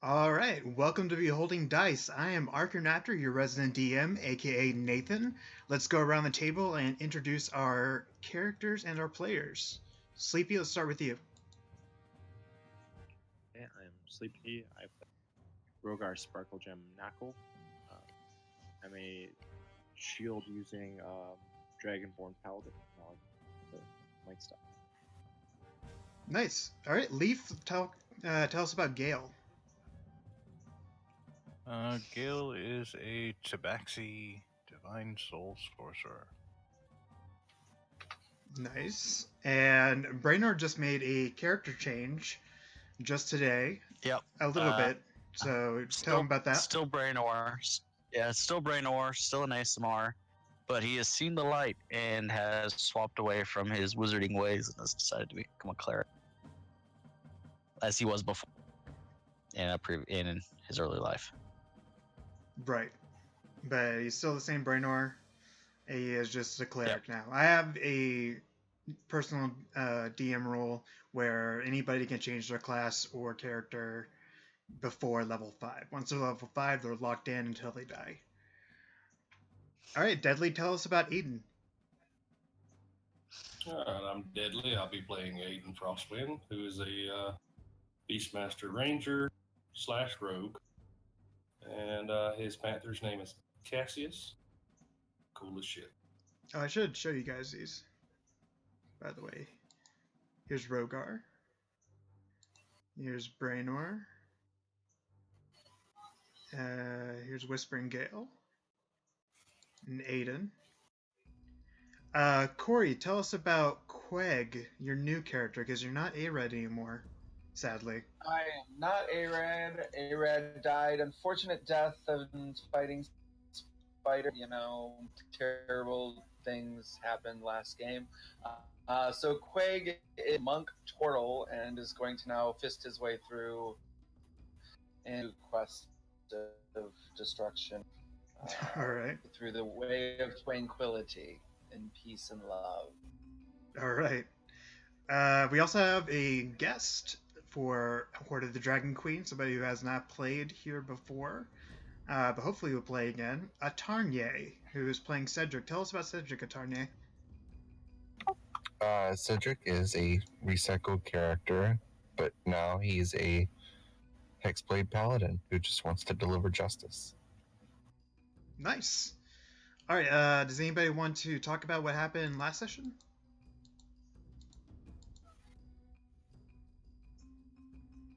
All right, welcome to Beholding Dice. I am Arthur Napter, your resident DM, aka Nathan. Let's go around the table and introduce our characters and our players. Sleepy, let's start with you. Yeah, I'm Sleepy. I play Rogar Sparkle Gem Knuckle. I'm a shield using Dragonborn Paladin. The light stuff. Nice. All right, Leaf, tell us about Gale. Gale is a Tabaxi Divine Soul Sorcerer. Nice. And Brainerd just made a character change just today. Yep. A little bit. So tell him about that. Still Brainor. Yeah, still Brainor, still an ASMR. But he has seen the light and has swapped away from his wizarding ways and has decided to become a cleric. As he was before in his early life. Right. But he's still the same Brainor. He is just a cleric now. I have a personal DM rule where anybody can change their class or character before level 5. Once they're level 5, they're locked in until they die. All right, Deadly, tell us about Eden. All right, I'm Deadly. I'll be playing Aiden Frostwind, who is a Beastmaster Ranger / Rogue. And his Panther's name is Cassius. Cool as shit. Oh, I should show you guys these. By the way, here's Rogar. Here's Brainor. Here's Whispering Gale. And Aiden. Corey, tell us about Queg, your new character, because you're not A-Red anymore, sadly. I am not A-Red. A-Red died unfortunate death of fighting spider. Terrible things happened last game. So Quag is Monk Turtle and is going to now fist his way through and quest of destruction. All right. Through the way of tranquility and peace and love. All right. We also have a guest for Hoard of the Dragon Queen, somebody who has not played here before, but hopefully will play again. Atarnye, who is playing Cedric. Tell us about Cedric, Atarnye. Cedric is a recycled character, but now he's a Hexblade Paladin who just wants to deliver justice. Nice. All right, does anybody want to talk about what happened last session?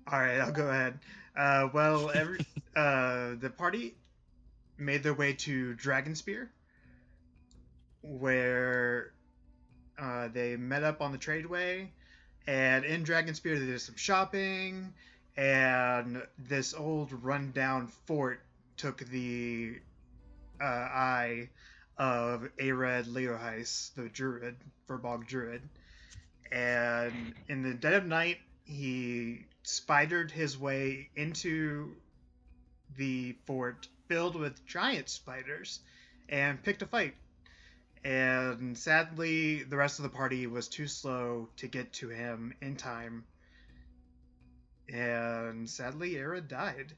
All right, I'll go ahead. The party made their way to Dragonspear, where they met up on the tradeway, and in Dragonspear they did some shopping, and this old rundown fort took the eye of Ared Leoheis, the druid, Verbog druid, and in the dead of night he spidered his way into the fort filled with giant spiders and picked a fight. And sadly, the rest of the party was too slow to get to him in time. And sadly, Era died.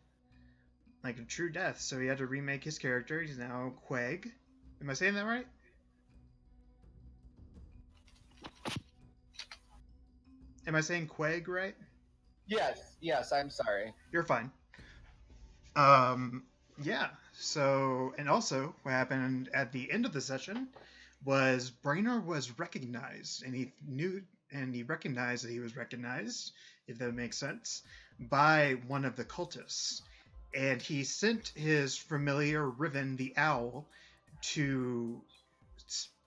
Like a true death, so he had to remake his character. He's now Queg. Am I saying that right? Am I saying Queg right? Yes, I'm sorry. You're fine. Yeah. So, and also, what happened at the end of the session was Brainor was recognized, and he recognized that he was recognized, if that makes sense, by one of the cultists. And he sent his familiar Riven the Owl to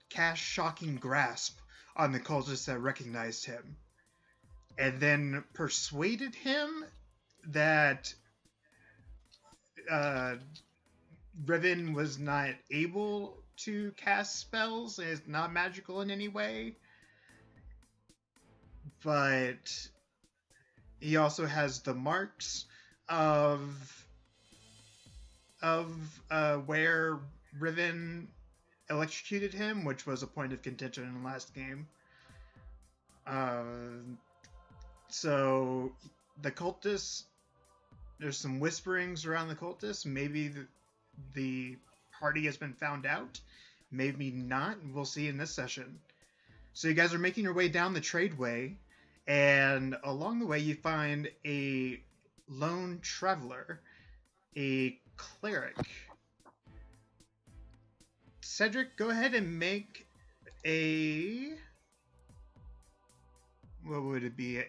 cast Shocking Grasp on the cultist that recognized him. And then persuaded him that Riven was not able to cast spells and is not magical in any way. But he also has the marks of where Riven electrocuted him, which was a point of contention in the last game. So the cultists There's some whisperings around the cultists. Maybe the party has been found out. Maybe not. We'll see in this session. So you guys are making your way down the tradeway, and along the way you find a lone traveler, a cleric. Cedric, go ahead and make a... What would it be?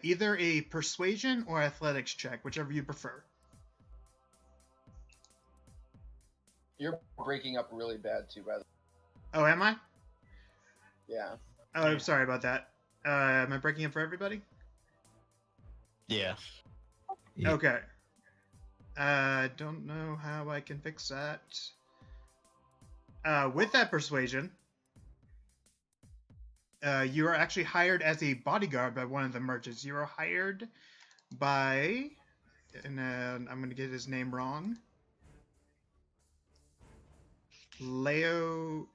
Either a persuasion or athletics check, whichever you prefer. You're breaking up really bad too, by the way. Oh, am I? Yeah. Oh, I'm sorry about that. Am I breaking up for everybody? Yeah. Yeah. Okay. Don't know how I can fix that. With that persuasion, you are actually hired as a bodyguard by one of the merchants. You are hired by, and I'm going to get his name wrong. Leo.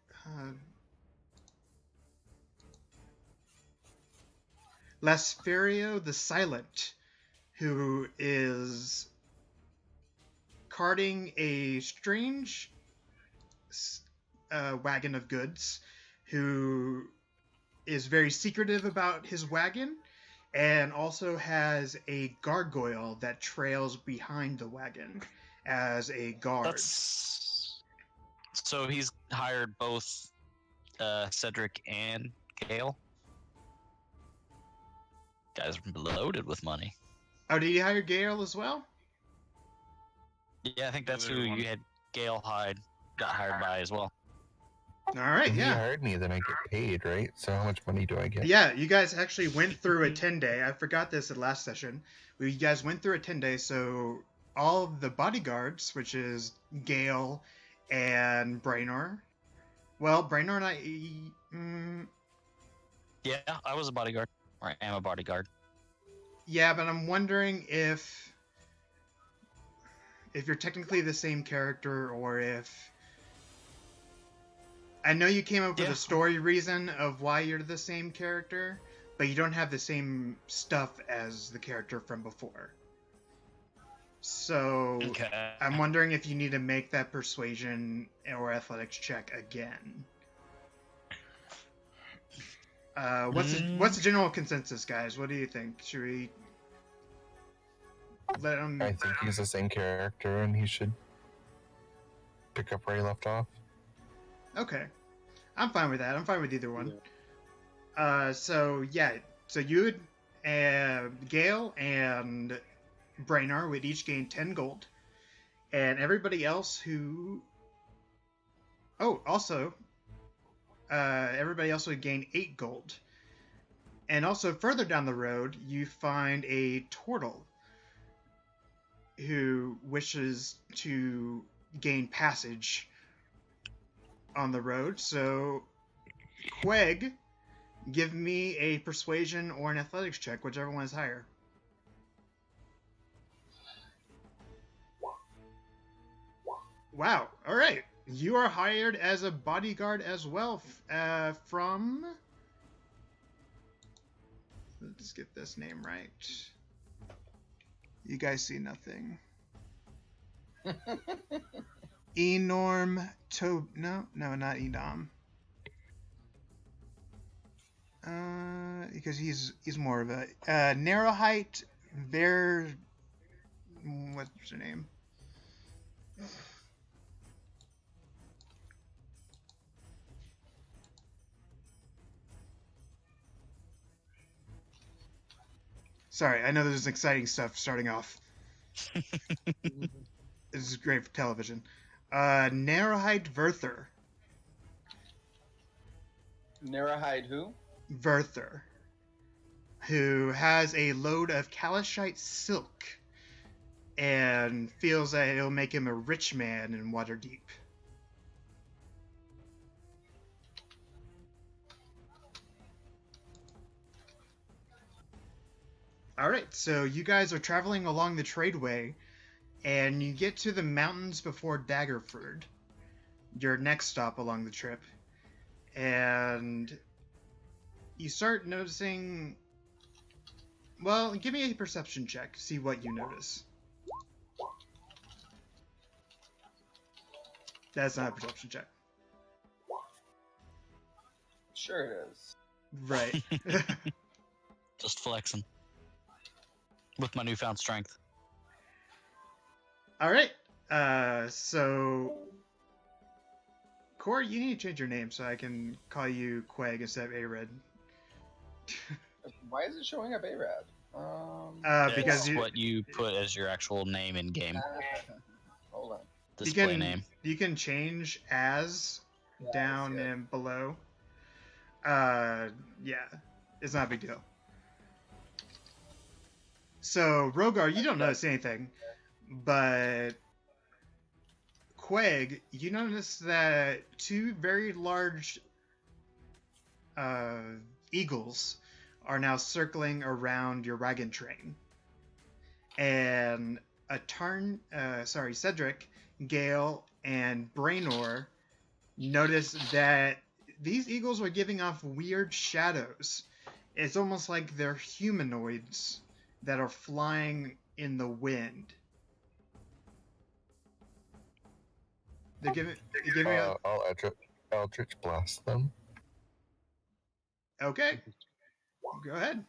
Lasferio the Silent, who is carting a strange wagon of goods, who is very secretive about his wagon, and also has a gargoyle that trails behind the wagon as a guard. So he's hired both Cedric and Gale. Guys are loaded with money. Oh, did you hire Gale as well? Yeah, I think that's who Everyone. you had. Gale got hired by as well. All right, If he yeah. hired me, then I get paid, right? So how much money do I get? Yeah, you guys actually went through a 10-day. I forgot this at last session. You guys went through a 10-day, so all of the bodyguards, which is Gale and Brainor. Well, Brainor and I... Yeah, I was a bodyguard. Or I am a bodyguard. yeah, but I'm wondering if you're technically the same character, or if... I know you came up with Yeah. a story reason of why you're the same character, but you don't have the same stuff as the character from before. So Okay. I'm wondering if you need to make that persuasion or athletics check again. What's the general consensus, guys? What do you think? Should we let him? I think he's the same character, and he should pick up where he left off. Okay, I'm fine with that. I'm fine with either one. Yeah. So you, Gale and Brainor would each gain 10 gold, and everybody else who... Oh, also, everybody else would gain 8 gold. And also, further down the road, you find a turtle who wishes to gain passage on the road. So, Queg, give me a persuasion or an athletics check, whichever one is higher. Wow. All right. You are hired as a bodyguard as well from... Let's get this name right. You guys see nothing. Enorm to... No, not Edom. Because he's more of a... narrow height, what's her name? Sorry, I know there's exciting stuff starting off. This is great for television. Narrowhide Verther. Narrowhide who? Verther. Who has a load of Kalashite silk and feels that it'll make him a rich man in Waterdeep. Alright, so you guys are traveling along the tradeway, and you get to the mountains before Daggerford, your next stop along the trip, and you start noticing... Well, give me a perception check, see what you notice. That's not a perception check. Sure it is. Right. Just flexing with my newfound strength. All right. So, Corey, you need to change your name so I can call you Quag instead of Ared. Why is it showing up Arad? Because That's you, what you put as your actual name in game Hold on. display name. you can change as Yeah, I down see it. and below. Yeah, it's not a big deal. So, Rogar, you don't notice anything, but Quag, you notice that two very large eagles are now circling around your wagon train. And Cedric, Gale, and Brainor notice that these eagles are giving off weird shadows. It's almost like they're humanoids that are flying in the wind. They're giving I'll Eldritch Blast them. Okay. Go ahead.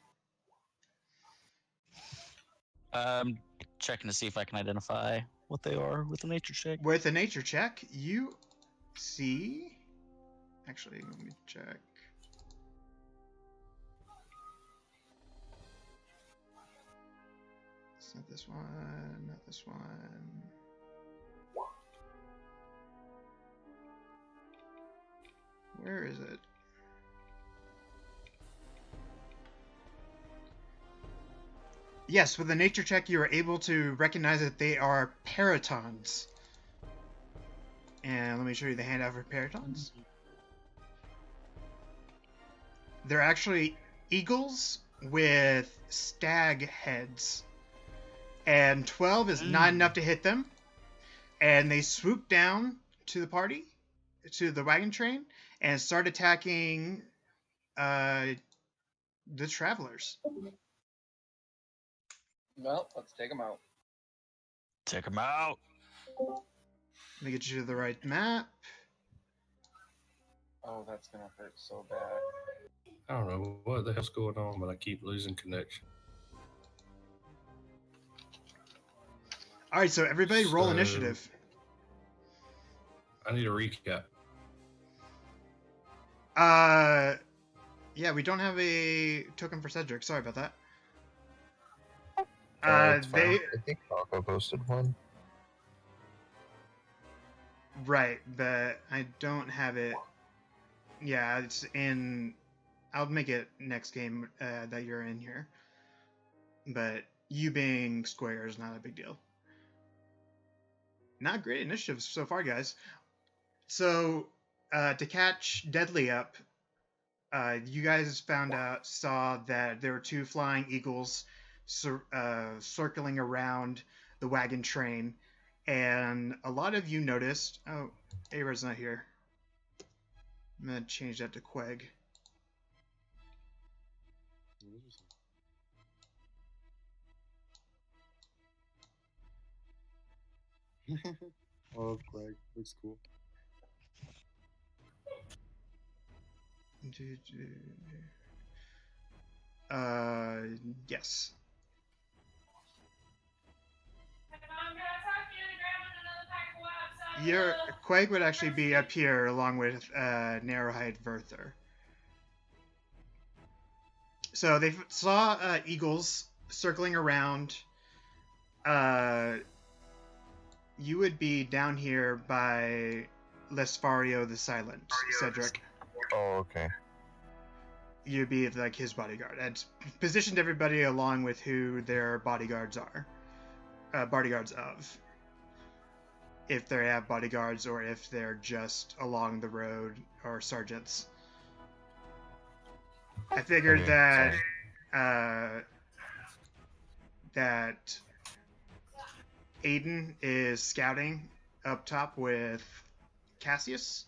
Checking to see if I can identify what they are with a nature check. With a nature check, you see. Actually, let me check. It's not this one, not this one. Where is it? Yes, with a nature check, you are able to recognize that they are paratons. And let me show you the handout for paratons. They're actually eagles with stag heads. And 12 is not enough to hit them. And they swoop down to the party, to the wagon train, and start attacking the travelers. Well, let's take them out. Take them out. Let me get you to the right map. Oh, that's gonna hurt so bad. I don't know what the hell's going on, but I keep losing connection. All right, so everybody roll So- initiative. I need a recap. Yeah, we don't have a token for Cedric. Sorry about that. It's fine. They I think Taco posted one. right, but I don't have it. Yeah, it's in. I'll make it next game that you're in here. But you being square is not a big deal. Not great initiatives so far, guys. So to catch Deadly up, you guys saw that there were two flying eagles circling around the wagon train, and a lot of you noticed. Oh, Arad's not here. I'm gonna change that to Quag. Oh, Greg, looks cool. Yes. Your Quag would actually be up here along with Narrowhide Verther. So they saw eagles circling around. You would be down here by Lesfario the Silent, Cedric. Oh, okay. You'd be like his bodyguard. And positioned everybody along with who their bodyguards are. Bodyguards of. If they have bodyguards or if they're just along the road or sergeants. I figured Okay, that Aiden is scouting up top with Cassius.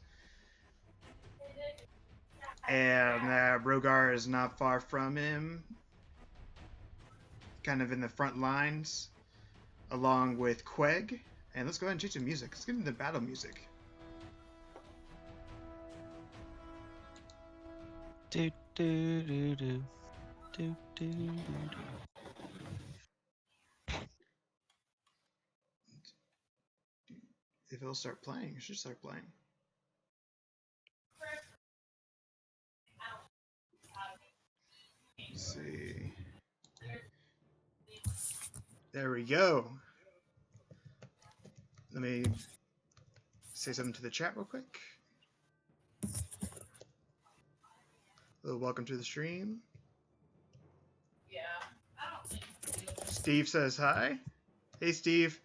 And Rogar is not far from him. Kind of in the front lines. Along with Quag. And let's go ahead and change the music. Let's get into the battle music. Do do do do do do do. If it'll start playing, it should start playing. Let's see. There we go. Let me say something to the chat real quick. Welcome to the stream. Steve says hi. Hey, Steve.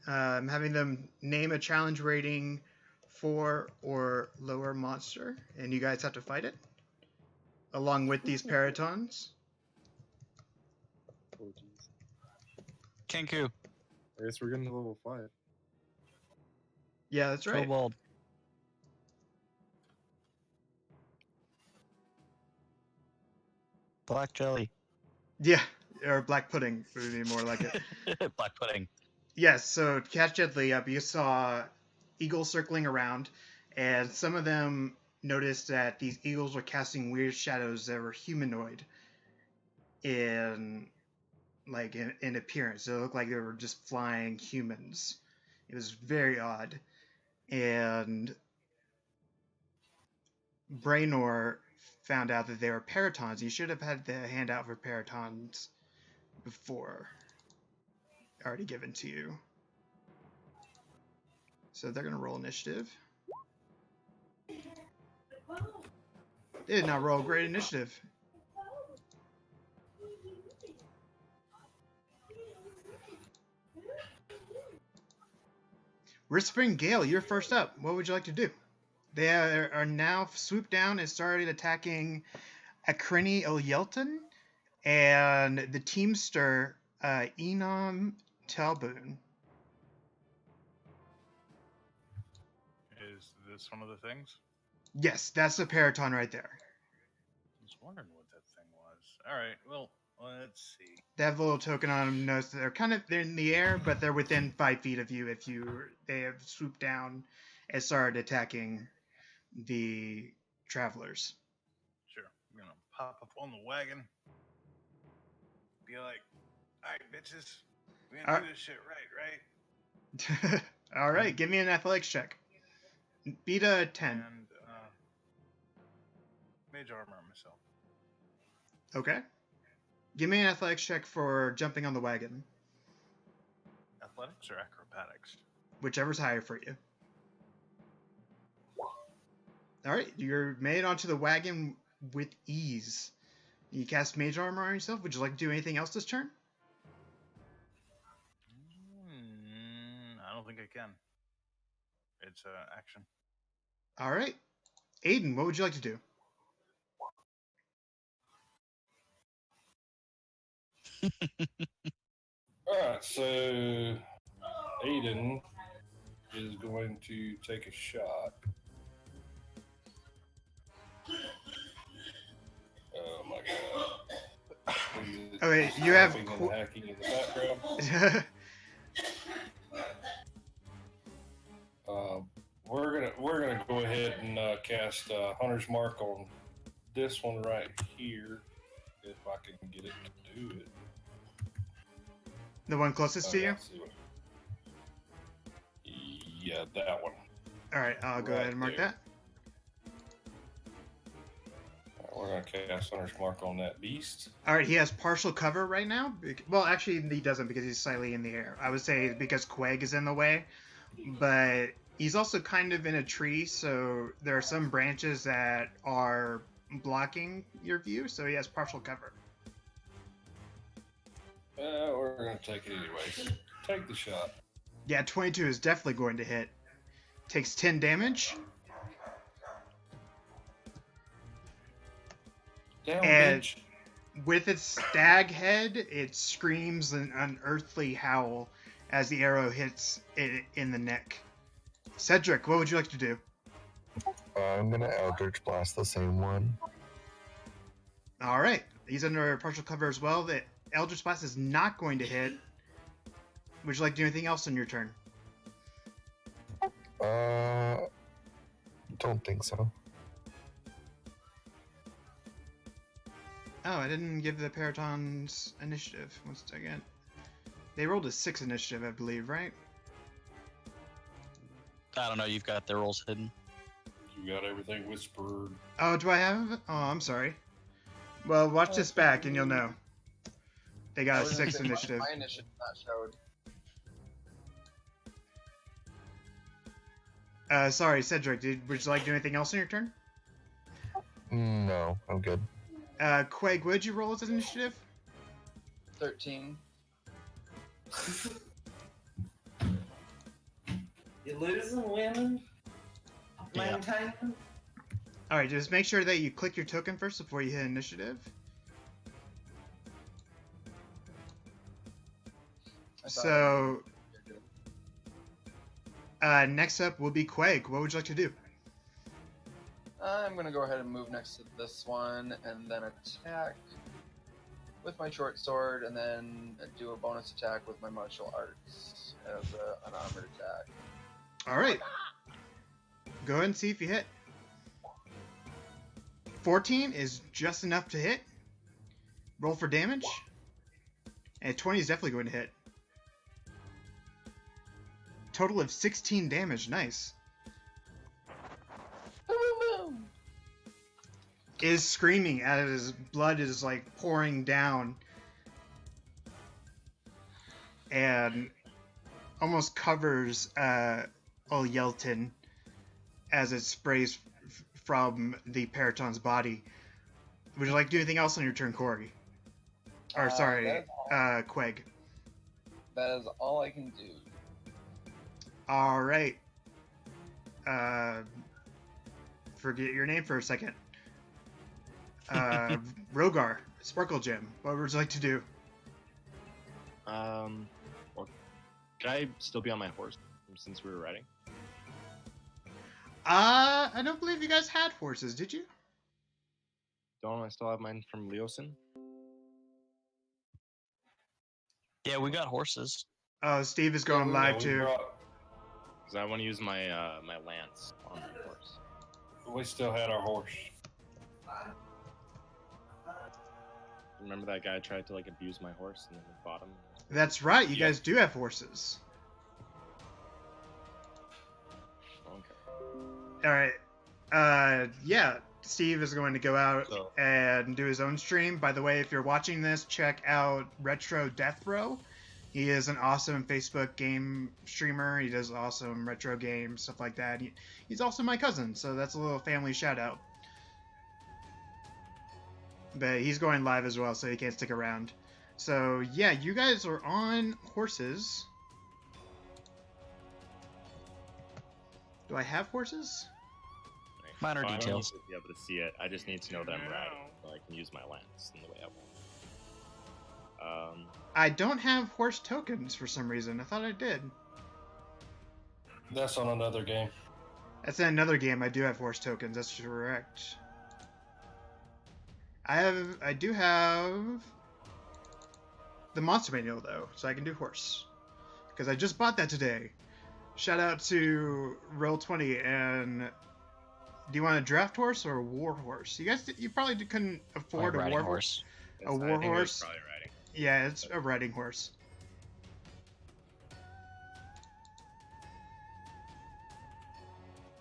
I'm having them name a challenge rating 4 or lower monster, and you guys have to fight it, along with these Paratons. Oh, jeez. Kenku. I guess we're getting to level 5. Yeah, that's right. Kobold. Black jelly. Yeah, or black pudding would be more like it. Black pudding. Yes, so catch gently up. You saw eagles circling around, and some of them noticed that these eagles were casting weird shadows that were humanoid in appearance. It looked like they were just flying humans. It was very odd. And Braynor found out that they were Paratons. You should have had the handout for Paratons before. Already given to you. So they're going to roll initiative. They did not roll great initiative. Whispering Gale, you're first up. What would you like to do? They are now swooped down and started attacking Akrini Olyelton and the Teamster Enom Talboon. Is this one of the things? Yes, that's the Paraton right there. I was wondering what that thing was. All right, well, let's see. They have a little token on them. Notice that they're in the air, but they're within 5 feet of you. They have swooped down and started attacking the travelers. Sure, I'm gonna pop up on the wagon. Be like, all right, bitches, we gonna do this shit right? All right, give me an athletics check. Beat a 10. And mage armor myself. Okay. Give me an athletics check for jumping on the wagon. Athletics or acrobatics? Whichever's higher for you. All right, you're made onto the wagon with ease. You cast mage armor on yourself. Would you like to do anything else this turn? I don't think I can. It's action. All right. Aiden, what would you like to do? Alright, so Aiden is going to take a shot. Oh my god. Okay, you have Hacking and hacking in the background. We're gonna go ahead and cast Hunter's Mark on this one right here, if I can get it to do it. The one closest to you? Let's see what- Yeah, that one. All right, I'll go Right ahead and mark there. that. We're gonna cast Hunter's Mark on that beast. All right, he has partial cover right now. Well, actually, he doesn't because he's slightly in the air. I would say because Quag is in the way, but he's also kind of in a tree, so there are some branches that are blocking your view, so he has partial cover. We're gonna take it anyways. Take the shot. Yeah, 22 is definitely going to hit. Takes 10 damage. Down, And- bitch. With its stag head, it screams an unearthly howl as the arrow hits it in the neck. Cedric, what would you like to do? I'm gonna Eldritch Blast the same one. All right, he's under partial cover as well. That Eldritch Blast is not going to hit. Would you like to do anything else on your turn? Don't think so. Oh, I didn't give the Paratons initiative. One second. They rolled a 6 initiative, I believe, right? I don't know. You've got their rolls hidden. You got everything whispered. Oh, do I have it? Oh, I'm sorry. Well, watch this back and you'll know. They I got a was gonna 6 say, initiative. My initiative not showed. Sorry, Cedric, would you like to do anything else on your turn? No, I'm good. Quag, what did you roll as an initiative? 13. You losing, winning, Yeah. maintaining. Alright, just make sure that you click your token first before you hit initiative. I thought So, you're good. next up will be Quag. What would you like to do? I'm gonna go ahead and move next to this one, and then attack with my short sword, and then do a bonus attack with my martial arts as an armored attack. Alright. Go ahead and see if you hit. 14 is just enough to hit. Roll for damage. And 20 is definitely going to hit. Total of 16 damage. Nice. Is screaming as his blood is like pouring down and almost covers Yelton as it sprays from the Paraton's body. Would you like to do anything else on your turn, Corey? Or sorry, Quag. That is all I can do. All right. Forget your name for a second. Rogar, Sparkle Gem. What would you like to do? Well, could I still be on my horse since we were riding? I don't believe you guys had horses, did you? Don't I still have mine from Leosin? Yeah, we got horses. Oh, Steve is going live we too. Because I want to use my my lance on my horse. We still had our horse. Remember that guy tried to like abuse my horse and then we fought him? That's right, you Yeah. guys do have horses. Okay. Alright. Yeah, Steve is going to go out So- and do his own stream. By the way, if you're watching this, check out Retro Death Row. He is an awesome Facebook game streamer. He does awesome retro games, stuff like that. He's also my cousin, so that's a little family shout out. But he's going live as well, so he can't stick around. So yeah, you guys are on horses. Do I have horses? Minor I don't details. need to be able to see it. I just need to know that I'm riding, so I can use my lance in the way I want. I don't have horse tokens for some reason. I thought I did. That's on another game. That's in another game. I do have horse tokens. That's correct. I do have the monster manual though, so I can do horse because I just bought that today. Shout out to Roll20. And do you want a draft horse or a war horse? You probably couldn't afford a Riding war horse. A I war think it was horse? probably riding. Yeah, it's a riding horse.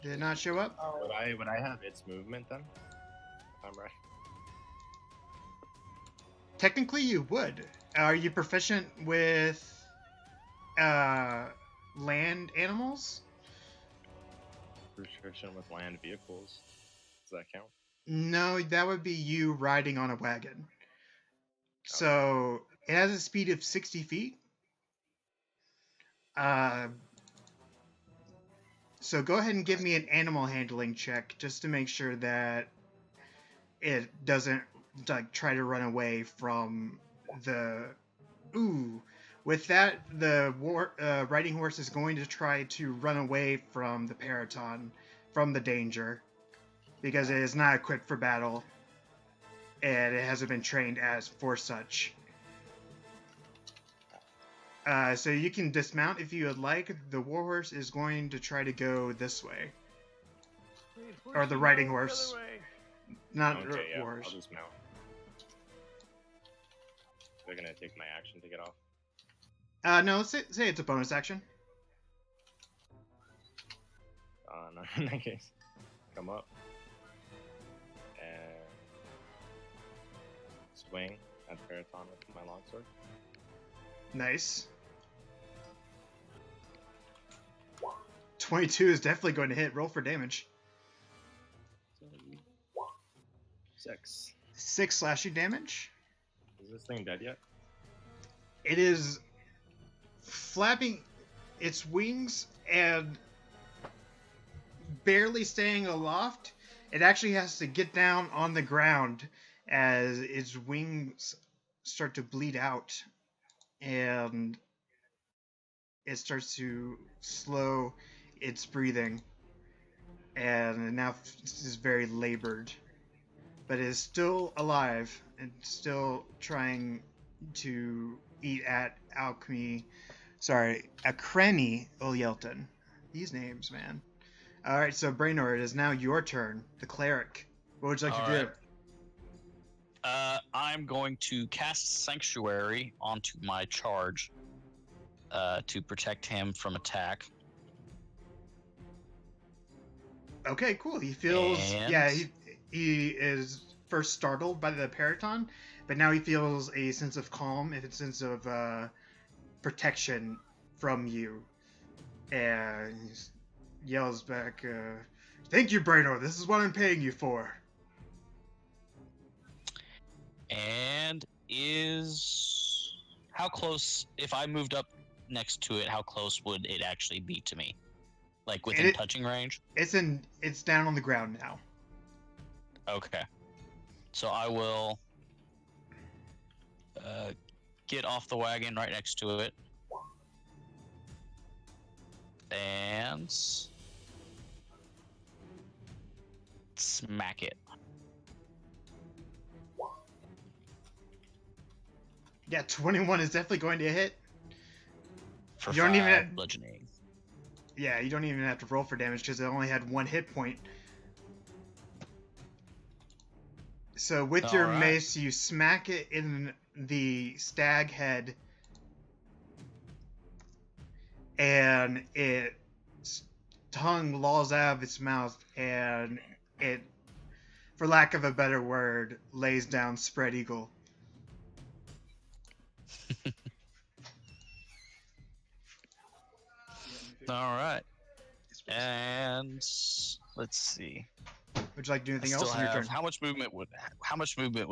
Did it not show up? Would I have its movement then? If I'm right. Technically, you would. Are you proficient with land animals? Proficient with land vehicles. Does that count? No, that would be you riding on a wagon. So it has a speed of 60 feet. So go ahead and give me an animal handling check just to make sure that it doesn't like try to run away from the. Ooh, with that, the riding horse is going to try to run away from the Paraton, from the danger, because it is not equipped for battle, and it hasn't been trained as for such. So you can dismount if you would like. The warhorse is going to try to go this way. Or the riding horse. Not Okay, yeah, warhorse. I'll dismount. They're gonna take my action to get off. No, say it's a bonus action. No, in that case, come up and swing at Periton with my longsword. Nice. 22 is definitely going to hit. Roll for damage. 6. 6 slashing damage. Is this thing dead yet? It is flapping its wings and barely staying aloft. It actually has to get down on the ground as its wings start to bleed out, and it starts to slow its breathing, and it now is very labored, but it is still alive and still trying to eat at Acreni Olyelton. These names, man. Alright, so Brainor, it is now your turn. The cleric. What would you like to do? I'm going to cast Sanctuary onto my charge to protect him from attack. Okay, cool. He feels... And- Yeah, he is first startled by the Periton, but now he feels a sense of calm and a sense of protection from you. And he yells back, "Thank you, Brainor. This is what I'm paying you for." And how close, if I moved up next to it, how close would it actually be to me? Like within touching range? It's down on the ground now. Okay. So I will get off the wagon right next to it. And smack it. Yeah, 21 is definitely going to hit. For You don't even 5 have- bludgeoning. Yeah, you don't even have to roll for damage because it only had 1 hit point. So with your Alright. mace, you smack it in the stag head, and its tongue lolls out of its mouth, and it, for lack of a better word, lays down spread eagle. All right. And let's see. Would you like to do anything I else still in your have turn? how much movement would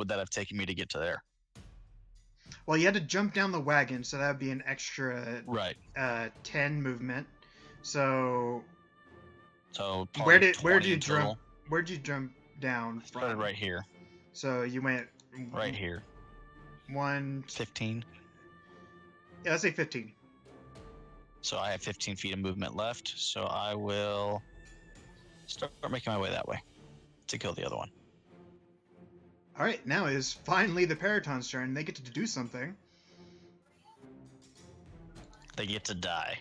that have taken me to get to there? Well, you had to jump down the wagon, so that would be an extra Right. 10 movement. So So where did probably 20 you in jump? total. Where'd you jump down Started from? right here. So you went Right here. 1. 15. Yeah, let's say 15. So I have 15 feet of movement left. So I will start making my way that way to kill the other one. All right, now is finally the Periton's turn. They get to do something. They get to die.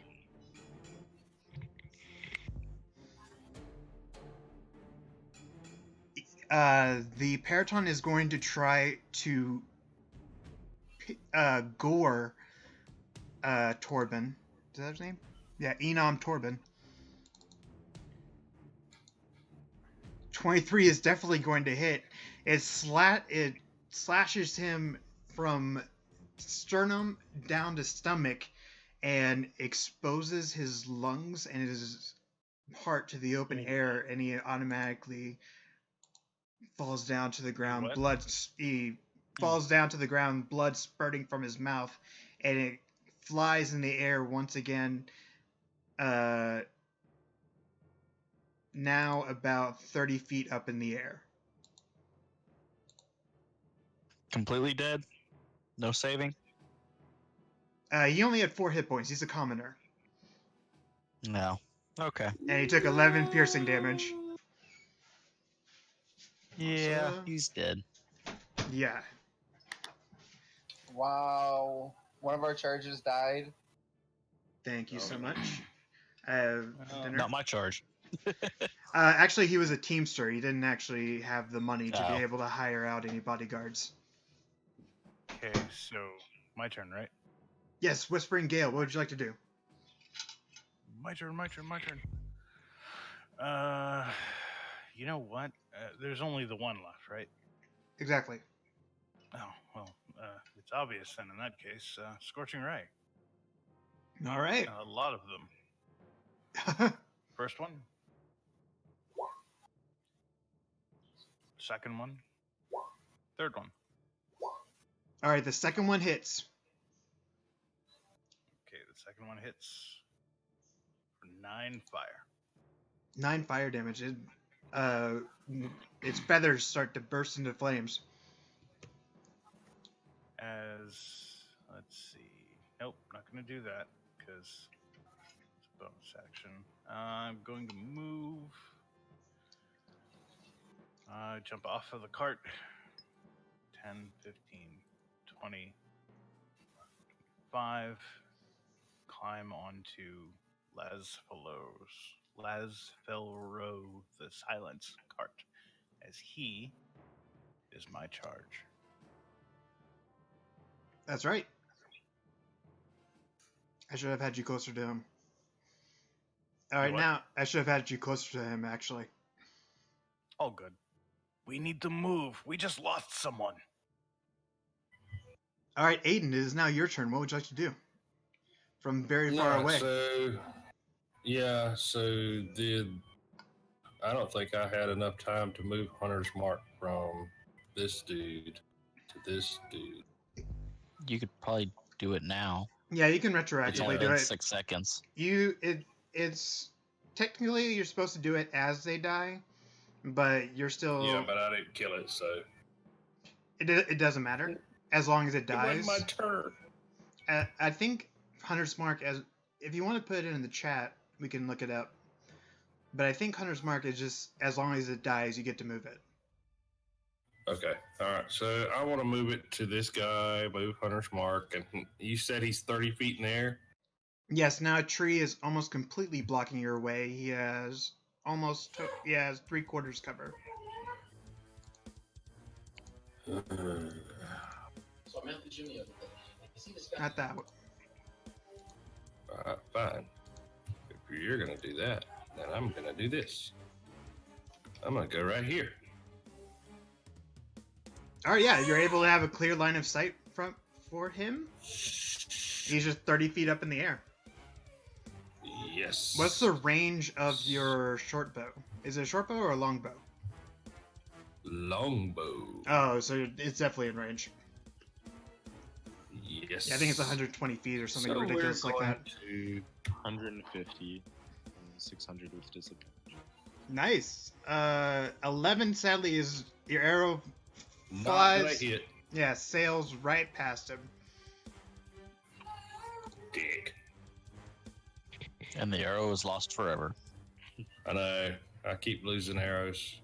The Periton is going to try to gore Torben. Is that his name? Yeah, Enom Torben. 23 is definitely going to hit. It slashes him from sternum down to stomach and exposes his lungs and his heart to the open air, and he automatically falls down to the ground. What? He falls down to the ground, blood spurting from his mouth, and it flies in the air once again. Now about 30 feet up in the air. Completely dead? No saving? He only had 4 hit points. He's a commoner. No. Okay. And he took 11 piercing damage. Yeah, So- he's dead. Yeah. Wow. One of our charges died. Thank you so Oh. much. Oh. Dinner? Not my charge. Actually, he was a teamster. He didn't actually have the money to be Oh. able to hire out any bodyguards. Okay, so my turn, right? Yes, Whispering Gale, what would you like to do? My turn. You know what? There's only the one left, right? Exactly. Oh, well, it's obvious then in that case. Scorching Ray. All right. A lot of them. First one. Second one. Third one. All right, the second one hits. Okay, the second one hits for 9 fire. 9 fire damage. Its feathers start to burst into flames. Let's see. Nope, not going to do that because it's a bonus action. I'm going to move. Jump off of the cart. 10, 15, 20, 25. Climb onto Lasfelro the Silence cart, as he is my charge. That's right. I should have had you closer to him. All right, what? now I should have had you closer to him, actually. All good. We need to move. We just lost someone. All right, Aiden, it is now your turn. What would you like to do? From very far away. I don't think I had enough time to move Hunter's Mark from this dude to this dude. You could probably do it now. Yeah, you can It's retroactively only do been it. 6 seconds. It's technically you're supposed to do it as they die, but you're still. Yeah, but I didn't kill it, so It doesn't matter as long as it it dies. wasn't my turn. I think Hunter's Mark, as if you want to put it in the chat, we can look it up. But I think Hunter's Mark is just as long as it dies, you get to move it. Okay, all right. So I want to move it to this guy, move Hunter's Mark, and you said he's 30 feet in the air. Yes, now a tree is almost completely blocking your way. He has he has 3/4 cover. Not that one. Fine. If you're gonna do that, then I'm gonna do this. I'm gonna go right here. All right, yeah, you're able to have a clear line of sight for him. He's just 30 feet up in the air. Yes. What's the range of your short bow? Is it a short bow or a long bow? Longbow? Oh, so it's definitely in range. Yes. Yeah, I think it's 120 feet or something So ridiculous we're like going that. To 150 and 600 with disadvantage. Nice. 11 sadly is your arrow Not flies. gonna hit. Yeah, sails right past him. Dick. And the arrow is lost forever. I know. I keep losing arrows.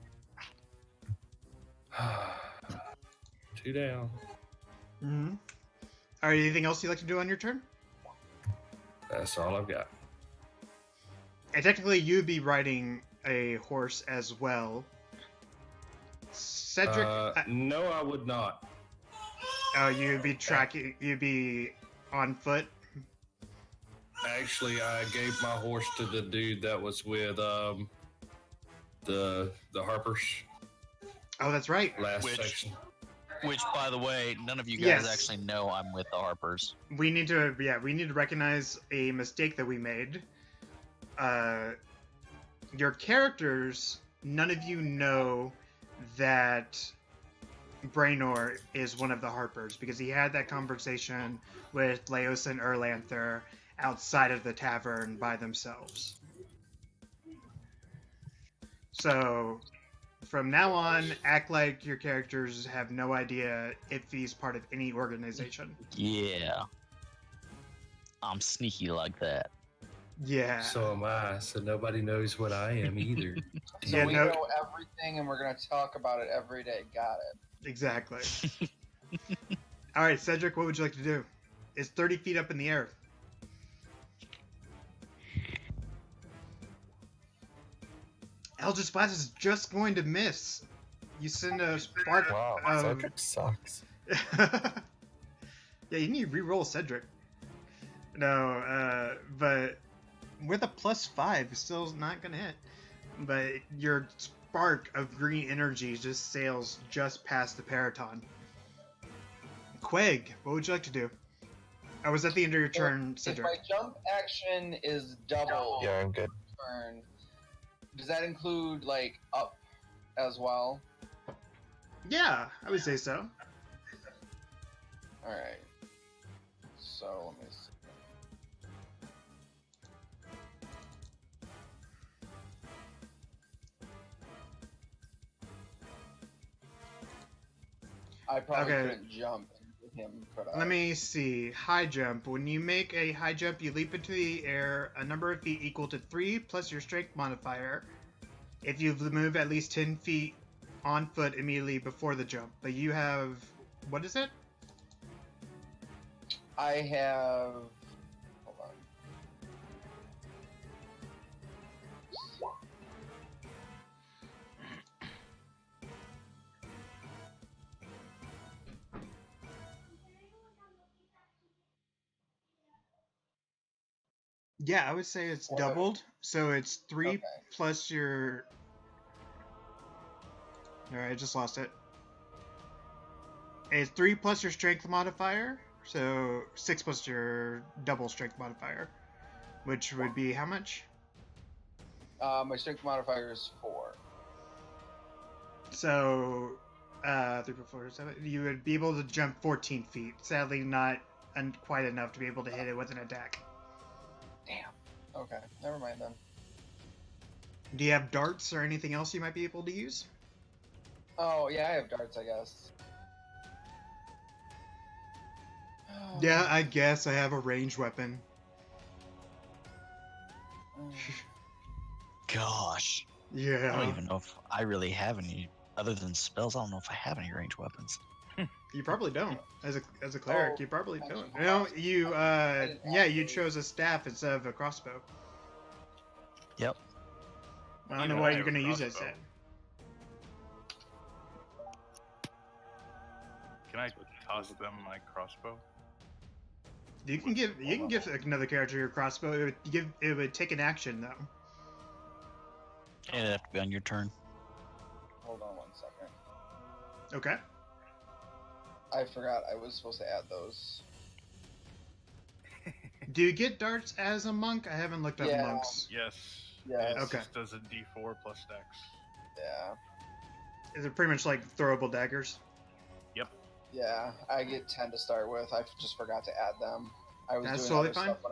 2 down. Mm-hmm. All right, anything else you'd like to do on your turn? That's all I've got. And technically, you'd be riding a horse as well. Cedric, No, I would not. oh, you'd be tracking. You'd be on foot. Actually, I gave my horse to the dude that was with the Harpers Oh, that's right. last Which- section. Which, by the way, none of you guys Yes. actually know I'm with the Harpers. We need to recognize a mistake that we made. Your characters, none of you know that Brainor is one of the Harpers because he had that conversation with Leos and Erlanther outside of the tavern by themselves. So, from now on, act like your characters have no idea if he's part of any organization. Yeah. I'm sneaky like that. Yeah. So am I. So nobody knows what I am either. So Yeah, we no- know everything, and we're gonna talk about it every day. Got it. Exactly. All right, Cedric, what would you like to do? is 30 feet up in the air. Eldritch Blast is just going to miss. You send a spark Wow, of... Cedric sucks. Yeah, you need to re-roll Cedric. No, but with a +5, it's still not going to hit. But your spark of green energy just sails just past the Paraton. Quag, what would you like to do? I was at the end of your turn, If Cedric. my jump action is double Yeah, I'm good. turn, does that include like up as well? Yeah, I would say so. All right. So let me see. I probably Okay. couldn't jump into him, could I? Let me see. High jump. When you make a high jump, you leap into the air a number of feet equal to 3 plus your strength modifier. If you move at least 10 feet on foot immediately before the jump. But you have... What is it? I have. Hold on. Yeah, I would say it's doubled. So it's 3 Okay. plus your... Alright, I just lost it. It's 3 plus your strength modifier. So 6 plus your double strength modifier. Which would be how much? My strength modifier is 4. So, 3, 4, 7. You would be able to jump 14 feet. Sadly, not quite enough to be able to hit it with an attack. Damn. Okay, never mind then. Do you have darts or anything else you might be able to use? Oh yeah, I have darts, I guess. Yeah, I guess I have a ranged weapon. Gosh. I Yeah. don't even know if I really have any, other than spells, I don't know if I have any ranged weapons. You probably don't. As a cleric, Oh, you probably actually, don't. No, you didn't yeah, you actually- chose a staff instead of a crossbow. Yep. I don't Even know why I you're have a gonna use that crossbow. set. Can I toss them my crossbow? You can give another character your crossbow. It would take an action though. It'd have to be on your turn. Hold on 1 second. Okay. I forgot I was supposed to add those. Do you get darts as a monk? I haven't looked up Yeah. monks. Yes. Yeah. It Okay. just does a D4 plus dex. Yeah. Is it pretty much like throwable daggers? Yeah, I get 10 to start with. I just forgot to add them. I was That's doing totally other fine. stuff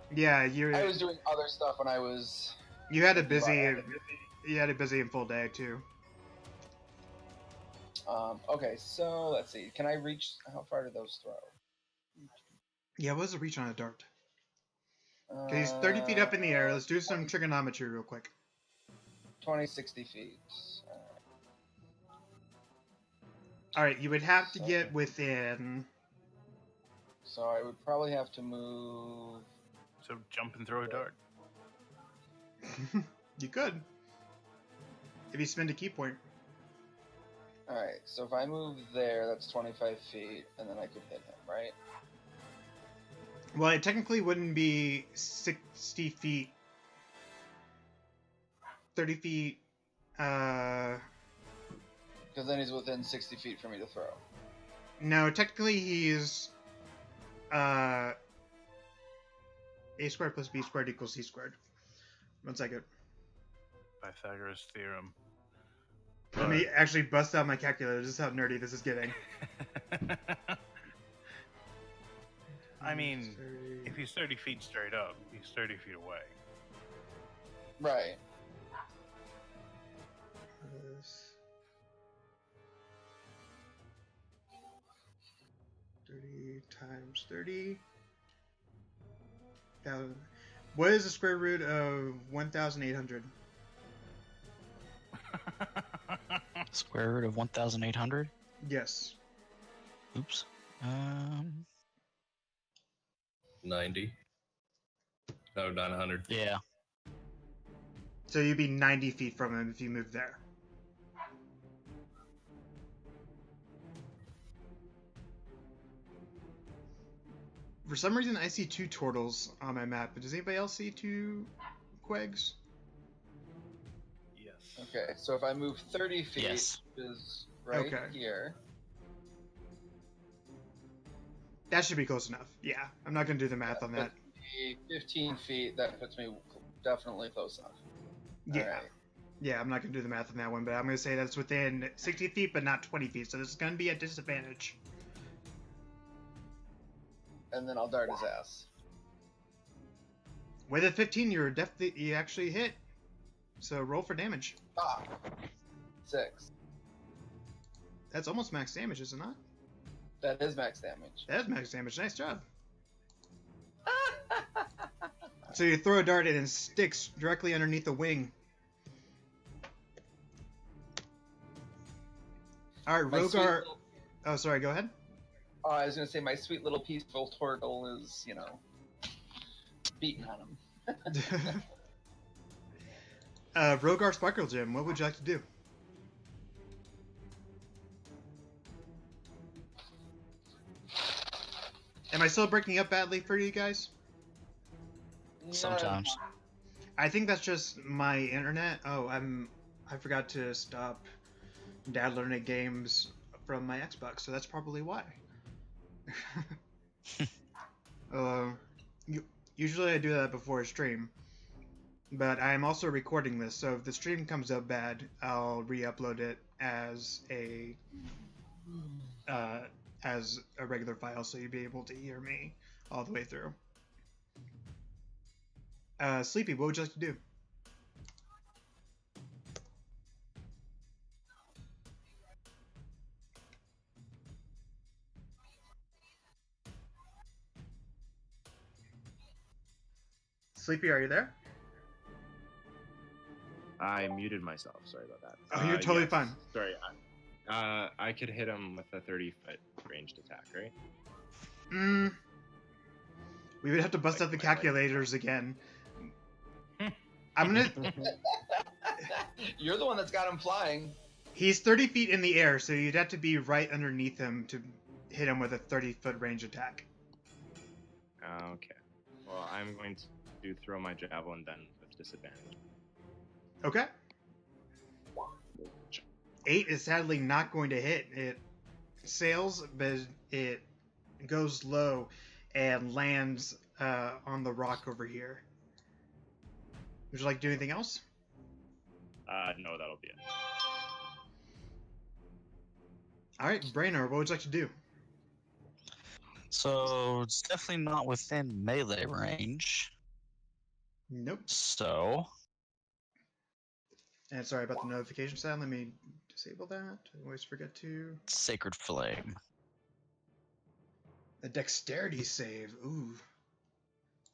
when Yeah, I was doing other stuff when I was. you had a Right. busy and full day too. Okay, so let's see. Can I reach? How far do those throw? Yeah, what was the reach on a dart? Okay, he's 30 feet up in the air. Let's do some trigonometry real quick. 20, 60 feet. All right, you would have to get within. So I would probably have to move. So jump and throw a dart. You could, if you spend a key point. Alright, so if I move there, that's 25 feet, and then I could hit him, right? Well, it technically wouldn't be 60 feet. 30 feet. Because then he's within 60 feet for me to throw. No, technically he's a squared plus b squared equals c squared. 1 second. Pythagoras theorem. Let me actually bust out my calculator. This is how nerdy this is getting. I mean, if he's 30 feet straight up, he's 30 feet away. Right. 30 times 30. What is the square root of 1,800? Square root of 1,800? Yes. Oops. 90. No, 900. Yeah. So you'd be 90 feet from him if you moved there. For some reason, I see 2 turtles on my map, but does anybody else see 2 quags? Yes. Okay, so if I move 30 feet, Yes. which is right Okay. here. That should be close enough. Yeah, I'm not going to do the math on that. Puts me 15 feet, that puts me definitely close enough. Yeah. Alright. Yeah, I'm not going to do the math on that one, but I'm going to say that's within 60 feet, but not 20 feet, so this is going to be a disadvantage. And then I'll dart his ass. With a 15, you actually hit. So roll for damage. Ah! 6. That's almost max damage, is it not? That is max damage. That is max damage. Nice job. So you throw a dart and it sticks directly underneath the wing. All right, My sweet Rogar. little- Oh, sorry. Go ahead. Oh, I was gonna say my sweet little peaceful turtle is, beating on him. Rogar Sparkle Gem. What would you like to do? Am I still breaking up badly for you guys? Sometimes. I think that's just my internet. Oh, I forgot to stop downloading games from my Xbox, so that's probably why. Usually I do that before a stream, but I'm also recording this, so if the stream comes up bad, I'll re-upload it as a regular file, so you'll be able to hear me all the way through. Sleepy, what would you like to do? Sleepy, are you there? I muted myself. Sorry about that. Oh, you're totally yes. fine. Sorry. I could hit him with a 30-foot ranged attack, right? We would have to bust out the calculators again. I'm gonna. You're the one that's got him flying. He's 30 feet in the air, so you'd have to be right underneath him to hit him with a 30-foot range attack. Okay. Well, I'm going to throw my javelin then with disadvantage. Okay. 8 is sadly not going to hit. It sails, but it goes low and lands on the rock over here. Would you like to do anything else? No, that'll be it. All right, Brainor, what would you like to do? So it's definitely not within melee range. Nope. So And sorry about the notification sound. Let me disable that. I always forget to. Sacred Flame. A dexterity save. Ooh.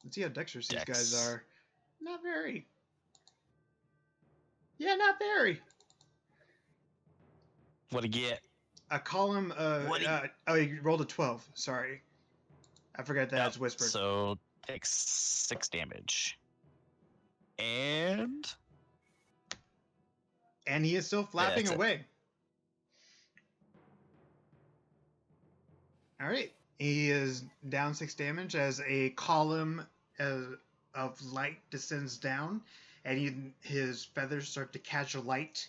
Let's see how dexterous these guys Dex. are. Not very. Yeah, not very. What'd he get? A column of. What do you- Oh, you rolled a 12. Sorry. I forgot that was whispered. So takes 6 damage. And And he is still flapping that's it. away. All right. He is down 6 damage as a column of light descends down, and his feathers start to catch light.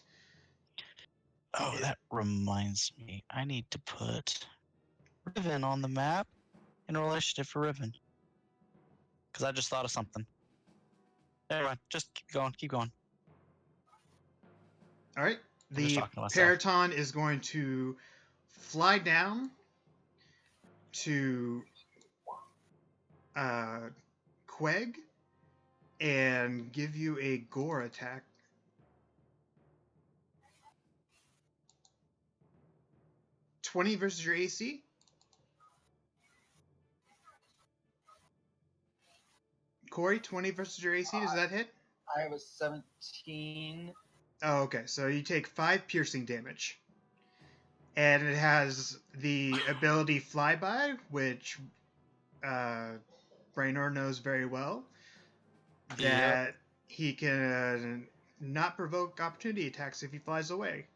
oh, that reminds me. I need to put Riven on the map in relation to Riven. Because I just thought of something. Anyway, just keep going, keep going. All right. I'm just The talking to myself. Paraton is going to fly down to Queg and give you a gore attack. $20 versus your AC. Corey, 20 versus your AC. Does that hit? I have a 17. Oh, okay. So you take 5 piercing damage. And it has the ability Flyby, which Brainor knows very well that Yep. he can not provoke opportunity attacks if he flies away.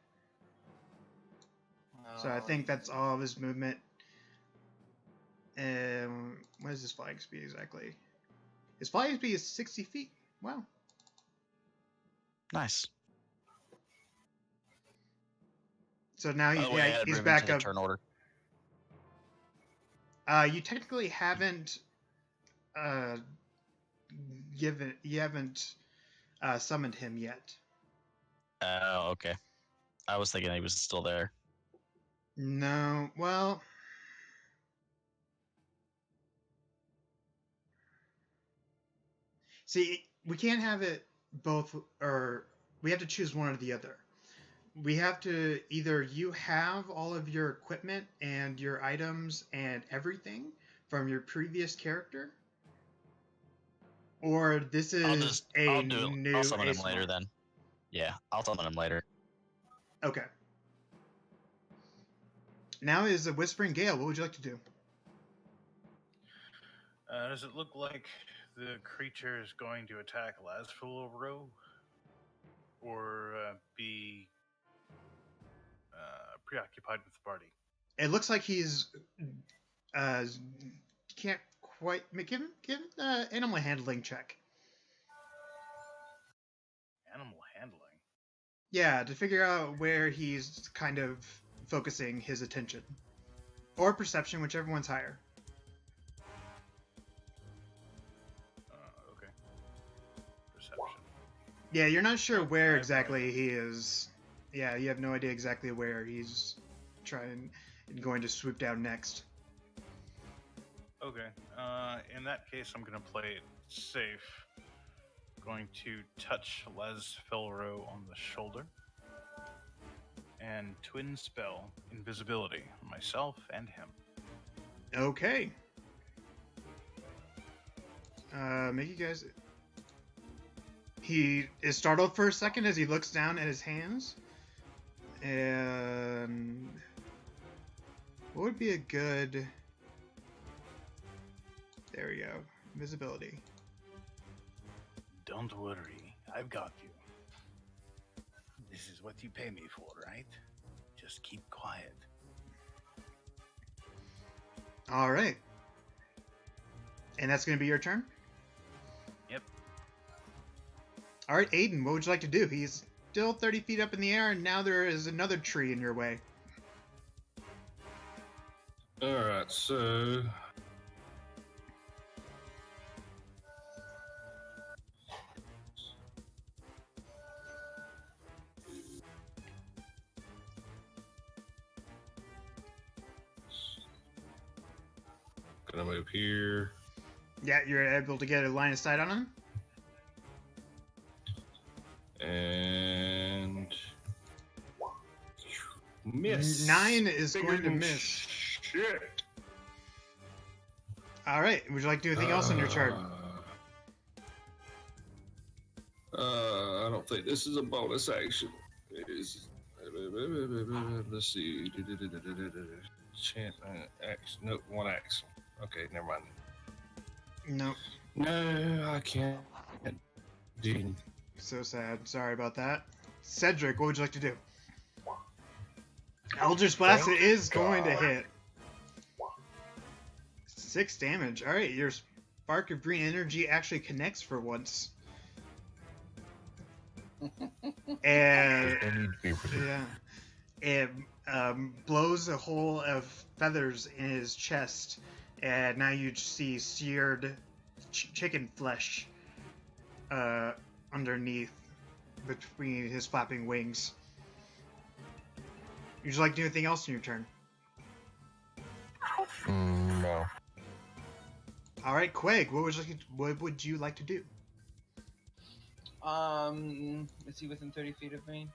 So I think that's all of his movement. What is his flying speed exactly? His flying speed is 60 feet. Wow. Nice. So now By the way, I had he's Riven back take up. turn order. You technically haven't summoned him yet. Oh, okay. I was thinking he was still there. No, well, see, we can't have it both, or we have to choose one or the other. We have to either you have all of your equipment and your items and everything from your previous character, or this is I'll a do it. new I'll summon him ASMR. later then. Yeah, I'll summon him later. Okay. Now is a Whispering Gale. What would you like to do? Does it look like the creature is going to attack Lasfilro? Or be preoccupied with the party? It looks like he's can't quite give him animal handling check. Animal handling? Yeah, to figure out where he's kind of focusing his attention. Or perception, whichever one's higher. Okay. Perception. Yeah, you're not sure where I've exactly he is. Yeah, you have no idea exactly where he's going to swoop down next. Okay. In that case, I'm going to play it safe. Going to touch Lasfilro on the shoulder. And twin spell invisibility on myself and him. Okay. Make you guys... He is startled for a second as he looks down at his hands. And... What would be a good... There we go. Invisibility. Don't worry, I've got you. This is what you pay me for, right? Just keep quiet. All right. And that's going to be your turn? Yep. All right, Aiden, what would you like to do? He's still 30 feet up in the air, and now there is another tree in your way. Alright, so. Gonna move here. Yeah, you're able to get a line of sight on him? And. Miss. 9 is Bigger going to than miss. Shit. All right, would you like to do anything else on your turn? I don't think this is a bonus action. Let's see. Chant action. Nope, one action. Okay, never mind. No. No, I can't. Dude. So sad. Sorry about that. Cedric, what would you like to do? Eldritch Blast is going to hit. 6 damage. All right, your spark of green energy actually connects for once. And They need to be pretty. yeah, it blows a hole of feathers in his chest, and now you see seared chicken flesh underneath, between his flapping wings. Would you like to do anything else in your turn? No. All right, Quag, what would you like to do? Is he within 30 feet of me?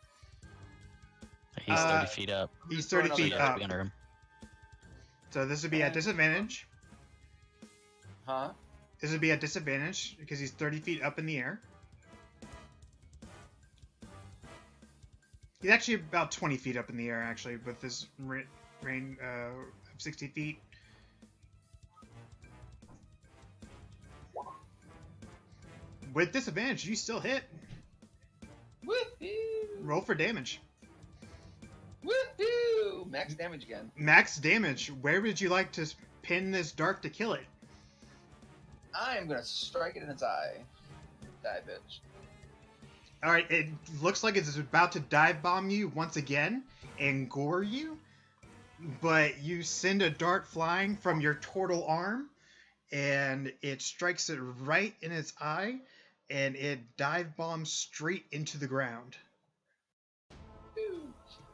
He's 30 feet up. He's 30 Throw feet another up, Be under him. so this would be at disadvantage. Huh? This would be at disadvantage because he's 30 feet up in the air. He's actually about 20 feet up in the air, actually, with this range of 60 feet. With disadvantage, you still hit. Woohoo! Roll for damage. Woohoo! Max damage again. Max damage. Where would you like to pin this dart to kill it? I am gonna strike it in its eye. Die, bitch. All right, it looks like it's about to dive bomb you once again and gore you, but you send a dart flying from your turtle arm, and it strikes it right in its eye, and it dive bombs straight into the ground. Ooh.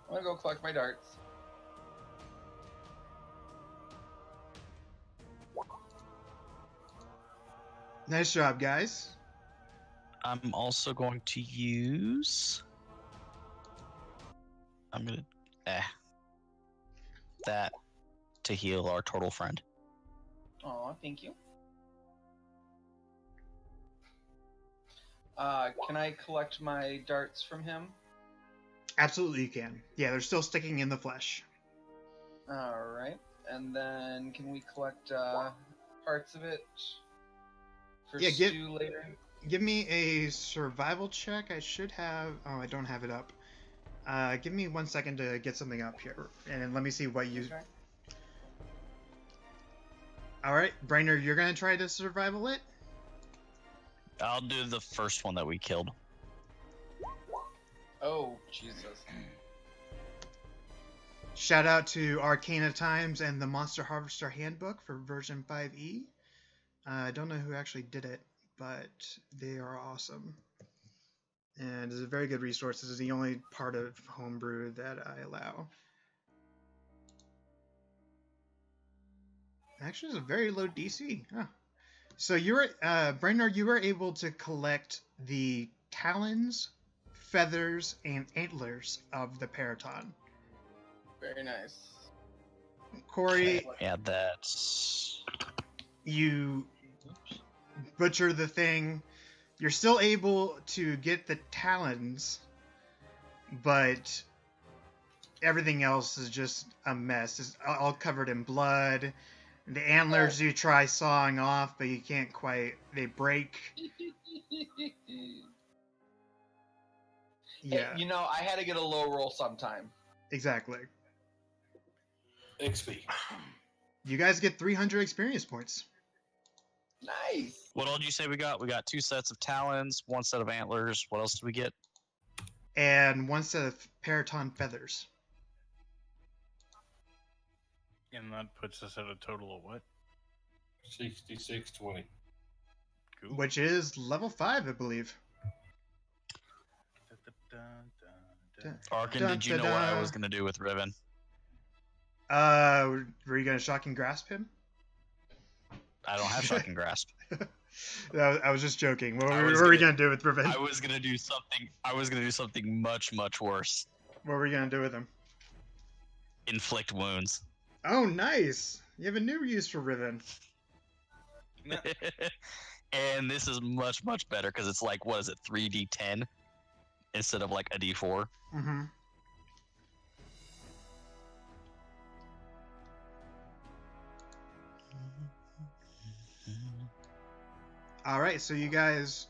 I'm gonna go collect my darts. Nice job, guys. I'm also going to use. I'm gonna that to heal our turtle friend. Aw, thank you. Can I collect my darts from him? Absolutely, you can. Yeah, they're still sticking in the flesh. Alright. And then can we collect parts of it for Yeah, stew later? Give me a survival check. I should have. Oh, I don't have it up. Give me 1 second to get something up here, and let me see what you. Okay. All right, Brainer, you're gonna try to survival it. I'll do the first one that we killed. Oh, Jesus. Shout out to Arcana Times and the Monster Harvester Handbook for version 5e. I don't know who actually did it, but they are awesome. And it's a very good resource. This is the only part of homebrew that I allow. Actually, it's a very low DC. Huh. So Brainard, you were able to collect the talons, feathers, and antlers of the Paraton. Very nice. Corey, Yeah, that's. you butcher the thing. You're still able to get the talons, but everything else is just a mess. It's all covered in blood. The antlers you try sawing off, but you can't quite. They break. Yeah, Hey, I had to get a low roll sometime. exactly. XP. You guys get 300 experience points. Nice. What all did you say we got? We got 2 sets of talons, 1 set of antlers. What else did we get? And 1 set of Paraton feathers. And that puts us at a total of what? 6620. Cool. Which is level 5, I believe. Arkin, Dun, did you dun, know what I dun. was going to do with Riven? Were you gonna shock and grasp him? I don't have shocking grasp. I was just joking. What I were was we gonna- gonna do with Riven? I was going to do something. I was going to do something much, much worse. What were we gonna do with him? Inflict wounds. Oh, nice! You have a new use for Riven. And this is much, much better because it's like, what is it, 3d10 instead of like a d4. Mm-hmm. All right, so you guys,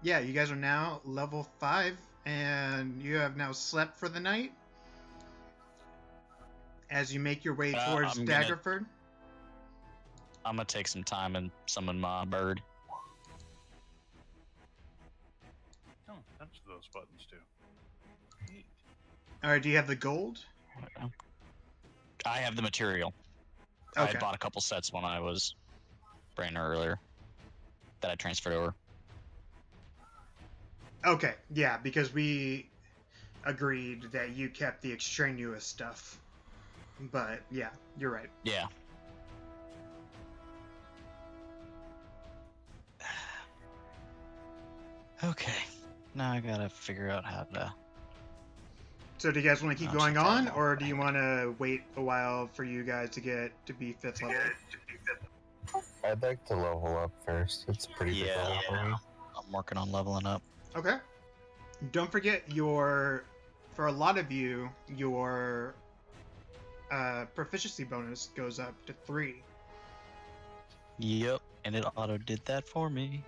you guys are now level 5, and you have now slept for the night. As you make your way towards I'm gonna- Daggerford. I'm going to take some time and summon my bird. Don't touch those buttons, too. Neat. All right, do you have the gold? I have the material. I Okay. had bought a couple sets when I was Brainer earlier that I transferred over. Okay, yeah, because we agreed that you kept the extraneous stuff. But yeah, you're right. Yeah. Okay. Now I gotta figure out how to. So do you guys want to keep Oh, going shit, on, that or won't do you work. want to wait a while for you guys to get to be 5th level? I'd like to level up first. It's pretty big Yeah. level for me. I'm working on leveling up. Okay. Don't forget for a lot of you, your proficiency bonus goes up to 3. Yep. And it auto did that for me.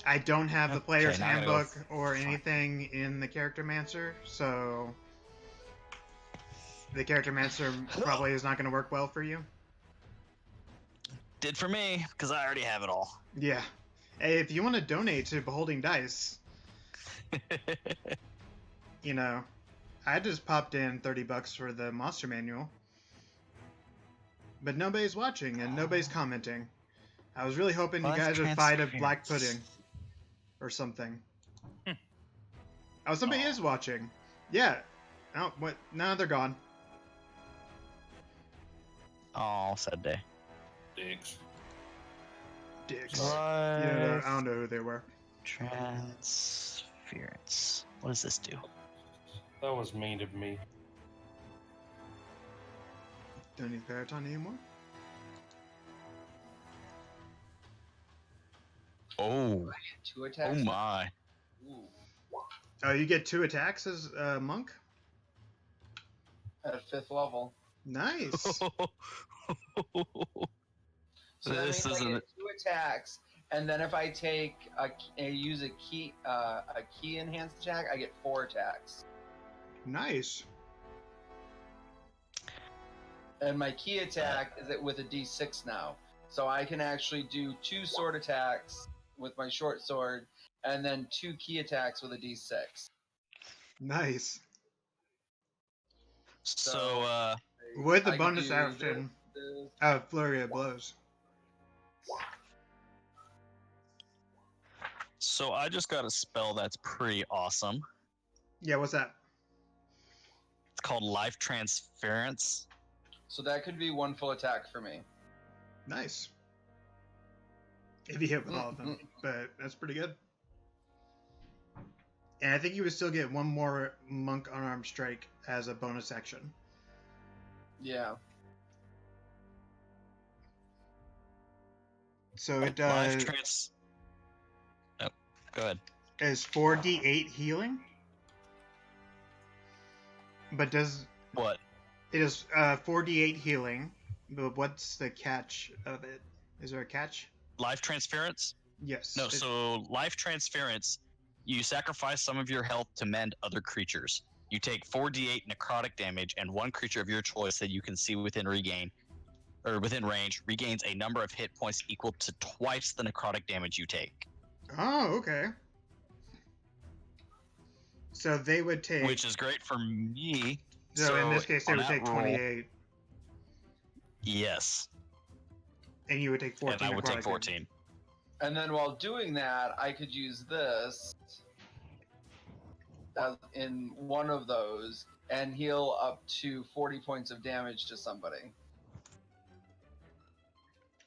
I don't have the Okay, player's now I gotta go handbook or find- anything in the Character Mancer, so the Character Mancer probably is not going to work well for you. Did for me, because I already have it all. Yeah. Hey, if you want to donate to Beholding Dice, you know, I just popped in $30 for the Monster Manual. But nobody's watching and nobody's commenting. I was really hoping you Life guys would find a black transference. pudding or something. Oh, somebody is watching. Yeah. Oh, what? No, they're gone. Oh, sad day. Dicks. Dicks. Life I don't know who they were. transference. What does this do? That was mean of me. Don't need Paraton anymore. Oh, 2 attacks. oh my. Ooh. Oh, you get 2 attacks as a monk? At 5th level. Nice. So that This means I isn't- get 2 attacks, and then if I take use a key enhanced attack, I get 4 attacks. Nice. And my key attack is with a D6 now, so I can actually do 2 sword attacks with my short sword, and then 2 key attacks with a D6. Nice. So, With the I can bonus do action, this. Flurry of Blows. so I just got a spell that's pretty awesome. Yeah, what's that? It's called Life Transference. So that could be 1 full attack for me. Nice. If you hit with all of them, but that's pretty good. And I think you would still get 1 more Monk Unarmed Strike as a bonus action. Yeah. So it Life Oh, go ahead. is 4d8 healing. But does What? it is 4d8 healing, but what's the catch of it? Is there a catch? Life Transference? Yes. No, It- so Life Transference, you sacrifice some of your health to mend other creatures. You take 4d8 necrotic damage, and 1 creature of your choice that you can see within range regains a number of hit points equal to twice the necrotic damage you take. Oh, okay. So they would take. Which is great for me. So in this case, they on would that take roll- 28, Yes, and you would take 14. and I would take necrotic 14. And then while doing that, I could use this as in one of those and heal up to 40 points of damage to somebody.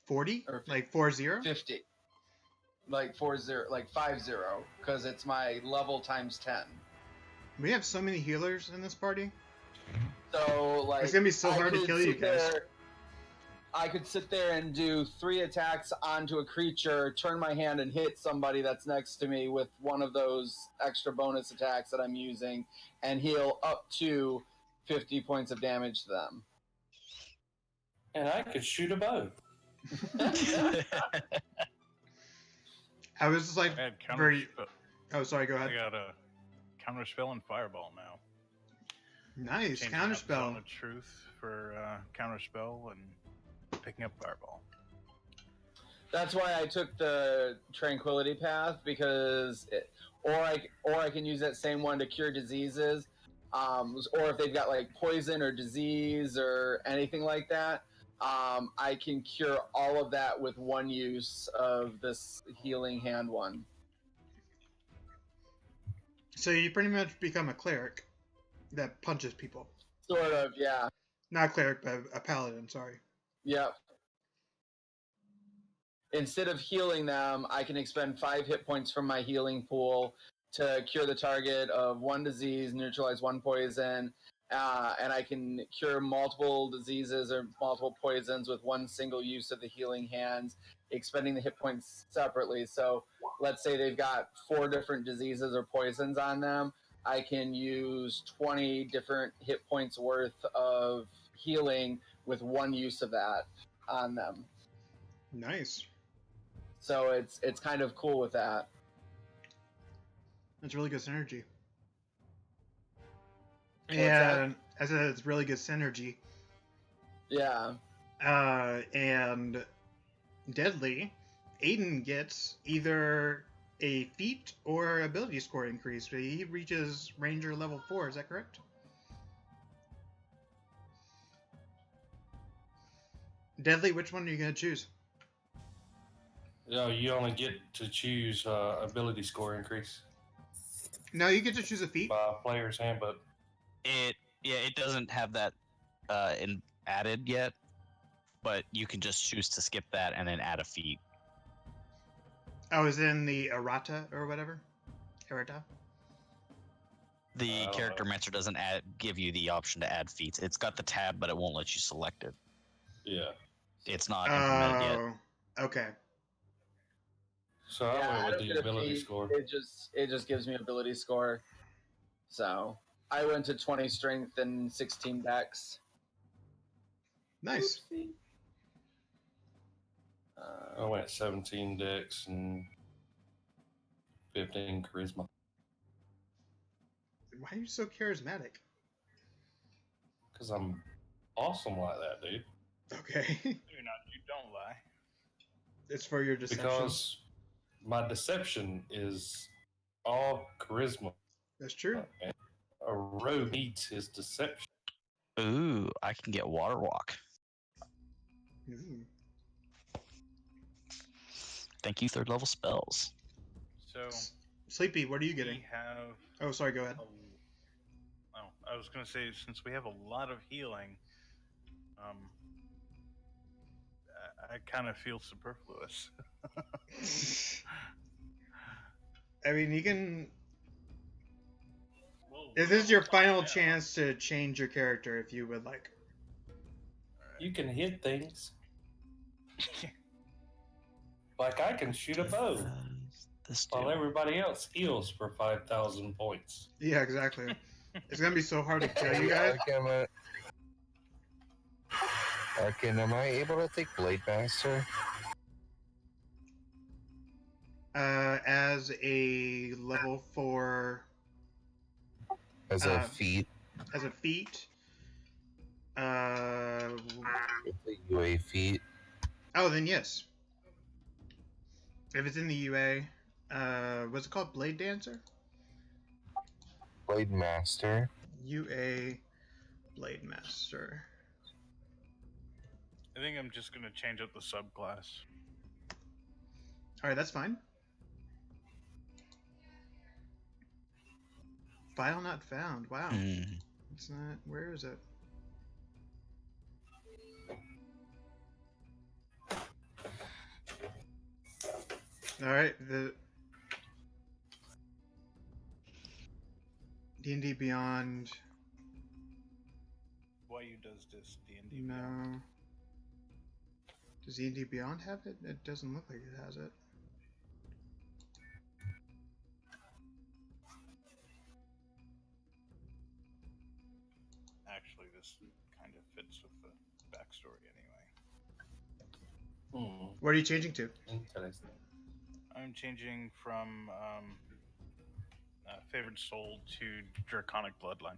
40? Or Like 40? 50. Like 40, like 50, because it's my level times 10. We have so many healers in this party. So like It's gonna be so I hard to could kill you sit guys. I could sit there and do 3 attacks onto a creature, turn my hand and hit somebody that's next to me with one of those extra bonus attacks that I'm using, and heal up to 50 points of damage to them. And I could shoot a bow. I was just like, I had very. Oh, sorry. Go I ahead. got a counterspell and fireball now. Nice Changing out Zone counterspell. of Truth for counterspell and picking up fireball. That's why I took the tranquility path, because or I can use that same one to cure diseases, or if they've got like poison or disease or anything like that, I can cure all of that with 1 use of this healing hand one. So you pretty much become a cleric that punches people. Sort of, yeah. Not a cleric, but a paladin. Sorry. Yep. Instead of healing them, I can expend 5 hit points from my healing pool to cure the target of 1 disease, neutralize 1 poison, and I can cure multiple diseases or multiple poisons with 1 single use of the healing hands, expending the hit points separately. So let's say they've got 4 different diseases or poisons on them. I can use 20 different hit points worth of healing with 1 use of that on them. Nice. So it's kind of cool with that. That's really good synergy. What's that? And I said it's really good synergy. Yeah. And Deadly, Aiden gets either a feat or ability score increase. He reaches Ranger level 4, is that correct? Deadly, which one are you going to choose? No, you only get to choose ability score increase No, you get to choose a feat. by player's handbook. It doesn't have that added yet, but you can just choose to skip that and then add a feat. Oh, is it in the errata or whatever? Errata? The I don't character know. mentor doesn't give you the option to add feats. It's got the tab, but it won't let you select it. Yeah. It's not implemented yet. Oh, okay. So I Yeah, went I with don't the get a ability feat. score. It just gives me ability score. So I went to 20 strength and 16 dex. Nice. Oopsie. I went 17 dex and 15 charisma. Why are you so charismatic? Because I'm awesome like that, dude. Okay. You're not. You don't lie. It's for your deception. Because my deception is all charisma. That's true. And a rogue needs his deception. Ooh, I can get water walk. Ooh. Thank you, 3rd level spells. So Sleepy, what are you getting? we have. Oh, sorry, go ahead. I was gonna say, since we have a lot of healing, I kind of feel superfluous. I mean, you can. Well, This is your we'll final find out. chance to change your character if you would like. You can hit things. Like I can shoot a bow This while dude. everybody else heals for 5,000 points. Yeah, exactly. It's gonna be so hard to kill you guys. Arkin, am I able to take Blade Master? As a level 4, As a feat? as a feat. It's a UA feat. Oh, then yes. If it's in the UA, what's it called? Blade Dancer? Blade Master. UA Blade Master. I think I'm just gonna change up the subclass. Alright, that's fine. File not found. Wow. It's not. Where is it? Alright, the D&D Beyond. YU does this D&D. No. Does D&D Beyond have it? It doesn't look like it has it. Actually, this kind of fits with the backstory anyway. What are you changing to? Interesting. I'm changing from Favored Soul to Draconic Bloodline.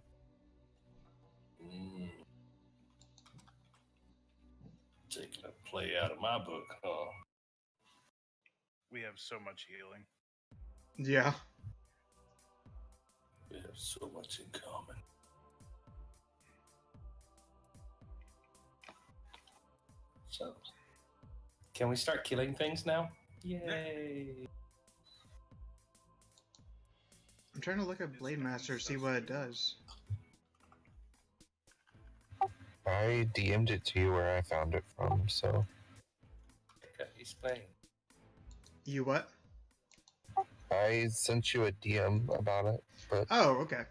Taking a play out of my book, huh? We have so much healing. Yeah. We have so much in common. So, can we start killing things now? Yay! I'm trying to look at Blade Master, see what it does. I DM'd it to you where I found it from, so. Okay, explain. You what? I sent you a DM about it, but Oh, okay.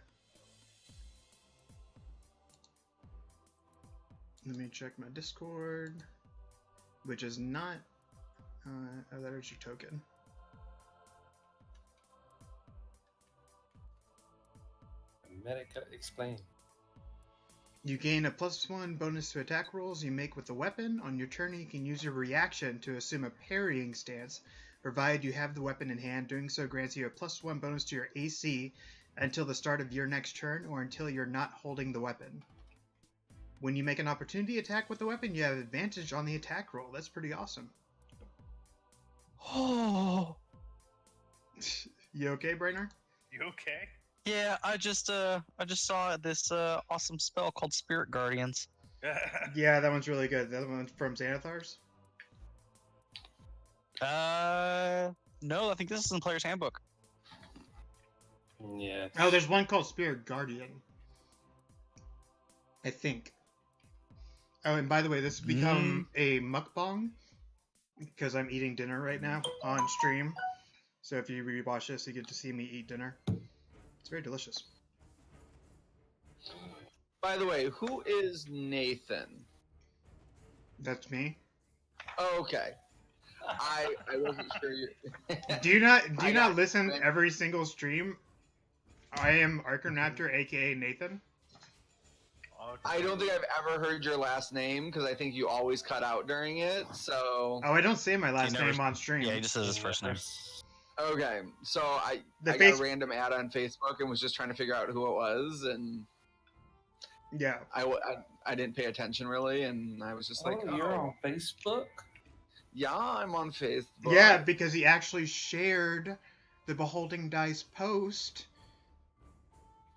Let me check my Discord, which is not. Oh, that is your token. Medica, explain. You gain a +1 bonus to attack rolls you make with the weapon. On your turn, you can use your reaction to assume a parrying stance, provided you have the weapon in hand. Doing so grants you a +1 bonus to your AC until the start of your next turn, or until you're not holding the weapon. When you make an opportunity attack with the weapon, you have advantage on the attack roll. That's pretty awesome. Oh. You okay, Brainer? You okay? Yeah, I just saw this awesome spell called Spirit Guardians. Yeah, that one's really good. The other one's from Xanathar's? No, I think this is in Player's Handbook. Yeah. Oh, there's one called Spirit Guardian. I think. Oh, and by the way, this has become a mukbang because I'm eating dinner right now on stream. So if you rewatch this, you get to see me eat dinner. It's very delicious. By the way, who is Nathan? That's me. Oh, okay. I wasn't sure you. Do you not I got listen it. every single stream? I am Arkham Raptor, aka Nathan. I don't think I've ever heard your last name because I think you always cut out during it. So Oh, I don't say my last never- name on stream. Yeah, he just says his first name. okay, so I The got face- a random ad on Facebook and was just trying to figure out who it was, and Yeah. I didn't pay attention really, and I was just like, Oh, you're on Facebook? yeah, I'm on Facebook. Yeah, because he actually shared the Beholding Dice post.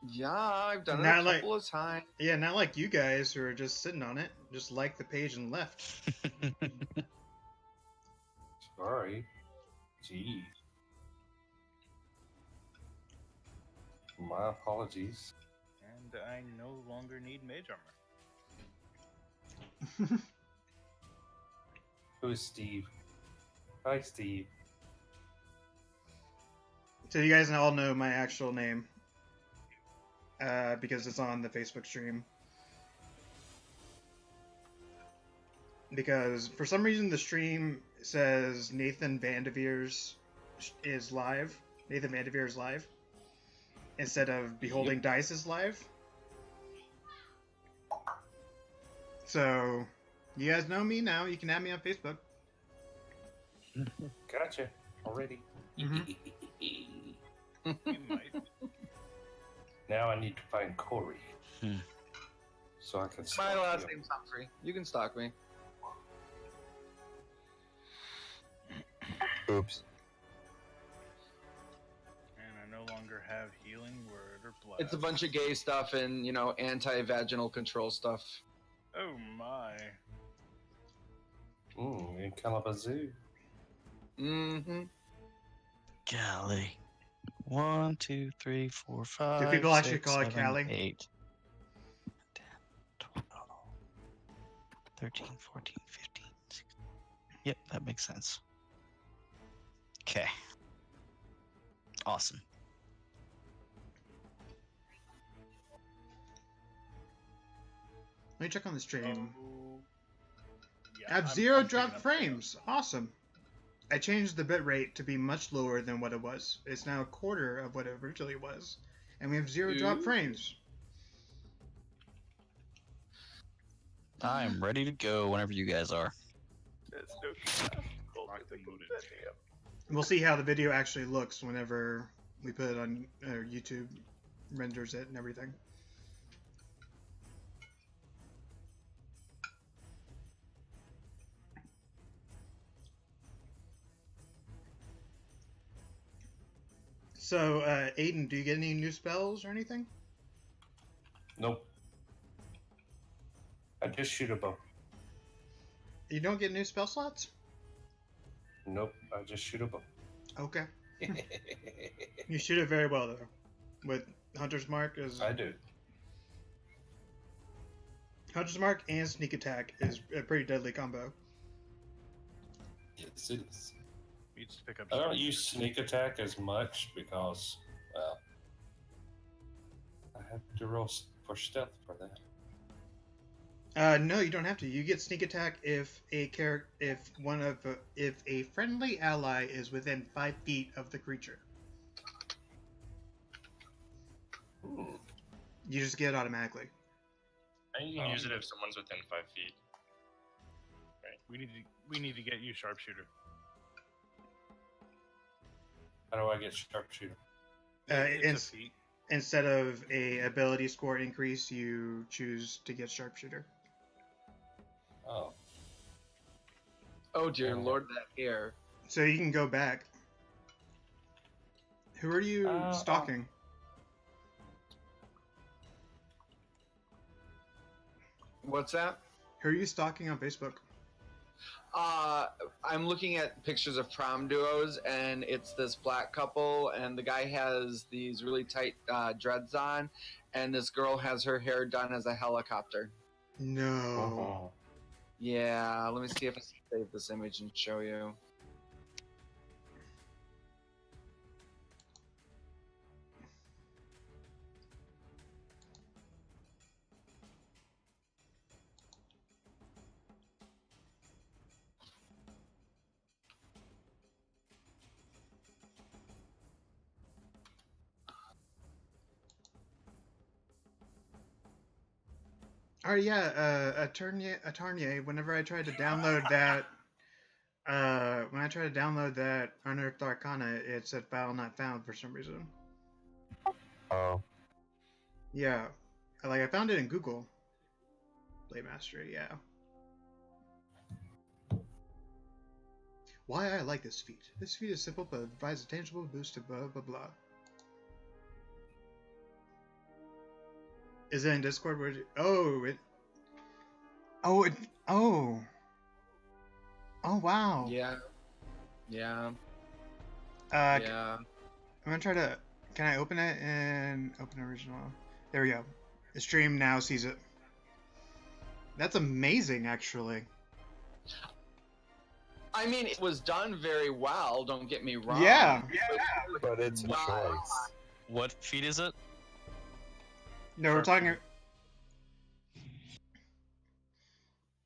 Yeah, I've done it Not a like- couple of times. Yeah, not like you guys who are just sitting on it. Just like the page and left. Sorry. Gee. My apologies. And I no longer need mage armor. Who is Steve? Hi, Steve. So you guys all know my actual name. Because it's on the Facebook stream. Because for some reason the stream says Nathan Vandeveer's is live. Nathan Vandeveer is live. Instead of Beholding Dice is live. So, you guys know me now. You can add me on Facebook. Gotcha. Already. Mhm. You might. Now I need to find Corey. Hmm. So I can My stalk last him. name's Humphrey. You can stalk me. Oops. And I no longer have healing word or blast. It's a bunch of gay stuff and anti-vaginal control stuff. Oh my. In Calabazoo. Mm-hmm. Golly. 1, 2, 3, 4, 5. people actually 6, call it 7, Cali? 8, 10, 12, 13, 14, 15, 16. Yep, that makes sense. Okay. Awesome. Let me check on the stream. Oh, yeah, I have I'm- 0 I'm drop picking up frames. Awesome. I changed the bitrate to be much lower than what it was. It's now a quarter of what it originally was. And we have 0 drop Ooh. frames. I'm ready to go whenever you guys are. That's okay. Lock the booted. We'll see how the video actually looks whenever we put it on YouTube, renders it and everything. So, Aiden, do you get any new spells or anything? Nope. I just shoot a bow. You don't get new spell slots? Nope. I just shoot a bow. Okay. You shoot it very well, though. With Hunter's Mark is... I do. Hunter's Mark and Sneak Attack is a pretty deadly combo. Yes, it is. Needs to pick up. I don't some- use sneak attack as much because, well, I have to roll for stealth for that. No, you don't have to. You get Sneak Attack if a friendly ally is within 5 feet of the creature. Hmm. You just get it automatically. And you can use it if someone's within 5 feet. We need to get you sharpshooter. How do I get sharpshooter? It's a feat. Instead of a ability score increase, you choose to get sharpshooter. Oh. Oh dear lord, that hair. So you can go back. Who are you stalking? What's that? Who are you stalking on Facebook? I'm looking at pictures of prom duos, and it's this black couple, and the guy has these really tight dreads on, and this girl has her hair done as a helicopter. No. Yeah, let me see if I can save this image and show you. Oh yeah, Atarnier. Whenever I tried to download that, Unearthed Arcana, it said file not found for some reason. Oh. Yeah, like I found it in Google. Blade Mastery, yeah. Why I like this feat. This feat is simple but provides a tangible boost to blah blah blah. Is it in Discord? Oh, wow. Yeah. Yeah. Yeah. I'm gonna try to. Can I open it and open original? There we go. The stream now sees it. That's amazing, actually. I mean, it was done very well. Don't get me wrong. Yeah. But it's a choice. What feat is it? No, we're talking.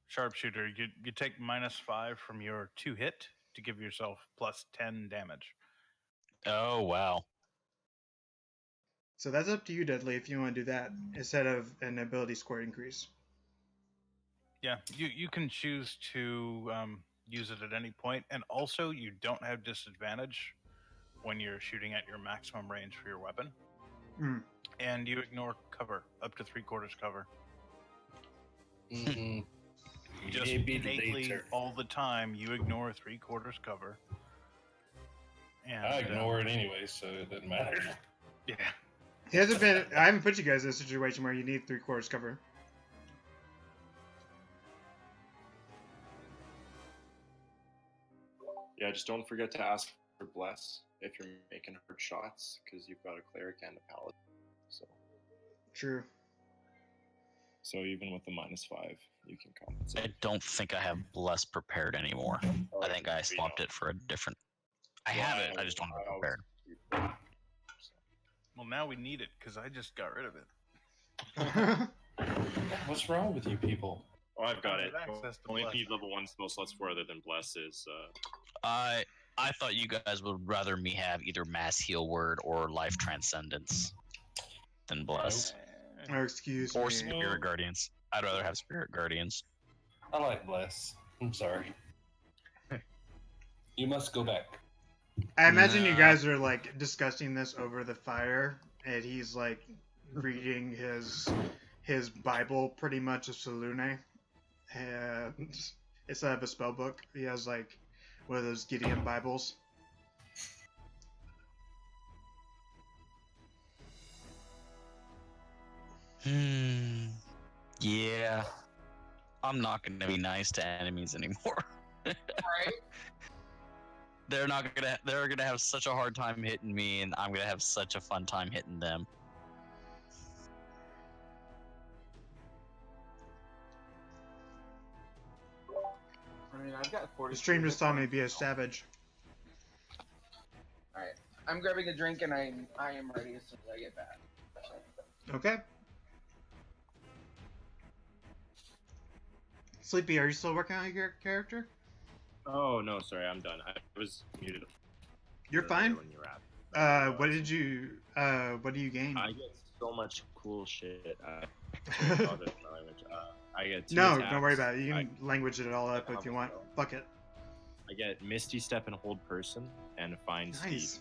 Sharpshooter. You take -5 from your 2 hit to give yourself +10 damage. Oh, wow. So that's up to you, Deadly, if you want to do that instead of an ability score increase. Yeah, you can choose to use it at any point, and also you don't have disadvantage when you're shooting at your maximum range for your weapon. Mm. And you ignore cover, up to 3/4 cover. Mm-hmm. Just innately, all the time, you ignore 3/4 cover. And, I ignore it anyway, so it doesn't matter. Yeah. I haven't put you guys in a situation where you need 3/4 cover. Yeah, just don't forget to ask for bless if you're making hard shots, because you've got a cleric and a paladin. So True. So even with the -5, you can compensate. I don't think I have Bless prepared anymore. I think I swapped it for a different. I have it. I just don't have it prepared. Well, now we need it because I just got rid of it. What's wrong with you people? Oh, I've got it. Access to Only bless. need level 1 spell slots for other than bless is. I thought you guys would rather me have either Mass Heal Word or Life Transcendence than Bless. Oh, excuse Or me. Spirit Guardians. I'd rather have Spirit Guardians. I like bless. I'm sorry. You must go back. I imagine you Nah. guys are like discussing this over the fire, and he's like reading his Bible, pretty much of Salune, and instead of a spell book, he has like one of those Gideon Bibles. Yeah. I'm not gonna be nice to enemies anymore. Right? They're gonna have such a hard time hitting me, and I'm gonna have such a fun time hitting them. I mean, I've got 40. The stream just saw me be a savage. All right, I'm grabbing a drink and I am ready as soon as I get back. Okay. Sleepy, are you still working on your character? Oh no, sorry, I'm done. I was muted. You're fine. When you were at. What do you gain? I get so much cool shit. Sorry, I apologize for my language. I get two No, attacks. don't worry about it. You I, can language it all up if you want. Fuck it. I get Misty Step and Hold Person and Find Speed. Nice.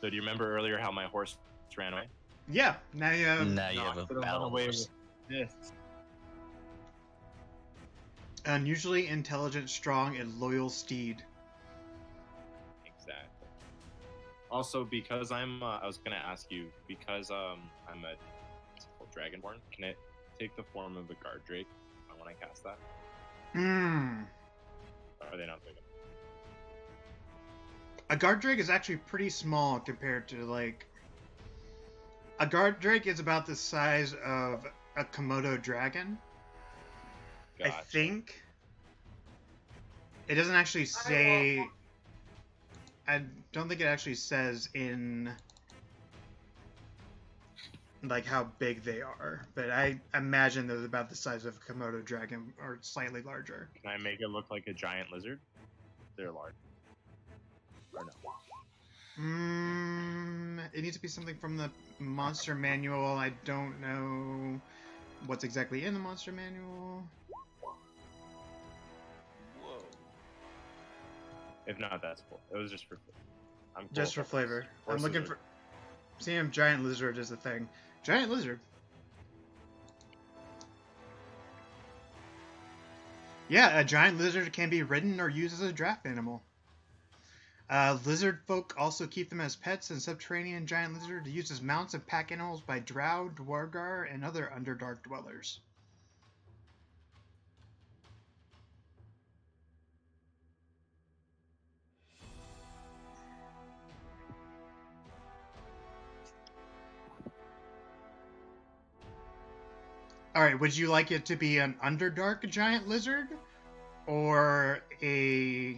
So do you remember earlier how my horse ran away? Yeah. Now you have Now you have a battle horse. This. unusually intelligent, strong, and loyal steed. Exactly. Also, because I was gonna ask you, because I'm a Dragonborn, can it take the form of a guard drake when I cast that? Hmm. Or are they not big enough? A guard drake is actually pretty small compared to like. A guard drake is about the size of a Komodo dragon. Gotcha. I think. It doesn't actually say. I don't think it actually says in like how big they are, but I imagine they're about the size of a Komodo dragon or slightly larger. Can I make it look like a giant lizard? They're large. Or no? It needs to be something from the monster manual. I don't know what's exactly in the monster manual. Whoa. If not, that's cool. It was just for I'm cool Just for with that. flavor. I'm Horses looking are- for. Seeing if giant lizard is a thing. Giant lizard. Yeah, a giant lizard can be ridden or used as a draft animal. Lizard folk also keep them as pets, and subterranean giant lizard are used as mounts and pack animals by drow, dwargar, and other underdark dwellers. Alright, would you like it to be an underdark giant lizard? Or a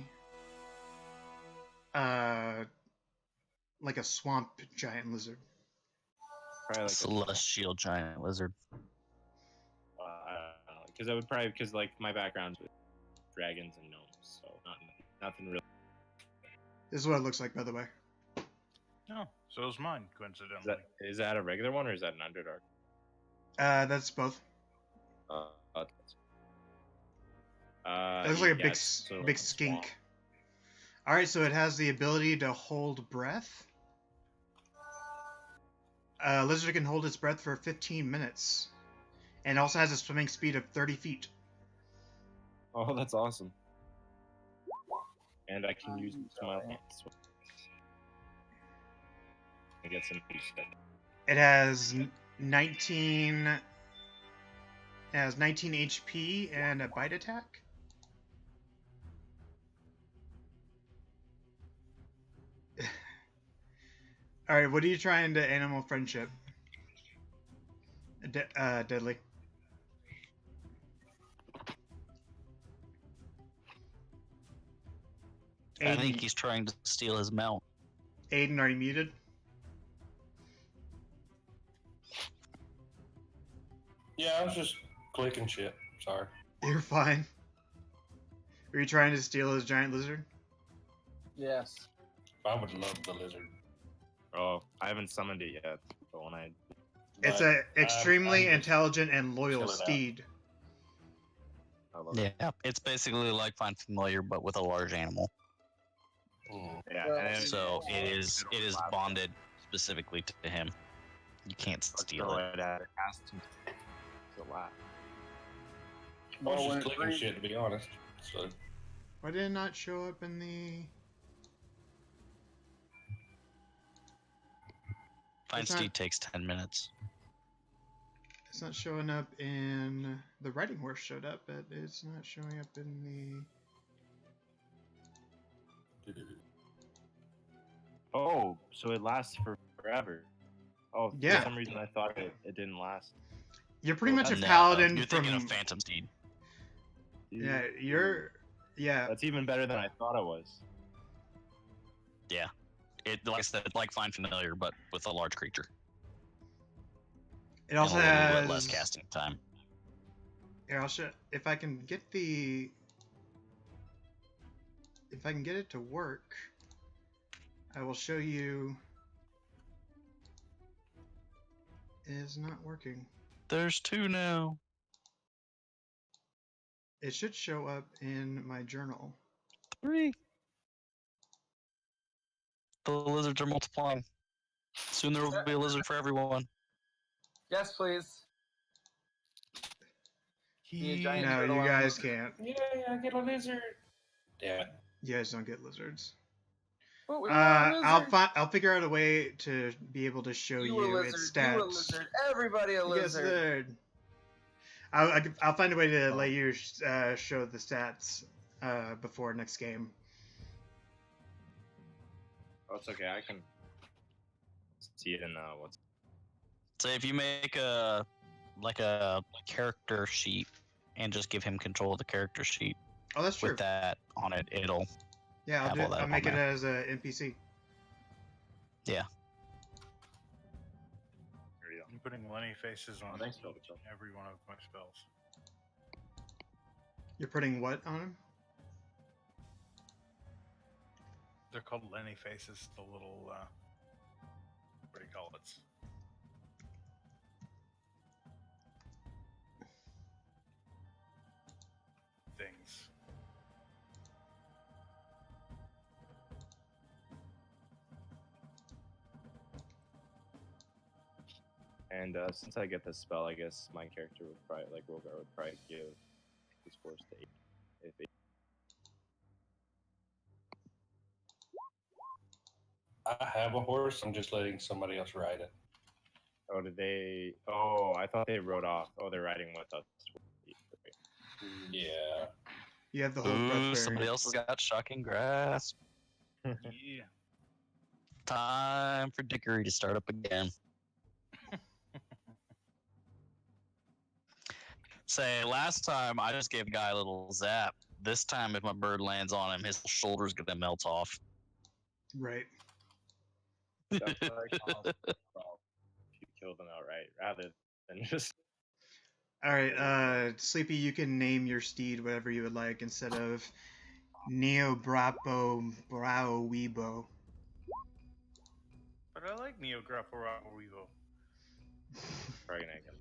like a swamp giant lizard? Probably like Celestial giant lizard. I don't know, because I would probably because like my background's with dragons and gnomes, so nothing really. This is what it looks like, by the way. No, so is mine, coincidentally. Is that a regular one or is that an underdark? That's both. It It looks like a big, big skink. All right, so it has the ability to hold breath. Lizard can hold its breath for 15 minutes, and also has a swimming speed of 30 feet. Oh, that's awesome. And I can use my hands. I get some new stuff. It has 19. It has 19 HP and a bite attack. All right, what are you trying to animal friendship? Deadly. I think he's trying to steal his mount. Aiden, are you muted? Yeah, I was just clicking shit. Sorry. You're fine. Are you trying to steal his giant lizard? Yes. I would love the lizard. Oh, I haven't summoned it yet, but when I It's But, a extremely I'm just intelligent and loyal chill it out. steed. love it. Yeah, it's basically like Find Familiar, but with a large animal. Yeah, Well, and So it is it'll laugh. bonded specifically to him. You can't Let's steal throw it. it at it. Has to laugh. I was Well, when just it clicking brings- shit, to be honest. So, Why did it not show up in the... Find It's not- Steed takes 10 minutes. It's not showing up in... The riding horse showed up, but it's not showing up in Oh, so it lasts for forever. Oh, Yeah. For some reason, I thought it didn't last. the... You're pretty much a No, paladin you're from... thinking of Phantom Steed. Yeah, you're... Yeah, That's even better than I thought it was. Yeah. It, like I said, like Find Familiar, but with a large creature. it also and a little has... bit less casting time. Here, I'll show... If I can get the... If I can get it to work, I will show you... It is not working. There's 2 now. It should show up in my journal. 3. The lizards are multiplying. Soon there will be a lizard for everyone. Yes, please. Be a giant No, turtle you on a guys lizard. can't. Yeah, I get a lizard. Damn it. You guys don't get lizards. Oh, we want a lizard. I'll figure out a way to be able to show You a you its lizard. stats. You a lizard. Everybody a You get lizard. lizard. I'll find a way to let you show the stats before next game. Oh, it's okay. I can see it in what's. So if you make a character sheet and just give him control of the character sheet Oh, that's true. with that on it, it'll Yeah, have all that I'll on make it there. as a NPC. Yeah. There we go. I'm putting Lenny faces on Thanks, Bill. every one of my spells. You're putting what on him? They're called Lenny faces. The little what do you call it? Things. And since I get this spell, I guess my character would probably, like Rogar, would probably give these force to 8. If it, I have a horse. I'm just letting somebody else ride it. oh, did they? Oh, I thought they rode off. Oh, they're riding with us. Yeah. You have the whole Ooh, breath somebody variant. else has got shocking grasp. Yeah. Time for Dickory to start up again. Say, last time I just gave a guy a little zap. This time, if my bird lands on him, his shoulder's gonna melt off. Right. That's what I call it. Well, if you kill them outright, rather than just. All right, Sleepy, you can name your steed whatever you would like instead of Neo Brapo Brao Weibo. But I like Neo Grapparao Weevo. Probably gonna get.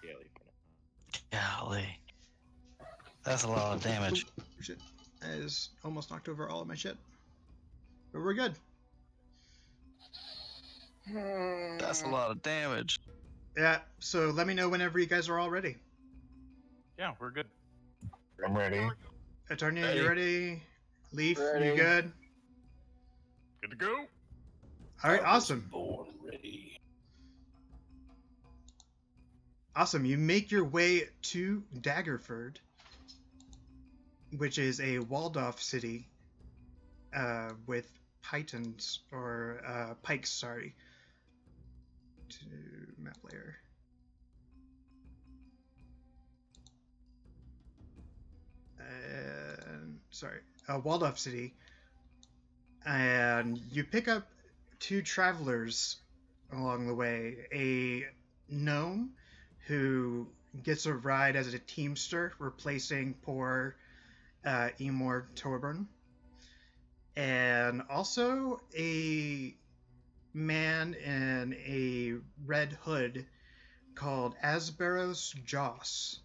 Yeah, leave for now. Golly. That's a lot of damage. Oh, shit. That is almost knocked over all of my shit. But we're good. That's a lot of damage. Yeah, so let me know whenever you guys are all ready. Yeah, we're good. I'm ready. Eternia, Ready. you ready? Leaf, you Ready. good? Good to go. All right, I was awesome. Born ready. Awesome. You make your way to Daggerford, which is a walled-off city with pythons, or pikes, sorry. To map layer. Sorry, a walled-off city. And you pick up 2 travelers along the way. A gnome who gets a ride as a teamster, replacing poor Emor Torburn. And also a man in a red hood called Asberos Joss.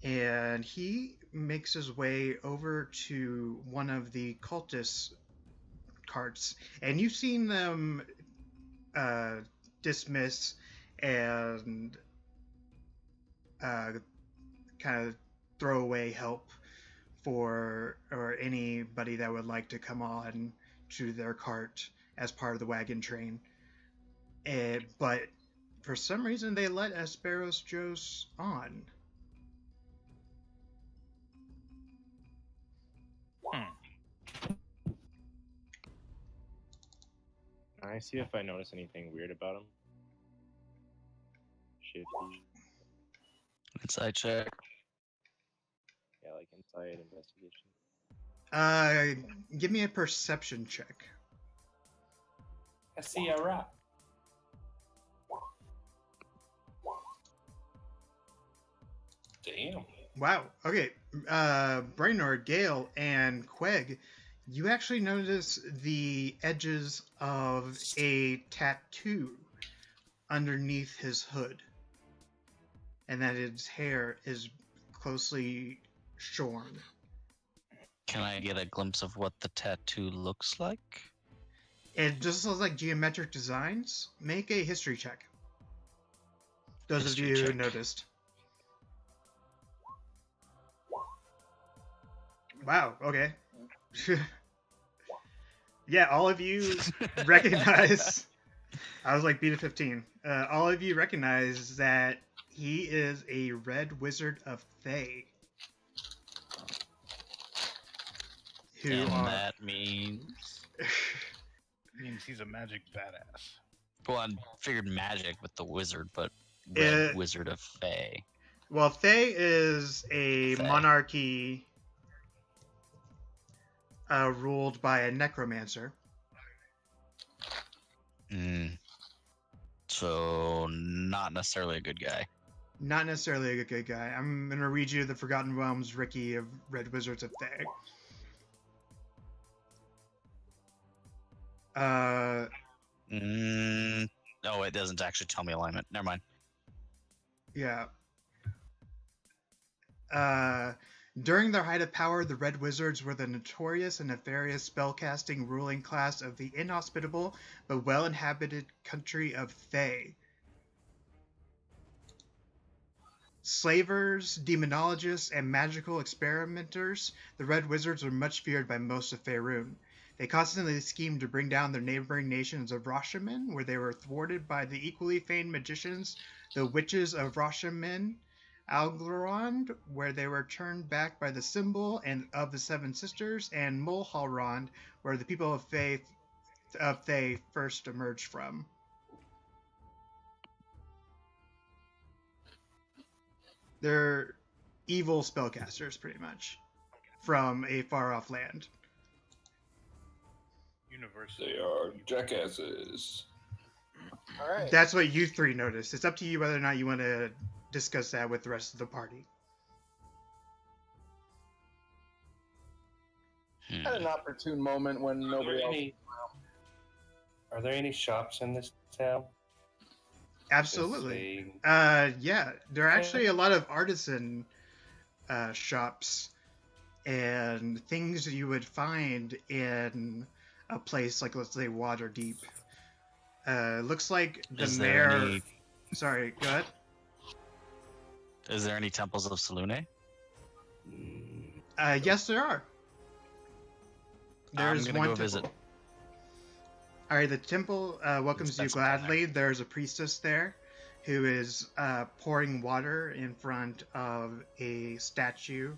And he makes his way over to one of the cultist carts. And you've seen them dismiss and kind of throw away help for or anybody that would like to come on to their cart as part of the wagon train. But for some reason they let Asperos Joes on. Can I see if I notice anything weird about him? Shifty. Inside check. Yeah, like inside investigation. Give me a perception check. I see a rock. Damn. Wow. Okay. Brainord, Gale, and Queg, You actually notice the edges of a tattoo underneath his hood, and that his hair is closely shorn. Can I get a glimpse of what the tattoo looks like? It just looks like geometric designs. Make a history check. Those History of you who check. noticed. Wow, okay. Yeah, all of you recognize. I was like, beat a 15. All of you recognize that he is a red wizard of Thay. Who and are. that means. Means he's a magic badass. Well, I figured magic with the wizard, but red Uh, wizard of Fae. Well, Thay is a Thay. monarchy ruled by a necromancer. So, not necessarily a good guy. Not necessarily a good guy. I'm going to read you the Forgotten Realms Ricky of Red Wizards of Thay. Oh, it doesn't actually tell me alignment. Never mind. Yeah. During their height of power, the Red Wizards were the notorious and nefarious spellcasting ruling class of the inhospitable but well-inhabited country of Thay. Slavers, demonologists, and magical experimenters, the Red Wizards were much feared by most of Faerun. They constantly schemed to bring down their neighboring nations of Roshaman, where they were thwarted by the equally famed magicians, the Witches of Roshaman, Alglarond, where they were turned back by the symbol and of the Seven Sisters, and Mulhalrond, where the people of Thay first emerged from. They're evil spellcasters, pretty much, from a far-off land. Universal. They are jackasses. All right. That's what you three noticed. It's up to you whether or not you want to discuss that with the rest of the party. Had an opportune moment when nobody else. Are there any shops in this town? Absolutely. Yeah, there are actually a lot of artisan shops and things that you would find in a place like, let's say, Waterdeep. Looks like the Is there mayor. any- Sorry, go ahead. Is there any temples of Selune? Yes, there are. There's I'm gonna one go temple. visit. All right, the temple welcomes you Spend some time gladly. There's a priestess there who is pouring water in front of a statue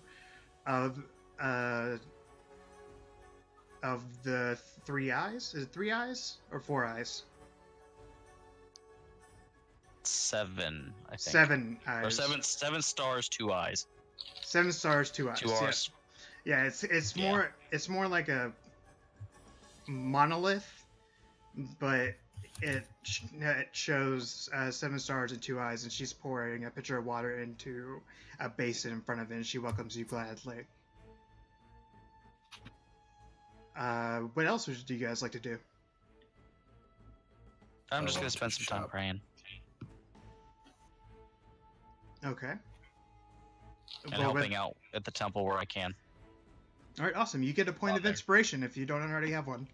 of the three eyes. Is it 3 eyes or 4 eyes? 7, I think. 7 eyes. Or seven stars, 2 eyes. 7 stars, 2 eyes. 2 yeah. R's. Yeah, it's Yeah. more like a monolith, but it shows 7 stars and 2 eyes, and she's pouring a pitcher of water into a basin in front of it, and she welcomes you gladly. What else do you guys like to do? I'm just I gonna want spend to some time shop. praying. Okay. And Well, helping out at the temple where I can. All right, awesome. You get a point While of there. inspiration if you don't already have one.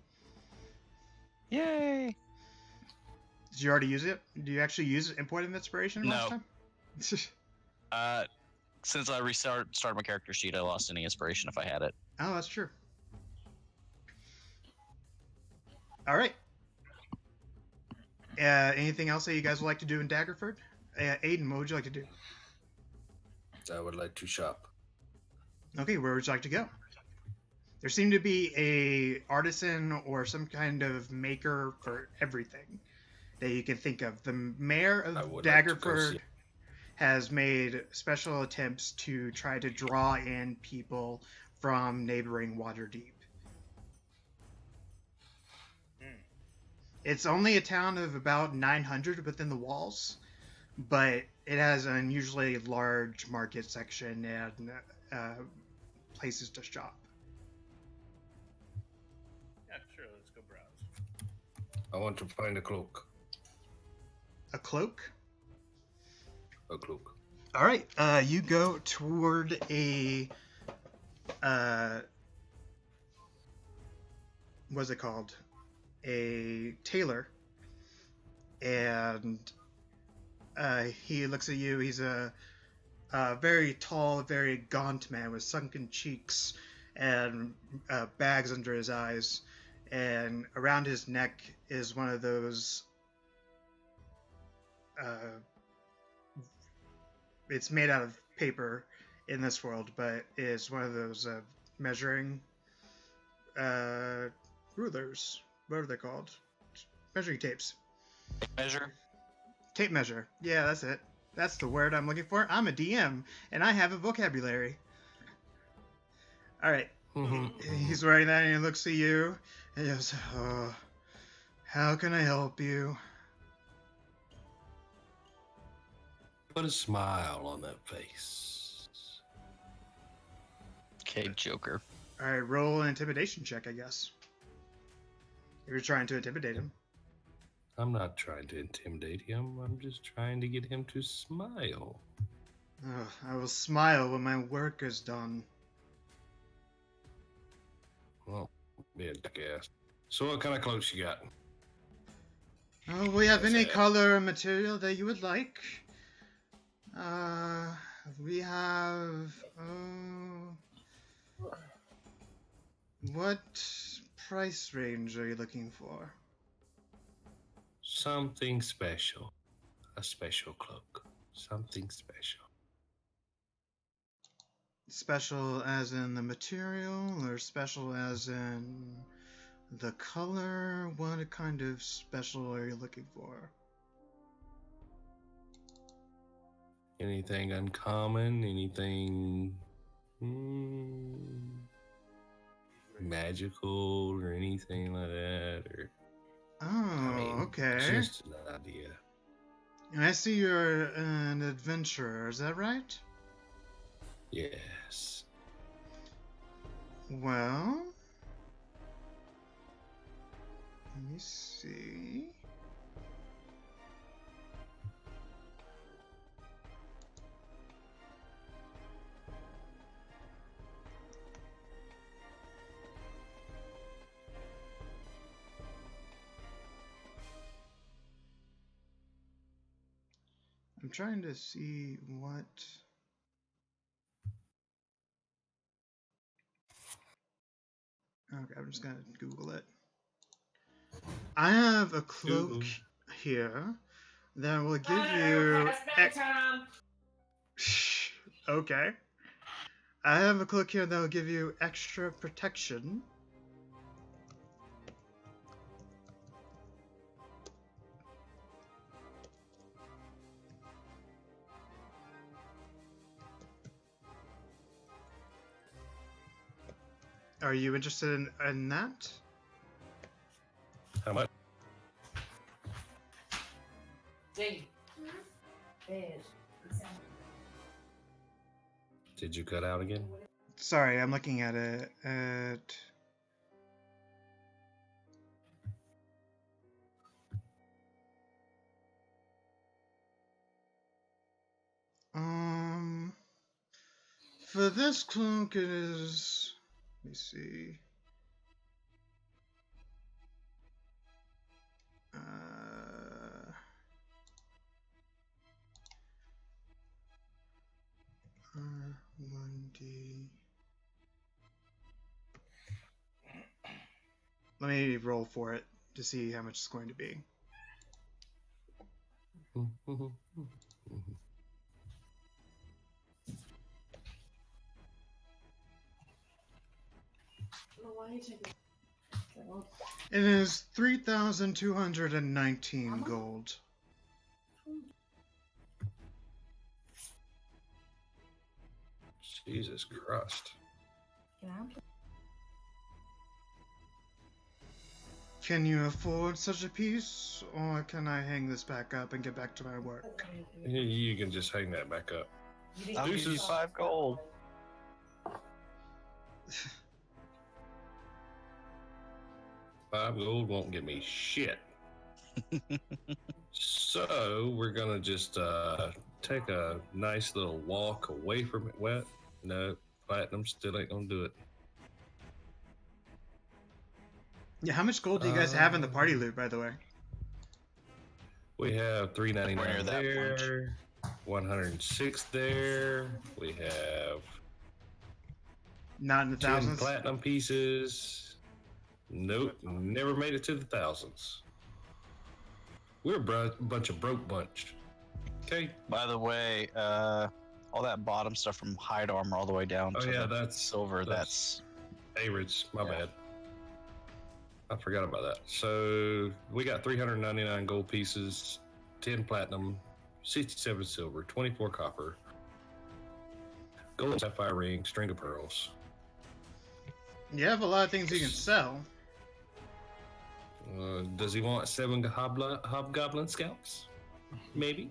Yay! Did you already use it? Do you actually use a point of inspiration last No. time? Since I started my character sheet, I lost any inspiration if I had it. Oh, that's true. All right. Anything else that you guys would like to do in Daggerford? Aiden, what would you like to do? I would like to shop. Okay, where would you like to go? There seemed to be a artisan or some kind of maker for everything that you can think of. The mayor I of would like to go Daggerford see- has made special attempts to try to draw in people from neighboring Waterdeep. It's only a town of about 900 within the walls, but it has an unusually large market section and places to shop. Sure, let's go browse. I want to find a cloak. A cloak? A cloak. All right. You go toward a what's it called? A tailor, and he looks at you. He's a very tall, very gaunt man with sunken cheeks and bags under his eyes, and around his neck is one of those. It's made out of paper in this world, but it's one of those measuring rulers. What are they called? Measuring tapes. Measure. Tape measure. Yeah, that's it. That's the word I'm looking for. I'm a DM, and I have a vocabulary. All right. He's wearing that, and he looks at you, and he goes, "Oh, how can I help you?" Put a smile on that face. Okay, Joker. All right, roll an intimidation check, I guess. If you're trying to intimidate him. I'm not trying to intimidate him. I'm just trying to get him to smile. Oh, I will smile when my work is done. Well, be a jackass. So what kind of clothes you got? Oh, we have That's any it. color or material that you would like. We have. What price range are you looking for? Something special. A special cloak. Something special. Special as in the material, or special as in the color? What kind of special are you looking for? Anything uncommon? Anything magical or anything like that? Or Oh, okay. Just an idea. And I see you're an adventurer, is that right? Yes. Well, let me see. I'm trying to see what. Okay, I'm just gonna Google it. I have a cloak Google. here that will give you. Okay. I have a cloak here that will give you extra protection. Are you interested in that? How much? Did you cut out again? Sorry, I'm looking at it. For this cloak, it is. Let me see. R1D. Let me roll for it to see how much it's going to be. It is 3,219 gold. Jesus Christ. Can you afford such a piece, or can I hang this back up and get back to my work? You can just hang that back up. I'll give you 5 gold. 5 gold won't get me shit. So we're gonna just take a nice little walk away from it. What? No, platinum still ain't gonna do it. Yeah, how much gold do you guys have in the party loot, by the way? We have We're near 399 that there, 106 there. We have Not in the 10 thousands? platinum pieces. Nope, never made it to the thousands. We're a bunch of broke bunch. Okay. By the way, all that bottom stuff from hide armor all the way down Oh to yeah, the that's silver. That's Average. My Yeah. bad. I forgot about that. So we got 399 gold pieces, 10 platinum, 67 silver, 24 copper, gold sapphire ring, string of pearls. You have a lot of things you can sell. Does he want 7 hobgoblin scalps? Maybe.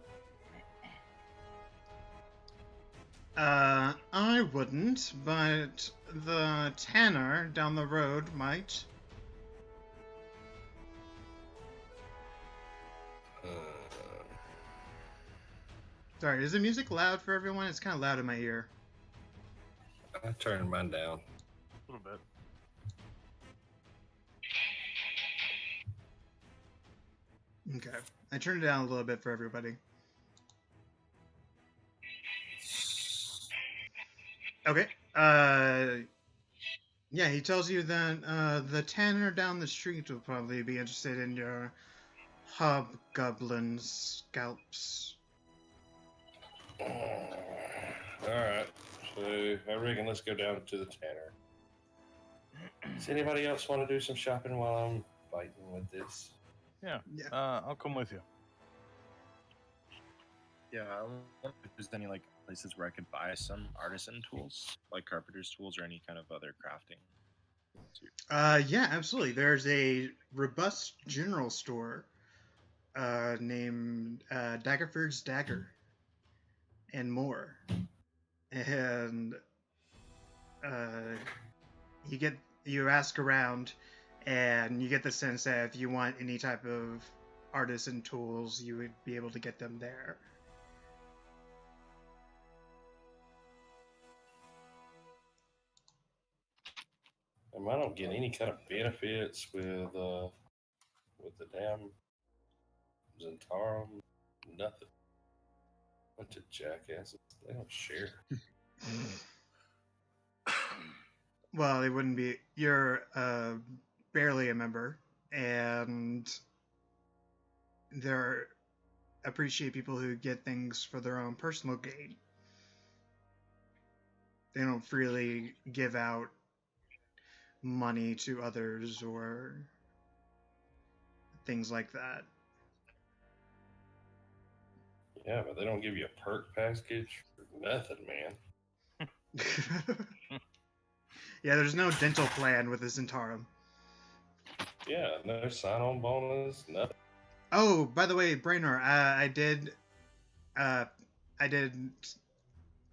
I wouldn't, but the tanner down the road might. Sorry, is the music loud for everyone? It's kind of loud in my ear. I turned mine down. A little bit. Okay. I turned it down a little bit for everybody. Okay. Yeah, he tells you that the tanner down the street will probably be interested in your hobgoblin scalps. Alright, so I reckon let's go down to the tanner. Does anybody else want to do some shopping while I'm fighting with this? Yeah. Yeah. I'll come with you. Yeah, I wonder if there's any like places where I could buy some artisan tools, like carpenter's tools or any kind of other crafting. Yeah, absolutely. There's a robust general store named Daggerford's Dagger and more. And you ask around, and you get the sense that if you want any type of artisan tools, you would be able to get them there. I don't get any kind of benefits with the damn Zentarum. Nothing. Bunch of jackasses. They don't share. Well, it wouldn't be. You're barely a member, and they appreciate people who get things for their own personal gain. They don't freely give out money to others or things like that. Yeah, but they don't give you a perk package for nothing, man. Yeah, there's no dental plan with the Zentarum. Yeah, no sign-on bonus, nothing. Oh, by the way, Brainor, I did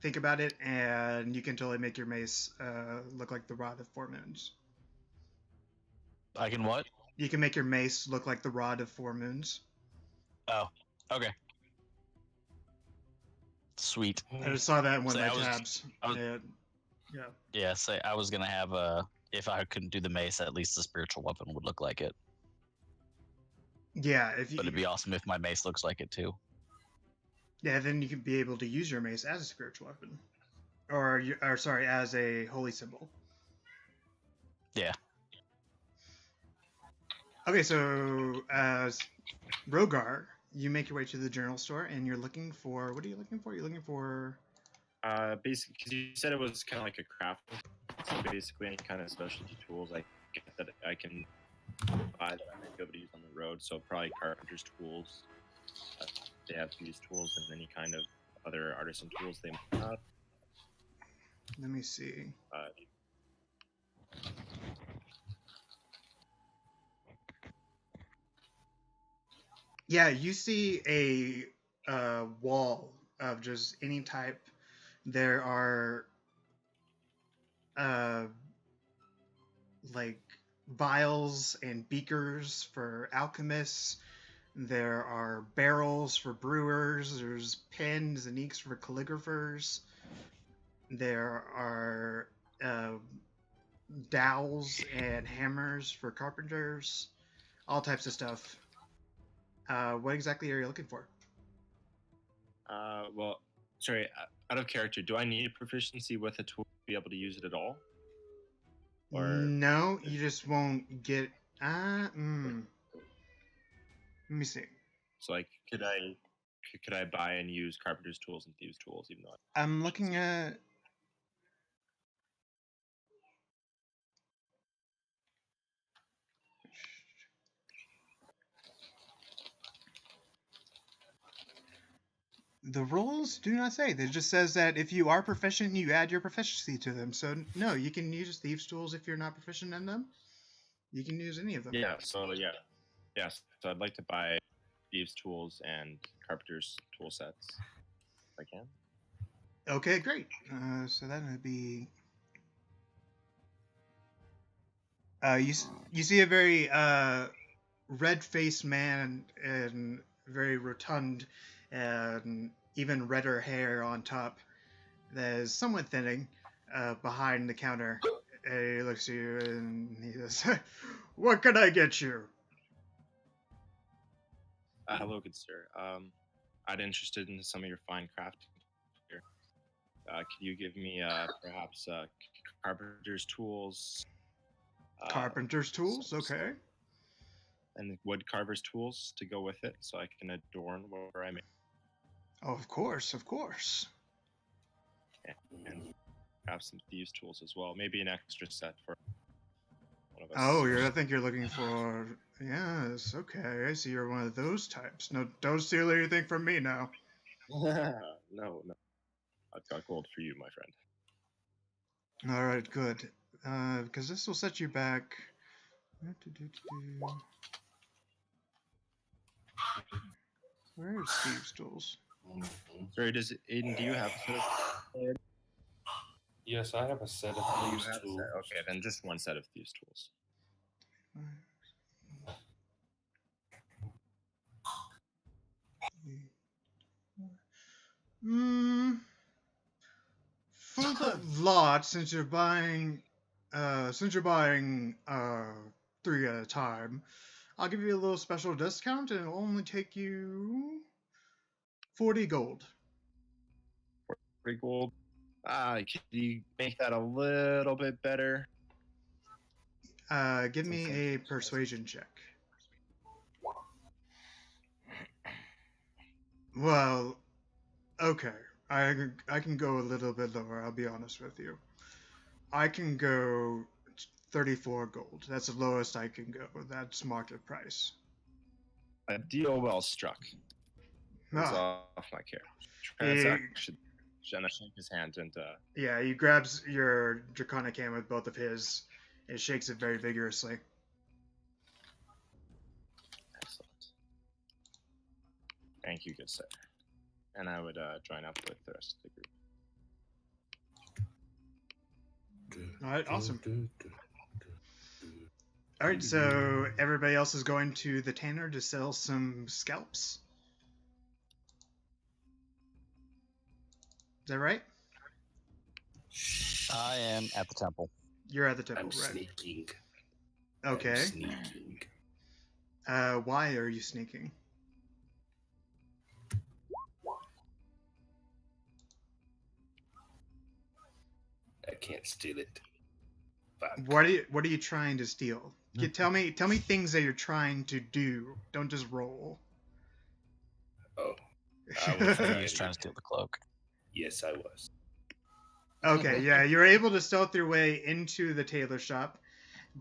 think about it, and you can totally make your mace look like the Rod of Four Moons. I can what? You can make your mace look like the Rod of Four Moons. Oh, okay. Sweet. I just saw that in one So of I my was- tabs. I was- And, yeah. Yeah, say I was gonna have if I couldn't do the mace, at least the spiritual weapon would look like it. Yeah, if you, But it'd be awesome if my mace looks like it too. yeah, then you can be able to use your mace as a spiritual weapon, or as a holy symbol. Yeah. Okay, so Rogar, you make your way to the journal store, and you're looking for, what are you looking for? You're looking for. Basically, because you said it was kind of like a craft. So basically, any kind of specialty tools I get that I can buy that I might be able to use on the road. So probably carpenter's tools. They have these tools and any kind of other artisan tools they might have. Let me see. Yeah, you see a wall of just any type. There are like vials and beakers for alchemists. There are barrels for brewers. There's pens and inks for calligraphers. There are dowels and hammers for carpenters. All types of stuff. What exactly are you looking for? Well, sorry, out of character, do I need proficiency with a tool to be able to use it at all? Or No, you just won't get. Let me see. so like, could I buy and use carpenter's tools and thieves' tools, even though I'm looking at. The rules do not say. It just says that if you are proficient, you add your proficiency to them. So no, you can use thieves' tools if you're not proficient in them. You can use any of them. Yeah. So yes. So I'd like to buy thieves' tools and carpenter's tool sets, if I can. Okay, great. So that would be. You see a very red-faced man and very rotund and even redder hair on top that is somewhat thinning behind the counter. And he looks at you and he says, "What can I get you?" Hello, good sir. I'd interested in some of your fine craft here. Could you give me perhaps carpenter's tools? Carpenter's tools, okay. And wood carver's tools to go with it, so I can adorn whatever I make. Oh, of course, of course. And have some thieves' tools as well. Maybe an extra set for one of us. Oh, I think you're looking for. Yes, okay. I see you're one of those types. No, don't steal anything from me now. No. I've got gold for you, my friend. All right, good. Because this will set you back. Where's Steve's tools? Sorry, Aiden, do you have a set of Yes, I have a set of thieves' tools. Okay, then just one set of thieves' tools. For the lot, since you're buying 3 at a time, I'll give you a little special discount, and it'll only take you 40 gold. 40 gold. Could you make that a little bit better? Give me a persuasion check. Well, okay. I can go a little bit lower, I'll be honest with you. I can go 34 gold. That's the lowest I can go. That's market price. A deal well struck. It's off my care. Transaction. Jenna shake his hand and yeah, he grabs your draconic hand with both of his and shakes it very vigorously. Excellent. Thank you, good sir. And I would join up with the rest of the group. All right, awesome. All right, so everybody else is going to the tanner to sell some scalps. Is that right? I am at the temple. You're at the temple, I'm right? sneaking. Okay. I'm sneaking. Why are you sneaking? I can't steal it. Fuck. What are you trying to steal? Tell me things that you're trying to do. Don't just roll. Oh. He was trying to steal the cloak. Yes, I was. Okay, yeah, you're able to stealth your way into the tailor shop,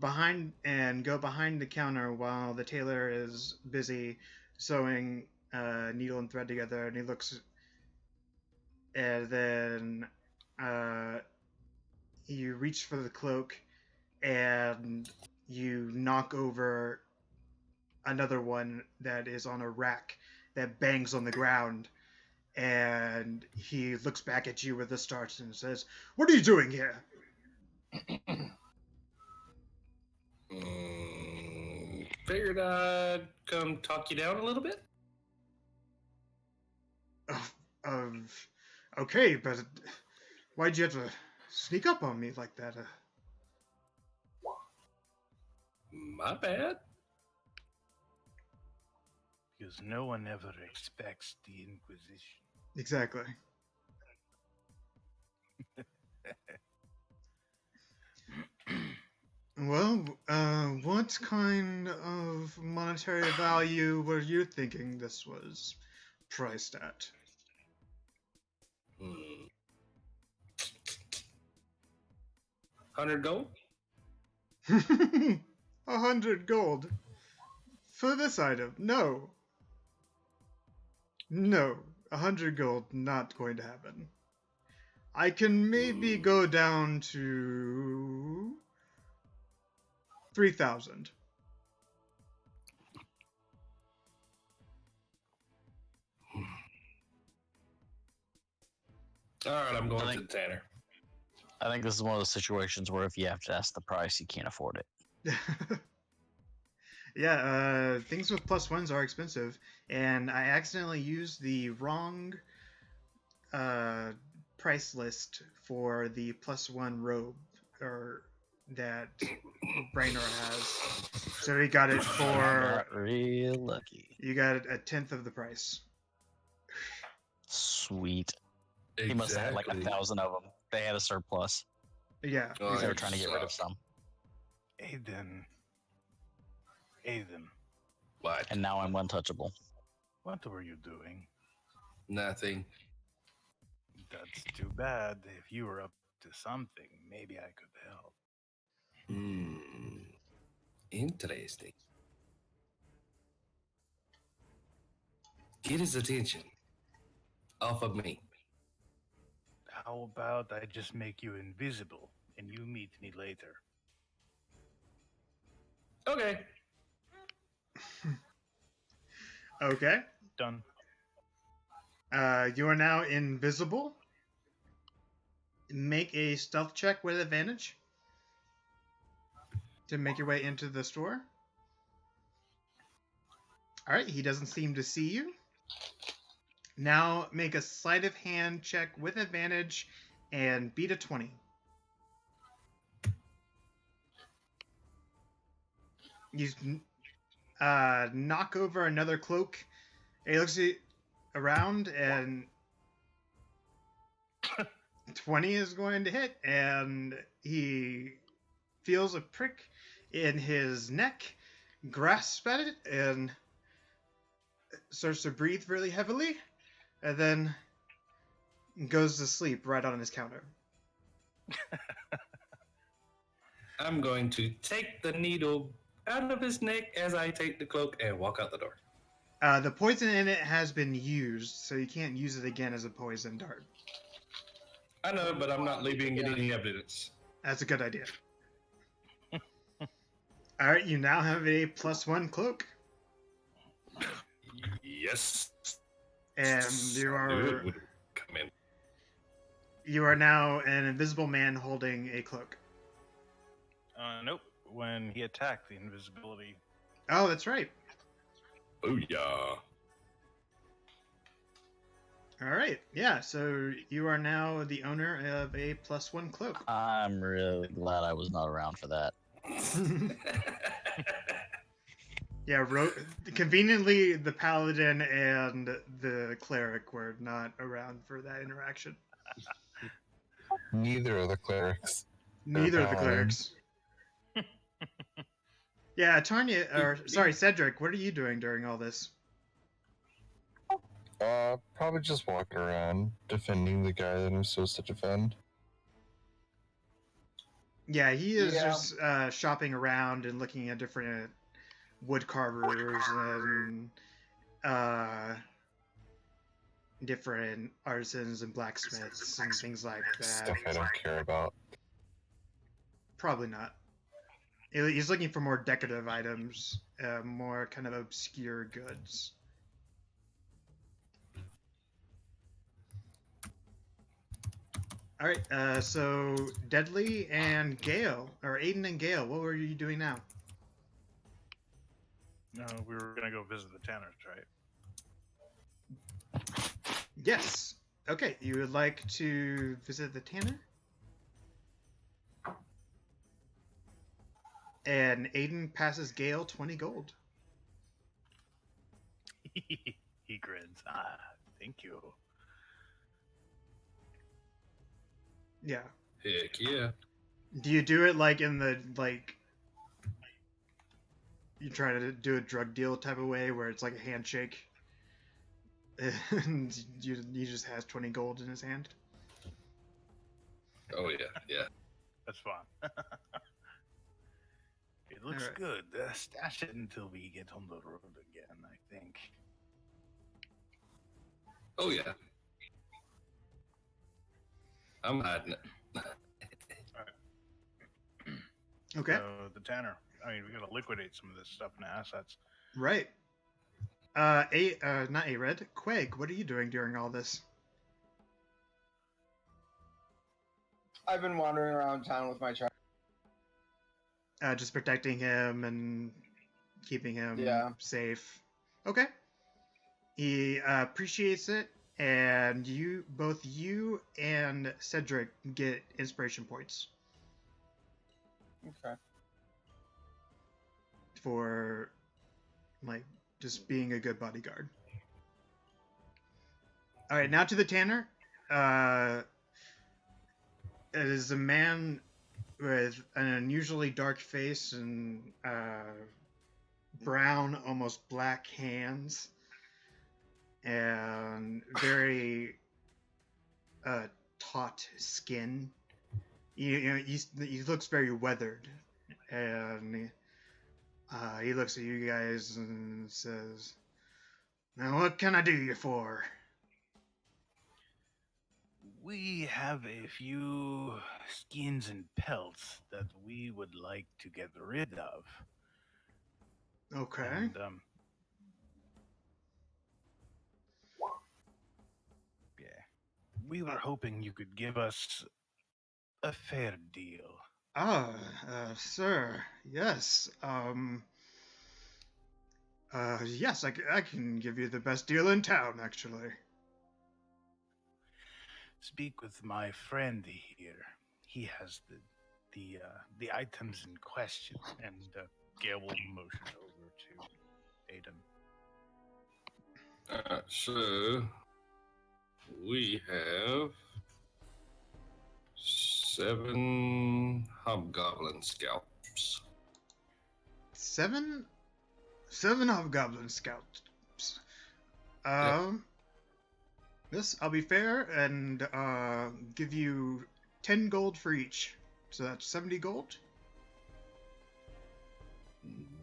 go behind the counter while the tailor is busy sewing needle and thread together, and he looks, and then you reach for the cloak, and you knock over another one that is on a rack that bangs on the ground. And he looks back at you with a start and says, "What are you doing here?" Figured I'd come talk you down a little bit. Okay, but why'd you have to sneak up on me like that? My bad. Because no one ever expects the Inquisition. Exactly. Well, what kind of monetary value were you thinking this was priced at? 100 gold? 100 gold for this item? No. No, 100 gold not going to happen. I can maybe go down to 3,000. All right, I'm going to the tanner. I think this is one of those situations where if you have to ask the price, you can't afford it. Yeah, things with +1s are expensive, and I accidentally used the wrong price list for the +1 robe or that Brainor has. So he got it for Not real lucky. you got it a tenth of the price. Sweet. He must have had like 1,000 of them. They had a surplus. Yeah, Oh, They were that trying to get rid of some. Aiden. What? And now I'm untouchable. What were you doing? Nothing. That's too bad. If you were up to something, maybe I could help. Interesting. Get his attention. Off of me. How about I just make you invisible and you meet me later? Okay. Okay. Done. You are now invisible. Make a stealth check with advantage to make your way into the store. All right, he doesn't seem to see you. Now make a sleight of hand check with advantage and beat a 20. You knock over another cloak. He looks around and 20 is going to hit, and he feels a prick in his neck, grasps at it, and starts to breathe really heavily, and then goes to sleep right on his counter. I'm going to take the needle out of his neck as I take the cloak and walk out the door. The poison in it has been used, so you can't use it again as a poison dart. I know, but I'm not leaving any evidence. That's a good idea. Alright, you now have a +1 cloak. Yes. And you are Come in. you are now an invisible man holding a cloak. Nope. When he attacked, the invisibility. Oh, that's right. Booyah. Alright, yeah, so you are now the owner of a +1 cloak. I'm really glad I was not around for that. Yeah, conveniently, the paladin and the cleric were not around for that interaction. Neither of the clerics. Neither of the paladin. clerics. Yeah, Cedric, what are you doing during all this? Probably just walking around, defending the guy that I'm supposed to defend. Yeah, he is Yeah. just shopping around and looking at different wood carvers and different artisans and blacksmiths and things like that. Stuff I don't care about. Probably not. He's looking for more decorative items, more kind of obscure goods. All right, so Deadly and Gale, or Aiden and Gale, what were you doing now? No, we were gonna go visit the Tanners, right? Yes. Okay, you would like to visit the tanner? And Aiden passes Gale 20 gold. He grins. Ah, thank you. Yeah. Heck yeah. Do you do it like in the like you try to do a drug deal type of way where it's like a handshake and he just has 20 gold in his hand? Oh yeah, yeah. That's fine. It looks Alright. good. Stash it until we get on the road again, I think. Oh yeah. I'm hiding it. Okay. So the Tanner. I mean, we gotta liquidate some of this stuff in assets. Right. Not A-Red. Quag, what are you doing during all this? I've been wandering around town with my child. Just protecting him and keeping him safe. Okay. He appreciates it, and both you and Cedric get inspiration points Okay. for like just being a good bodyguard. All right, now to the Tanner. It is a man with an unusually dark face and brown, almost black hands, and very taut skin. He looks very weathered, and he looks at you guys and says, "Now, what can I do you for?" We have a few skins and pelts that we would like to get rid of. Okay. And, yeah. We were hoping you could give us a fair deal. Sir, yes. Yes, I can give you the best deal in town, actually. Speak with my friend here. He has the items in question, and Gale will motion over to Aiden. So we have 7 hobgoblin scalps. Seven hobgoblin scouts. Yes, I'll be fair and give you 10 gold for each. So that's 70 gold.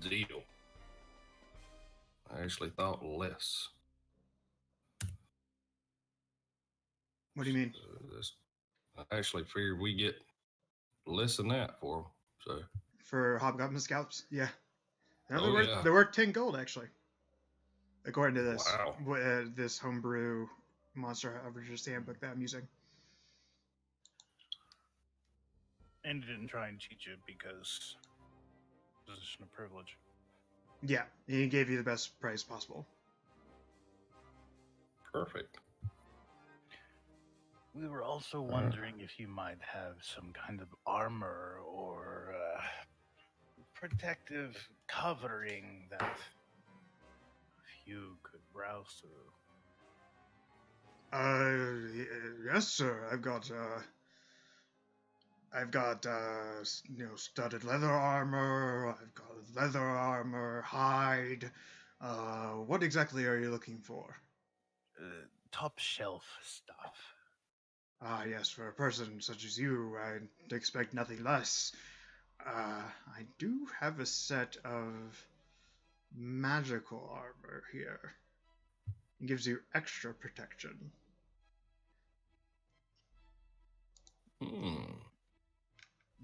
Deal. I actually thought less. What do you mean? I actually figured we get less than that for them. So For hobgoblin scouts? Yeah. No, Oh, they're yeah. worth 10 gold actually. According to this Wow. this homebrew monster averager's handbook that I'm using. And he didn't try and cheat you because position of privilege. Yeah, he gave you the best price possible. perfect. We were also wondering if you might have some kind of armor or protective covering that you could browse through. Yes, sir. I've got studded leather armor. I've got leather armor, hide. What exactly are you looking for? Top shelf stuff. Yes, for a person such as you, I'd expect nothing less. I do have a set of magical armor here. It gives you extra protection.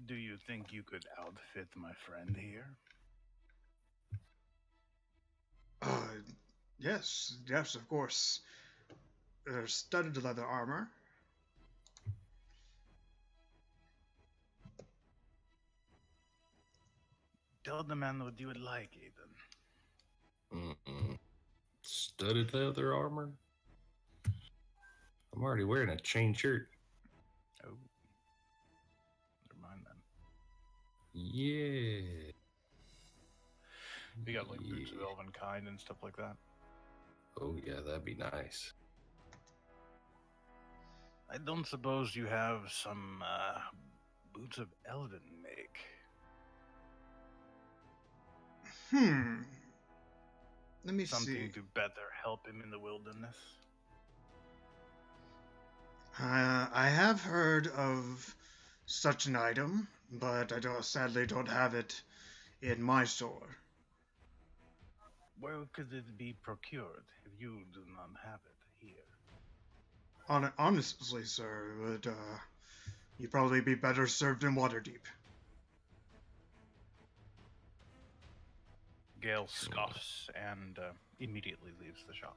Do you think you could outfit my friend here? Yes, of course. Studded leather armor. Tell the man what you would like, Ethan. Studded leather armor. I'm already wearing a chain shirt. Oh. Never mind then. Yeah. We got like boots of elven kind and stuff like that. Oh yeah, that'd be nice. I don't suppose you have some boots of elven make. Let me Something see. to better help him in the wilderness. I have heard of such an item, but I sadly don't have it in my store. Where could it be procured if you do not have it here? Honestly, sir, would you'd probably be better served in Waterdeep. Gale scoffs and immediately leaves the shop.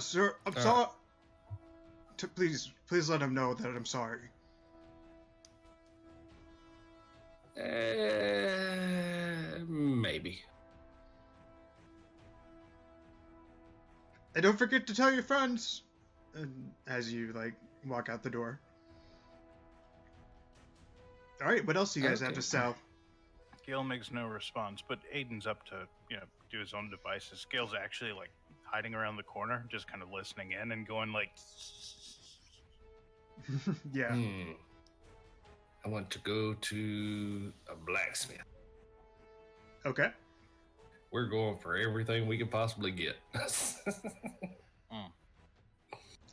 Sir, I'm All sorry. Please let him know that I'm sorry. Maybe. And don't forget to tell your friends. As you walk out the door. All right, what else do you guys have Okay. to sell? Gale makes no response, but Aiden's up to do his own devices. Gale's actually hiding around the corner, just kind of listening in and going Yeah. I want to go to a blacksmith. Okay. We're going for everything we can possibly get.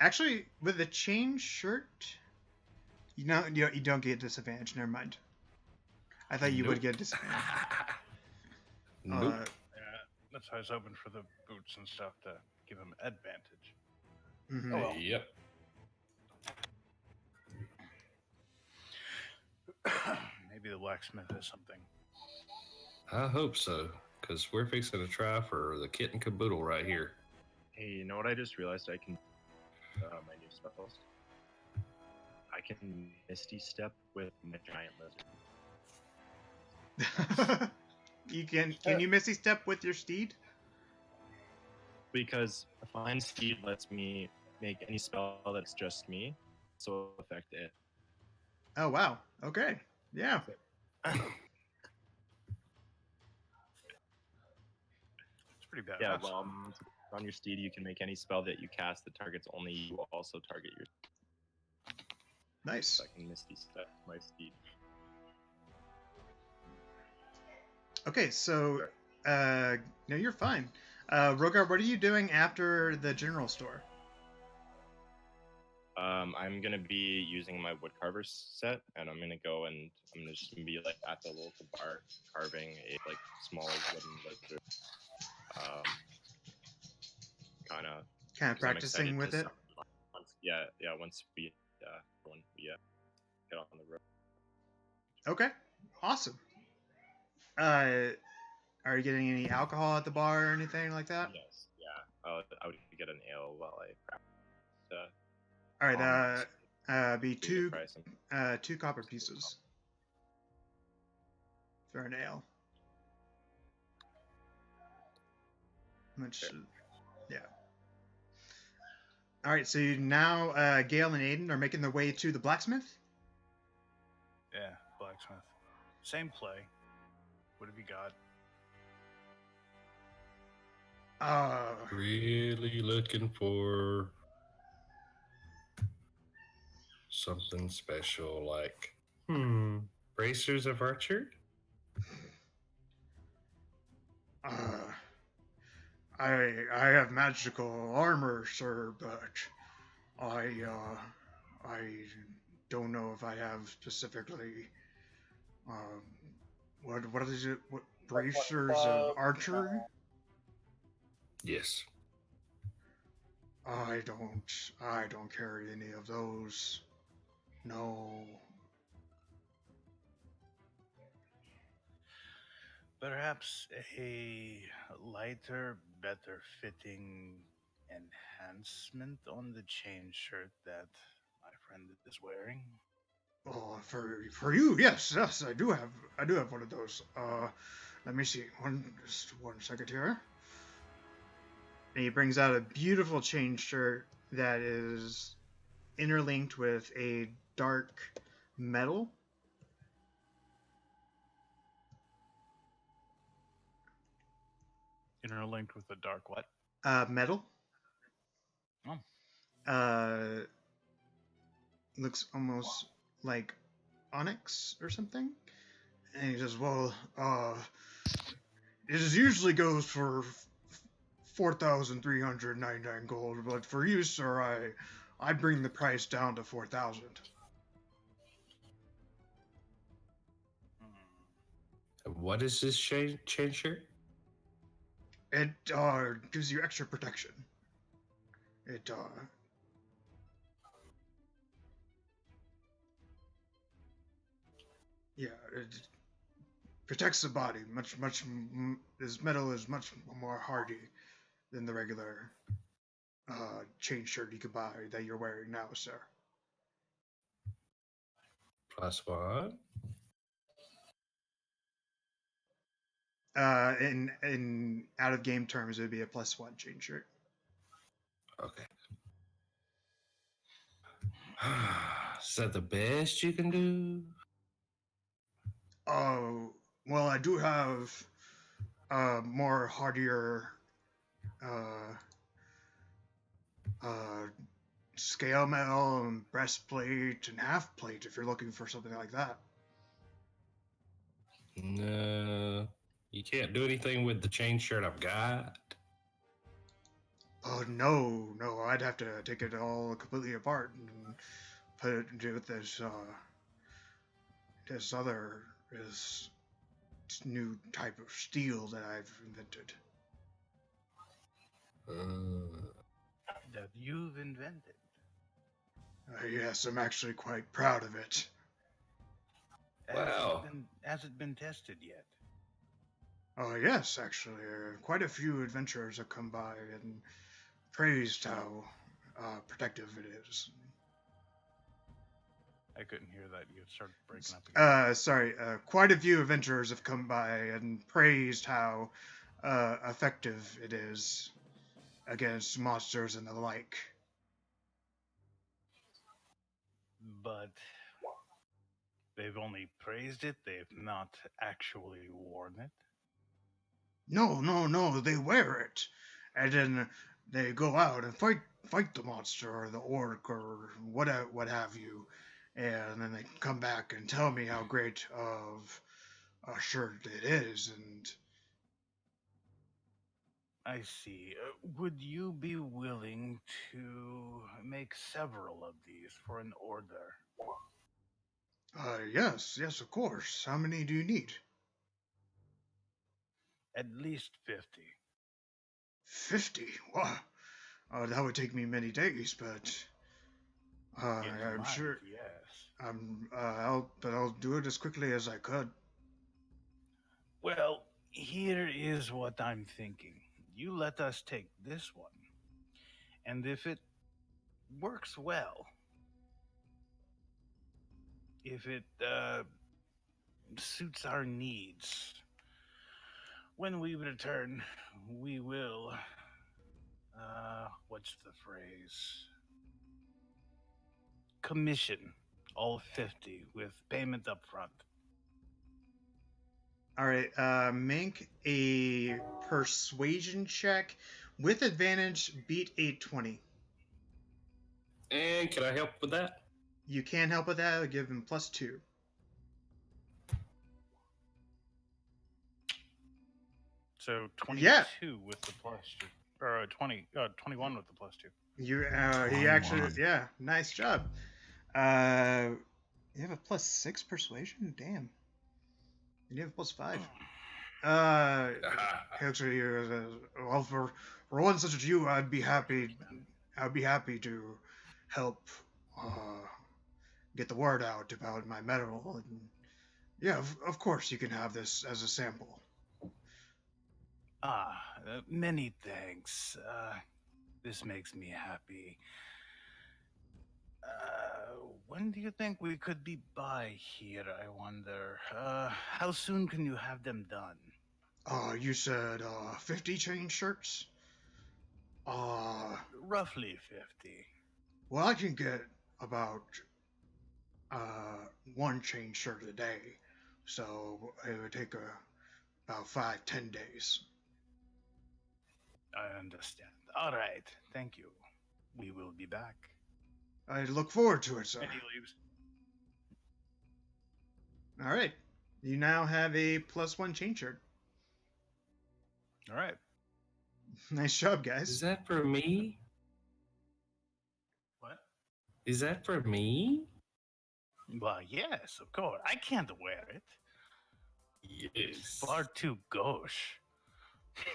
Actually, with a chain shirt, you don't get disadvantage. Never mind. I thought you would Nope. get disadvantage. Nope. that's why I was hoping for the boots and stuff to give him advantage. Mhm. Oh, well. Yep. Maybe the blacksmith has something. I hope so, because we're fixing to try for the kit and caboodle right here. Hey, you know what I just realized I can my new spells? I can Misty Step with my giant lizard. You can you Misty Step with your steed? Because a fine steed lets me make any spell that's just me, so affect it. Oh wow. Okay. Yeah. It's pretty bad. Yeah, well, on your steed, you can make any spell that you cast that targets only you, will also target your Nice. second Misty Step, my steed. Okay, so no, you're fine. Rogar, what are you doing after the general store? I'm gonna be using my woodcarver set, and I'm gonna go and I'm gonna just be at the local bar carving a small wooden lizard. Kind of Practicing with it. Once we get on the road. Okay, awesome. Are you getting any alcohol at the bar or anything like that? Yes, yeah. I would get an ale while I practice. All right. Be Pretty good pricing. 2 copper pieces for an ale. Which, yeah. All right. So now Gale and Aiden are making their way to the blacksmith. Yeah, blacksmith. Same play. What have you got? Really looking for something special like bracers of archer. I have magical armor, sir, but I don't know if I have specifically what is it? What bracers of archery? Yes. I don't carry any of those. No. Perhaps a lighter, better fitting enhancement on the chain shirt that my friend is wearing. Oh, for you, yes, I do have one of those. Let me see. Just one second here. And he brings out a beautiful chain shirt that is interlinked with a dark metal. Interlinked with the dark what? Metal. Oh. Looks almost like onyx or something. And he says, well, it usually goes for 4,399 gold, but for you, sir, I bring the price down to 4,000. What is this chain shirt? It gives you extra protection. It yeah, it protects the body. This metal is much more hardy than the regular chain shirt you could buy that you're wearing now, sir. +1. In out of game terms, it would be a +1 chain shirt. Okay. Is that the best you can do? Oh, well, I do have more hardier scale mail and breastplate and half plate if you're looking for something like that. No, you can't do anything with the chain shirt I've got. Oh no, I'd have to take it all completely apart and put it into this this new type of steel that I've invented. That you've invented. Yes, I'm actually quite proud of it. Wow. Has it been tested yet? Oh yes, actually, quite a few adventurers have come by and praised how protective it is. I couldn't hear that. You started breaking up again. Sorry, quite a few adventurers have come by and praised how effective it is against monsters and the like. But they've only praised it. They've not actually worn it. No, they wear it, and then they go out and fight the monster or the orc or what have you, and then they come back and tell me how great of a shirt it is. And I see. Would you be willing to make several of these for an order? yes, of course. How many do you need? At least 50. 50? Wow. That would take me many days, but I'm sure. Yes. I'll do it as quickly as I could. Well, here is what I'm thinking. You let us take this one, and if it works well, if it suits our needs, when we return, we will. What's the phrase? Commission all 50 with payment up front. All right, make a persuasion check with advantage. Beat 820. And can I help with that? You can help with that. I'll give him +2. So 22 Yeah. with the +2, or 21 with the +2. He actually, yeah, nice job. You have a +6 persuasion. Damn. And you have a +5. Actually, well, for one such as you, I'd be happy to help get the word out about my medal. And yeah, of course, you can have this as a sample. Many thanks. This makes me happy. When do you think we could be by here, I wonder? How soon can you have them done? You said 50 chain shirts? Roughly 50. Well, I can get about one chain shirt a day, so it would take about 5-10 days. I understand. All right. Thank you. We will be back. I look forward to it, sir. And he leaves. All right. You now have a +1 chain shirt. All right. Nice job, guys. Is that for me? What? Is that for me? Well, yes, of course. I can't wear it. Yes. Far too gauche.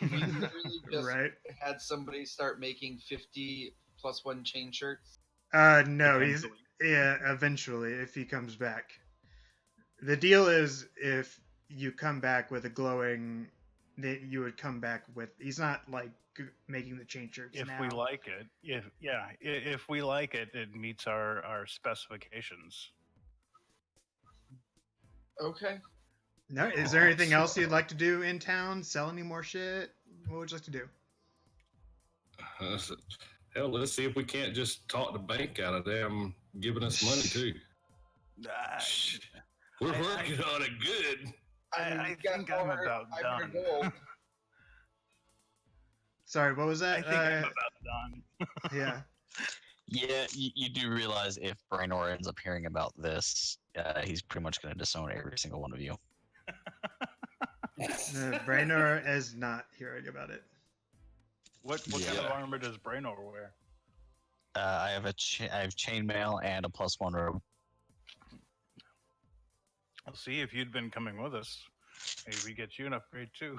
We literally just Right? had somebody start making 50 +1 chain shirts. No, Eventually. eventually, if he comes back. The deal is, if you come back with a glowing, that you would come back with. He's not like making the chain shirts If now. we like it, if we like it, it meets our specifications. Okay. No, is there anything else you'd like to do in town? Sell any more shit? What would you like to do? Hell, let's see if we can't just talk the bank out of them giving us money too. We're working on it good. I we've got think I'm about 500 done. gold. Sorry, what was I that? think I'm about done. Yeah. Yeah, you do realize if Brainor ends up hearing about this, he's pretty much going to disown every single one of you. Brainor is not hearing about it. What kind Yeah. of armor does Brainor wear? I have I have chainmail and a +1 robe. We'll see if you'd been coming with us. Maybe we get you an upgrade too.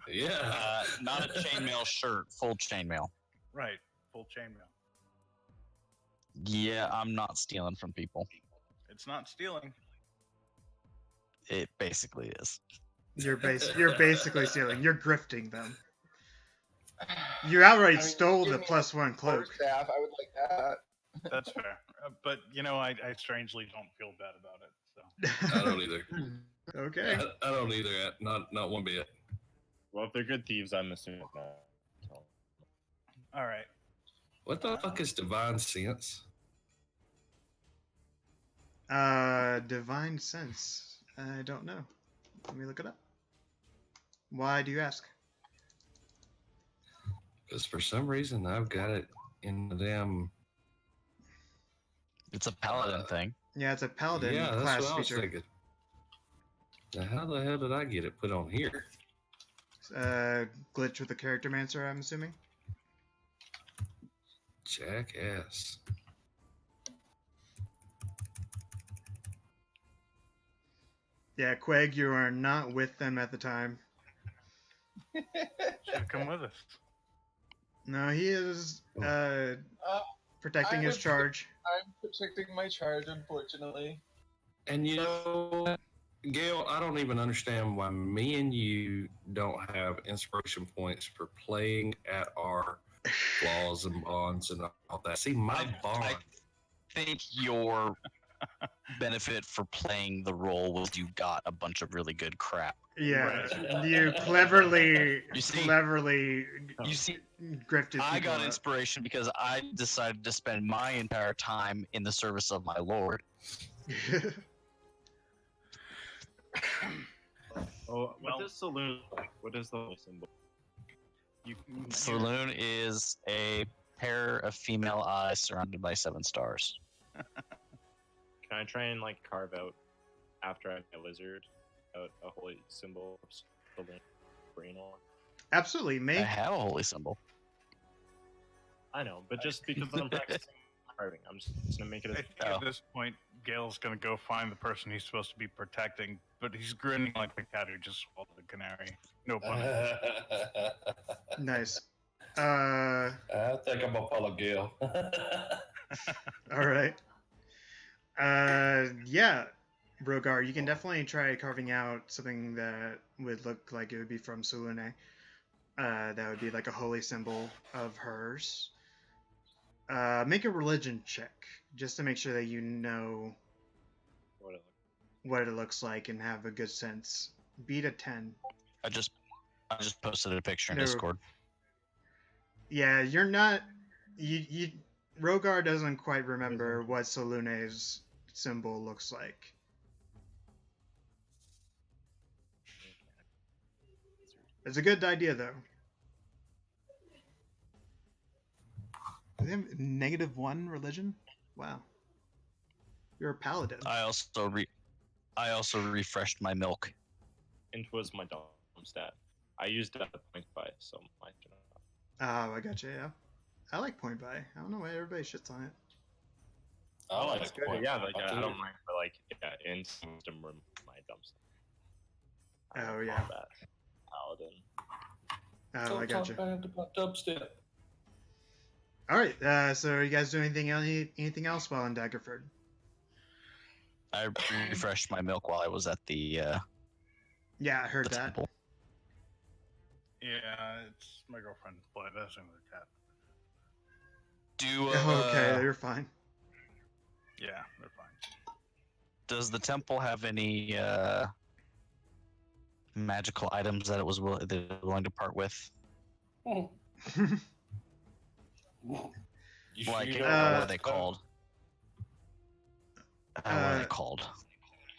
Yeah. Not a chainmail shirt, full chainmail. Right, full chainmail. Yeah, I'm not stealing from people. It's not stealing. It basically is. You're basically stealing. You're grifting them. You outright stole give the me a +1 cloak. Staff, I would like that. That's fair. But I strangely don't feel bad about it. So I don't either. Okay. I don't either. Not one bit. Well, if they're good thieves, I'm assuming not. So. all right. What the fuck is divine sense? Divine sense. I don't know. Let me look it up. Why do you ask? Because for some reason I've got it in the damn. It's a paladin thing. Yeah, it's a paladin Yeah, that's class what I was feature. thinking. Now, how the hell did I get it put on here? Glitch with the character mancer, I'm assuming. Jackass. Yeah, Quag, you are not with them at the time. Should come with us. No, he is protecting I his would- charge. I'm protecting my charge, unfortunately. And you know, Gail, I don't even understand why me and you don't have inspiration points for playing at our laws and bonds and all that. See, my bond. I think your benefit for playing the role was you got a bunch of really good crap. Yeah, you cleverly You see- You see, grifted I people got up. inspiration because I decided to spend my entire time in the service of my lord. Oh, Well- what does saloon like? What is the whole symbol? Saloon is a pair of female eyes surrounded by 7 stars. Can I try and like carve out after I'm a lizard out a holy symbol of saloon brain on? Absolutely, I make have a holy symbol. I know, but just because I'm practicing carving, I'm just gonna make it I a think Oh. at this point, Gail's gonna go find the person he's supposed to be protecting, but he's grinning like the cat who just swallowed the canary. No pun. nice. I think I'm gonna follow Gail. All right. Yeah, Rogar, you can definitely try carving out something that would look like it would be from Sulune. That would be like a holy symbol of hers. Make a religion check just to make sure that you know what it looks like and have a good sense. Beat a 10. I just posted a picture in No. Discord. Yeah, you're not. You Rogar doesn't quite remember what Solune's symbol looks like. It's a good idea, though. Do they have -1 religion? Wow. You're a paladin. I also refreshed my milk. It was my dumb stat. I used that point by, so my. Oh, I gotcha, yeah. I like point buy. I don't know why everybody shits on it. I like That's good. point Yeah, by like too. I don't mind, but like yeah, in system room, my dumb stat. Oh, yeah. Combat paladin. Oh, I Don't gotcha. talk bad about dubstep. All right. So, are you guys doing anything else while in Daggerford? I refreshed my milk while I was at the Yeah, I heard that. temple. Yeah, it's my girlfriend, but it doesn't with a cat. Do Okay, you're fine. Yeah, they're fine. does the temple have any magical items that it was willing to part with? You Like, sure you what don't are want they to- called? What are they called?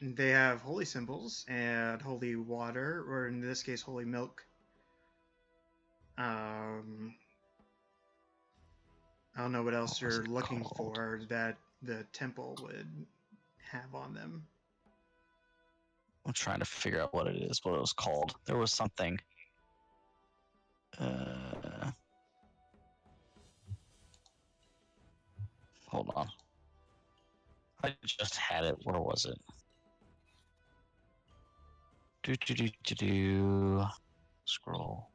They have holy symbols and holy water, or in this case, holy milk. I don't know what else What was you're it looking called? for that the temple would have on them. I'm trying to figure out what it is, what it was called. There was something. Hold on. I just had it. Where was it? Do. Scroll.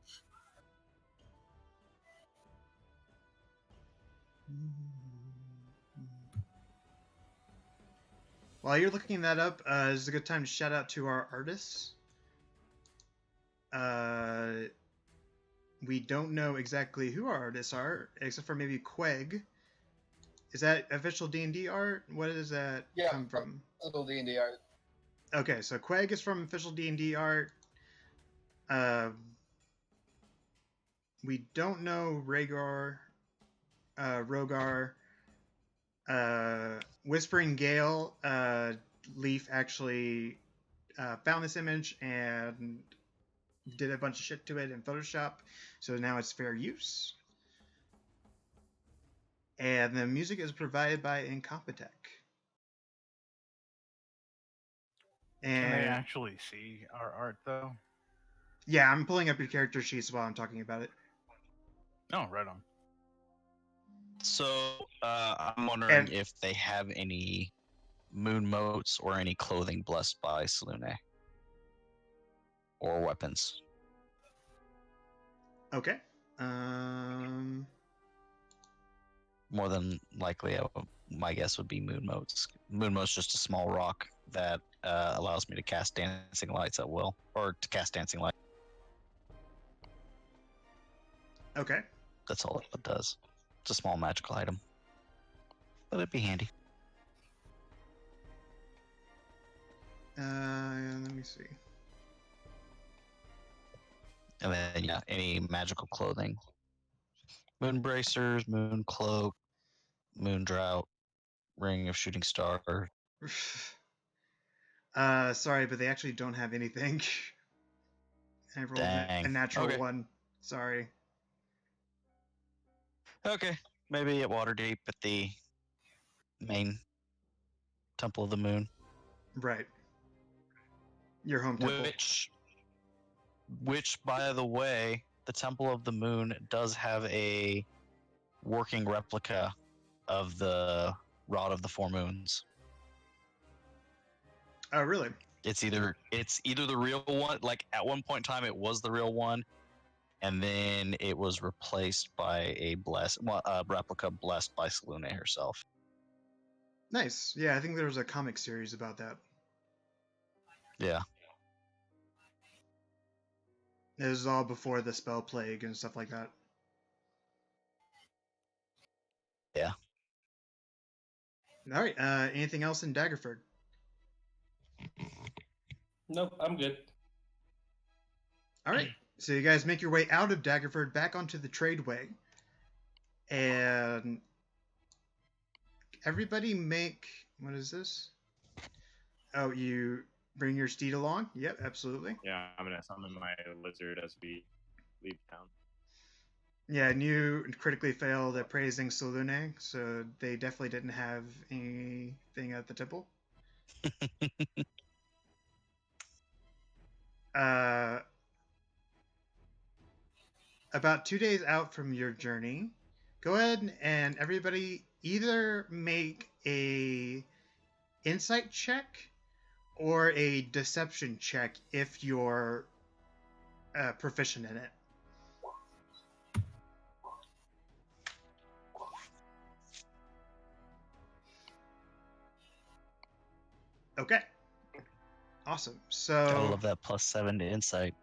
While you're looking that up, this is a good time to shout out to our artists. We don't know exactly who our artists are, except for maybe Queg. Is that official D&D art? What does that Yeah, come from? Little D&D art. Okay, so Queg is from official D&D art. We don't know Rogar. Whispering Gale. Leaf actually found this image and did a bunch of shit to it in Photoshop, so now it's fair use. And the music is provided by Incompetech. Can they And actually see our art, though? yeah, I'm pulling up your character sheets while I'm talking about it. Oh, right on. So, I'm wondering if they have any moon motes or any clothing blessed by Selune. Or weapons. Okay. More than likely, my guess would be moon motes. Moon mote's just a small rock that allows me to cast dancing lights at will, or to cast dancing light. Okay. That's all it does. It's a small magical item, but it'd be handy. Let me see. And then, yeah, any magical clothing. Moon bracers, moon cloak, moon drought, ring of shooting star. Sorry, but they actually don't have anything. I rolled Dang. a natural Okay. one. Sorry. Okay, maybe at Waterdeep at the main Temple of the Moon. Right. Your home temple. Which, by the way, the Temple of the Moon does have a working replica of the Rod of the Four Moons. Oh, really? It's either the real one. Like at one point in time, it was the real one, and then it was replaced by a replica blessed by Selune herself. Nice. Yeah, I think there was a comic series about that. Yeah. It was all before the spell plague and stuff like that. Yeah. All right. Anything else in Daggerford? Nope, I'm good. All right. So you guys make your way out of Daggerford back onto the Tradeway. And everybody make, what is this? Oh, you bring your steed along? Yep, absolutely. Yeah, I'm gonna summon my lizard as we leave town. Yeah, and you critically failed at praising Solune, so they definitely didn't have anything at the temple. Uh, about 2 days out from your journey, go ahead and everybody either make a insight check or a deception check if you're proficient in it. Okay. Awesome. Gotta So love that +7 to insight.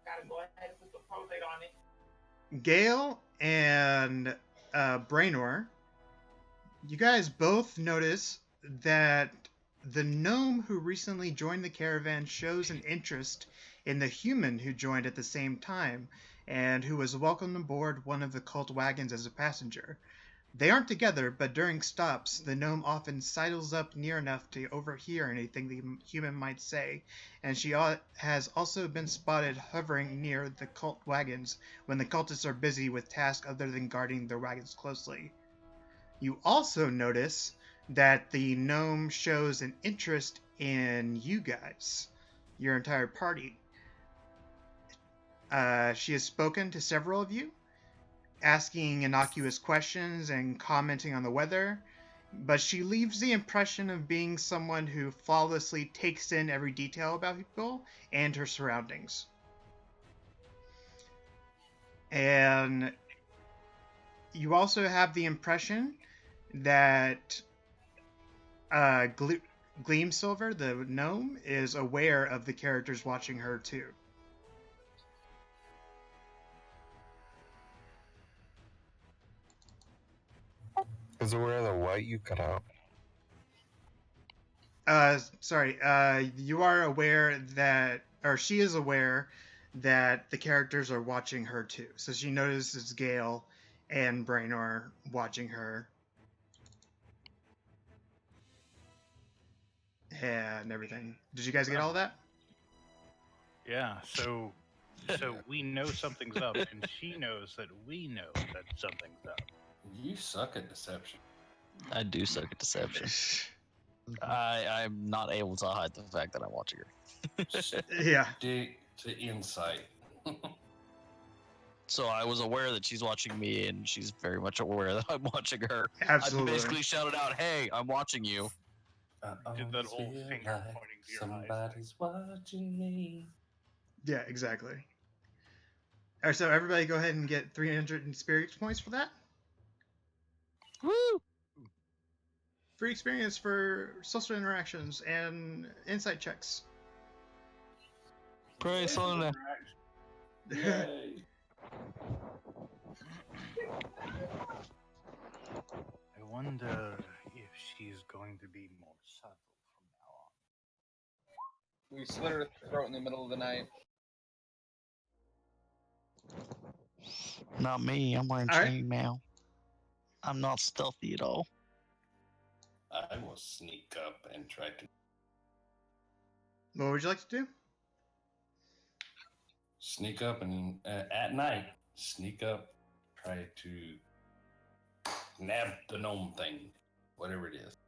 Gotta go ahead and put the probate on it. Gale and Brainor, you guys both notice that the gnome who recently joined the caravan shows an interest in the human who joined at the same time and who was welcomed aboard one of the cult wagons as a passenger. They aren't together, but during stops, the gnome often sidles up near enough to overhear anything the human might say, and she has also been spotted hovering near the cult wagons when the cultists are busy with tasks other than guarding their wagons closely. You also notice that the gnome shows an interest in you guys, your entire party. She has spoken to several of you, asking innocuous questions and commenting on the weather, but she leaves the impression of being someone who flawlessly takes in every detail about people and her surroundings. And you also have the impression that Gleamsilver, the gnome, is aware of the characters watching her too. Is aware of the what you cut out? Sorry, you are aware that, or she is aware that the characters are watching her too. So she notices Gale and Brainor watching her. And everything. Did you guys get all that? Yeah, so we know something's up, and she knows that we know that something's up. You suck at deception. I do suck at deception. I'm not able to hide the fact that I'm watching her. Yeah. Stick to insight. So I was aware that she's watching me, and she's very much aware that I'm watching her. Absolutely. I basically shouted out, "Hey, I'm watching you." Did that whole feel finger like pointing to your eyes. somebody's watching me. Yeah, exactly. All right, so everybody go ahead and get 300 experience points for that. Woo! Free experience for social interactions and insight checks. Praise Solana. Yay. I wonder if she's going to be more subtle from now on. We slit her throat in the middle of the night. Not me. I'm wearing All right. chainmail. I'm not stealthy at all. I will sneak up and try to What would you like to do? sneak up and at night sneak up, try to nab the gnome thing, whatever it is.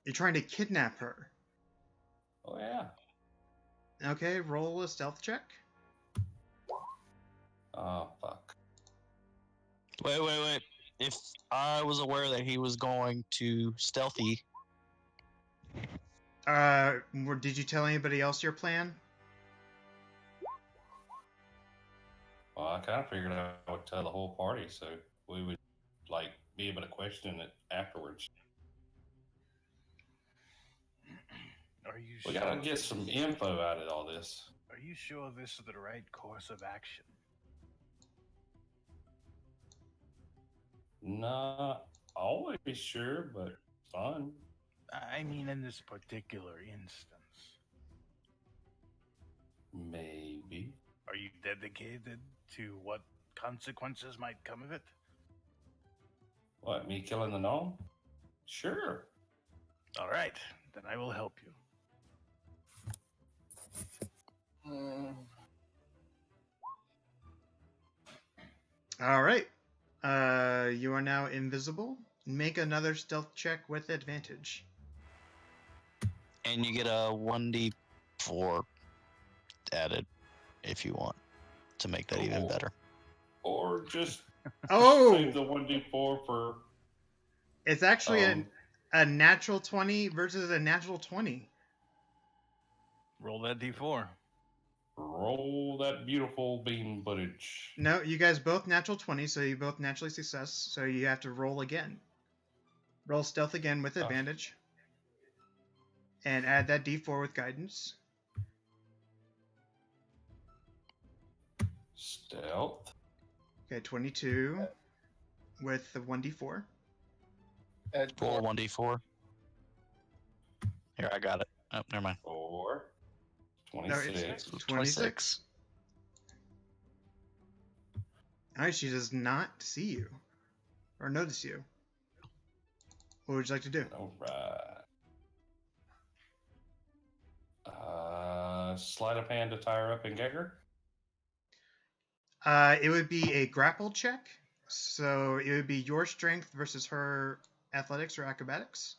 You're trying to kidnap her. Oh yeah. Okay, roll a stealth check. Oh fuck. Wait. If I was aware that he was going to stealthy, Did you tell anybody else your plan? Well, I kind of figured I would tell the whole party so we would like be able to question it afterwards. Are you We sure? gotta get some info out of all this. Are you sure this is the right course of action? Not always sure, but fun. I mean, in this particular instance. Maybe. Are you dedicated to what consequences might come of it? What, me killing the gnome? Sure. All right, then I will help you. All right. You are now invisible. Make another stealth check with advantage. And you get a 1d4 added if you want to make that even better. Or just Oh, save the 1d4 for. it's actually a natural 20 versus a natural 20. Roll that d4. Roll that beautiful bean footage. No, you guys both natural 20, so you both naturally success. So you have to roll again. Roll stealth again with advantage. And add that d4 with guidance. Stealth. Okay, 22 with the 1d4. Roll 1d4. Here, I got it. Oh, never mind. 4. No, 26. it's 26. Alright, she does not see you. Or notice you. What would you like to do? Alright. Sleight of hand to tie her up and gag her? It would be a grapple check. So it would be your strength versus her athletics or acrobatics.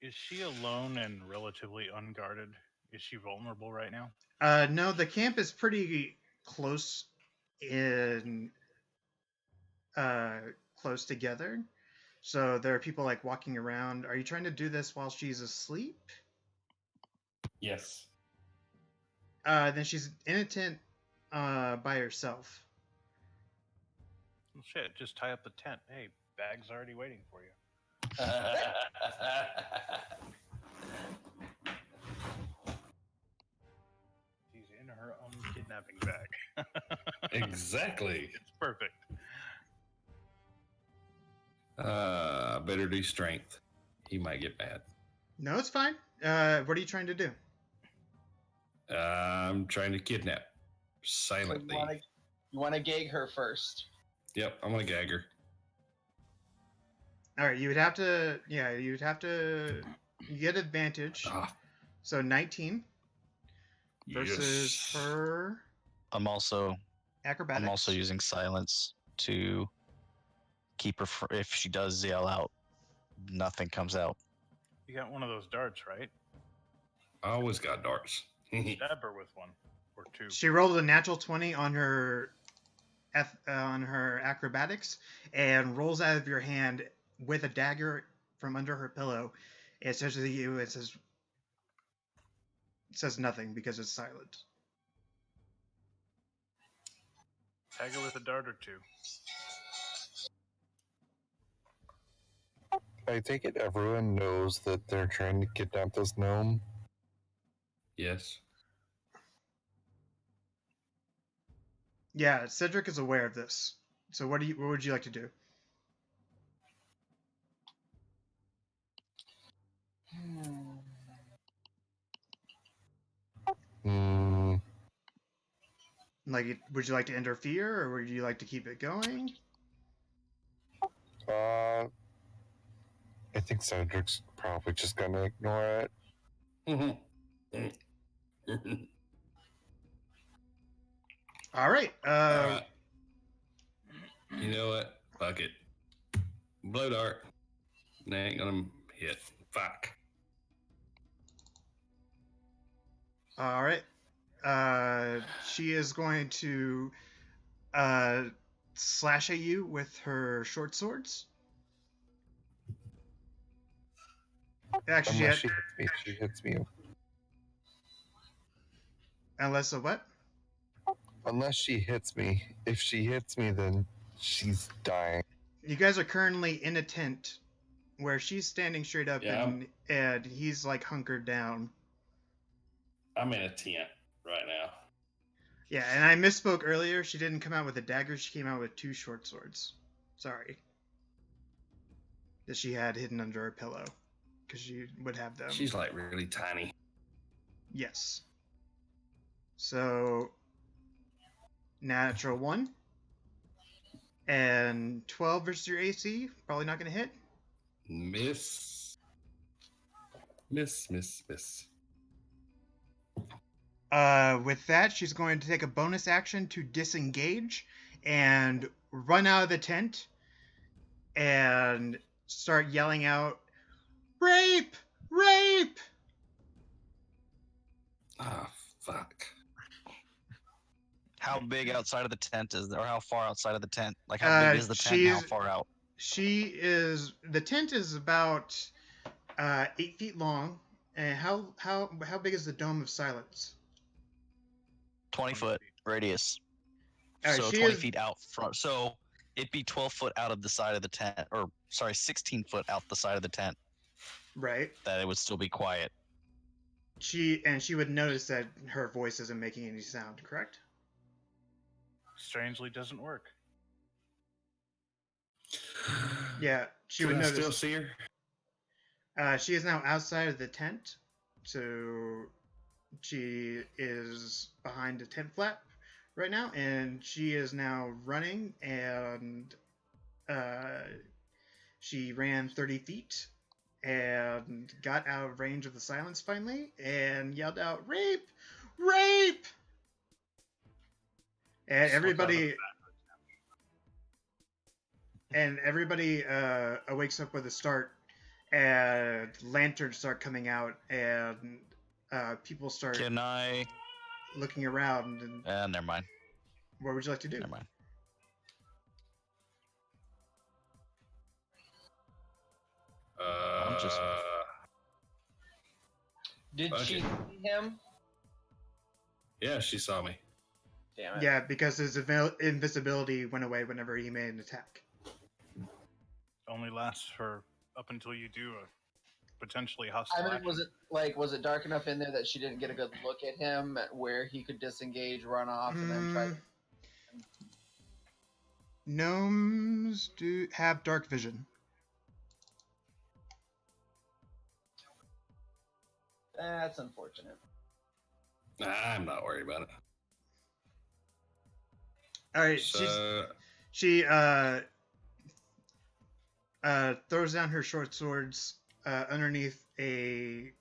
Is she alone and relatively unguarded? Is she vulnerable right now? No, the camp is pretty close close together. So there are people like walking around. Are you trying to do this while she's asleep? Yes. Then she's in a tent by herself. Well, shit, just tie up the tent. Hey, bag's already waiting for you. She's in her own kidnapping bag. Exactly. It's perfect. Better do strength. He might get mad. No, it's fine. What are you trying to do? I'm trying to kidnap silently. You want to gag her first. Yep, I'm gonna gag her. All right, you would have to. Yeah, you would have to. You get advantage. So 19 versus Yes. her I'm also acrobatics. using silence to keep her. If she does yell out, nothing comes out. You got one of those darts, right? I always got darts. Stab her with one or two. She rolled a natural 20 on her acrobatics and rolls out of your hand with a dagger from under her pillow. It says to you, it says nothing because it's silent. Tag her with a dart or two. I take it everyone knows that they're trying to kidnap this gnome. Yes. Yeah, Cedric is aware of this. So what would you like to do? Like, would you like to interfere, or would you like to keep it going? I think Cedric's probably just gonna ignore it. All right. You know what? Fuck it. Blow dart. They ain't gonna hit. Fuck. All right. She is going to slash at you with her short swords. Actually, Unless she hits me. Unless of what? Unless she hits me. If she hits me, then she's dying. You guys are currently in a tent where she's standing straight up and he's like hunkered down. I'm in a tent right now. Yeah, and I misspoke earlier. She didn't come out with a dagger. She came out with two short swords. Sorry. That she had hidden under her pillow. Because she would have them. She's like really tiny. Yes. So, natural 1 And 12 versus your AC, probably not going to hit. Miss. Miss. With that, she's going to take a bonus action to disengage and run out of the tent and start yelling out, "Rape! Rape!" Ah, fuck. How big outside of the tent is there, or how far outside of the tent? Like how big is the tent? And how far out? The tent is about 8 feet long. And how big is the Dome of Silence? 20-foot radius. All right, So she 20 is- feet out front. So it'd be 12 foot out of the side of the tent, or sorry, 16 foot out the side of the tent. Right. That it would still be quiet. She would notice that her voice isn't making any sound, correct? Strangely, doesn't work. Yeah, she Can would I notice. still see her? She is now outside of the tent, so she is behind a tent flap right now, and she is now running, and she ran 30 feet and got out of range of the silence finally, and yelled out, "Rape! Rape!" And everybody wakes up with a start, and lanterns start coming out, and people start Can I? looking around. And Never mind. what would you like to do? Never mind. I'm just- Did she Okay. see him? Yeah, she saw me. Damn it. Yeah, because his invisibility went away whenever he made an attack. Only lasts for up until you do a potentially I hostile mean, action. was it dark enough in there that she didn't get a good look at him, where he could disengage, run off, and then try? Gnomes do have dark vision. That's unfortunate. Nah, I'm not worried about it. All right, So, she throws down her short swords underneath a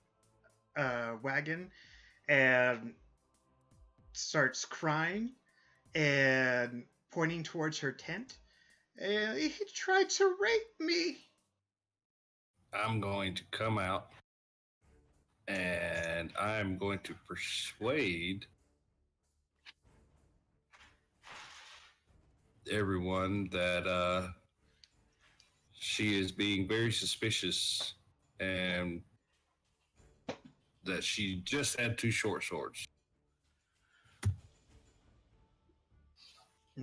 wagon and starts crying and pointing towards her tent. He tried to rape me. I'm going to come out and I'm going to persuade everyone that she is being very suspicious and that she just had 2 short swords.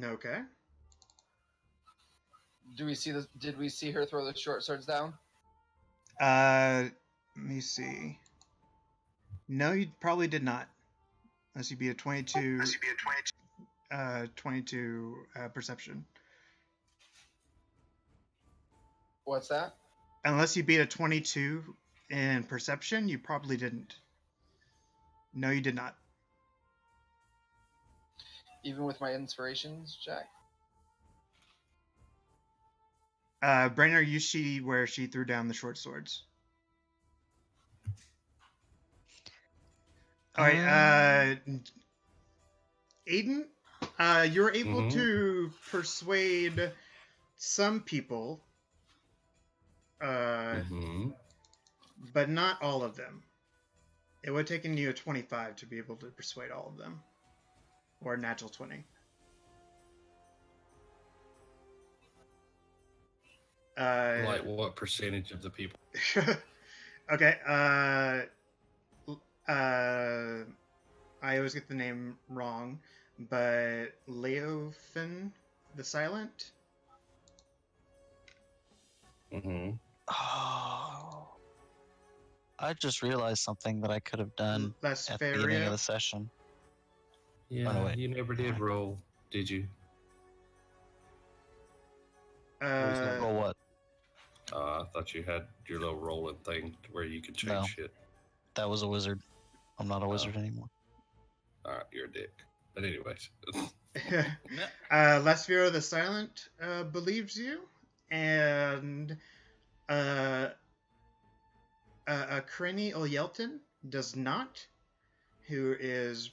Okay. Did we see her throw the short swords down? Let me see. No, you probably did not. Unless you beat a 22. 22 perception. What's that? Unless you beat a 22 in perception, you probably didn't. No, you did not. Even with my inspirations, Jack? Brainer, you see where she threw down the short swords. All right, Aiden, you're able to persuade some people, but not all of them. It would have taken you a 25 to be able to persuade all of them, or a natural 20. Like what percentage of the people? Okay. I always get the name wrong, but Leofin the Silent. Oh, I just realized something that I could have done at the beginning of the session. Yeah, no, wait. you never did roll, did you? Roll what? I thought you had your little rolling thing where you could change No. shit. That was a wizard. I'm not a wizard anymore. All right, you're a dick. But anyways, Lesviro the Silent believes you, and Krenny Olyelton does not, who is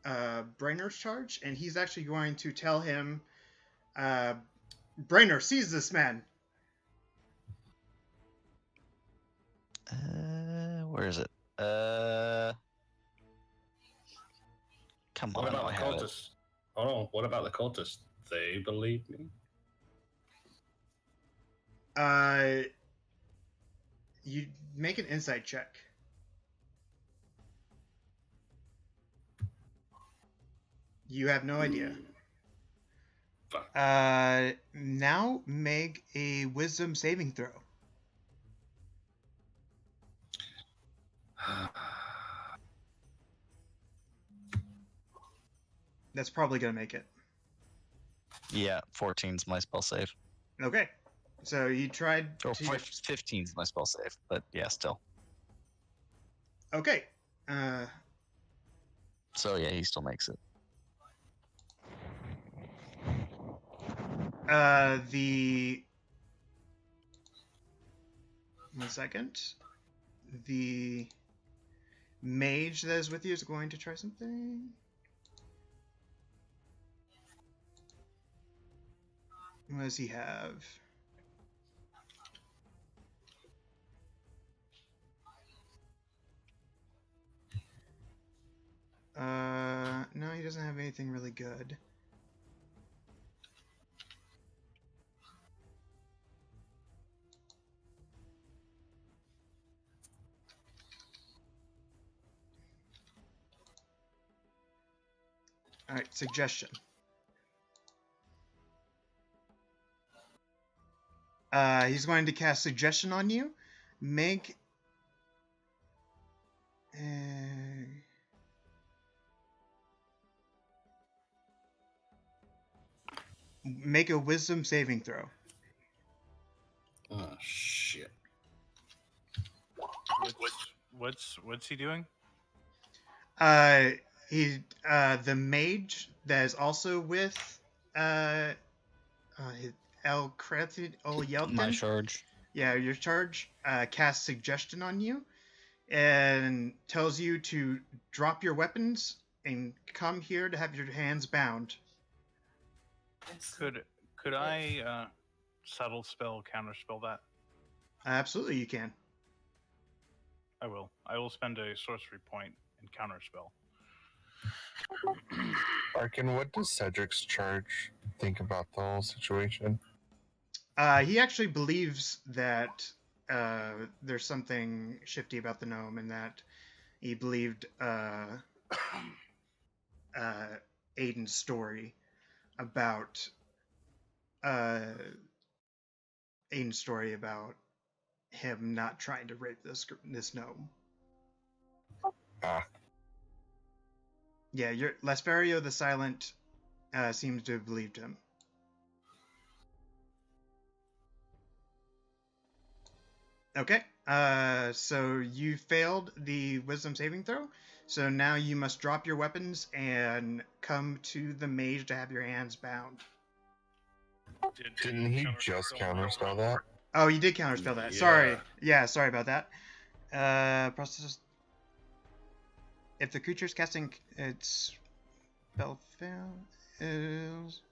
Brainer's charge, and he's actually going to tell him, Brainer, seize this man. Where is it? Come What on, about I the have it. cultists? Hold on. What about the cultists? They believe me. You make an insight check. You have no idea. Fuck. Now make a wisdom saving throw. That's probably gonna make it. Yeah, 14's my spell save. Okay. So you tried Or to... 15's my spell save, but yeah, still. Okay. So yeah, he still makes it. The... 1 second. The mage that is with you is going to try something. What does he have? No, he doesn't have anything really good. Alright, suggestion. He's going to cast suggestion on you. Make a wisdom saving throw. Oh shit. What's he doing? The mage that is also with El Yelton. My charge. Yeah, your charge casts suggestion on you and tells you to drop your weapons and come here to have your hands bound. Could I subtle spell counterspell that? Absolutely, you can. I will. I will spend a sorcery point and counterspell. Arkin, what does Cedric's charge think about the whole situation? He actually believes that there's something shifty about the gnome, and that he believed Aiden's story about him not trying to rape this gnome. Ah, Yeah, Lesperio the Silent seems to have believed him. Okay, so you failed the wisdom saving throw, so now you must drop your weapons and come to the mage to have your hands bound. didn't he just counterspell that? Oh, you did counterspell that. Yeah. Sorry. Yeah, sorry about that. Process. If the creature's casting its spell fails,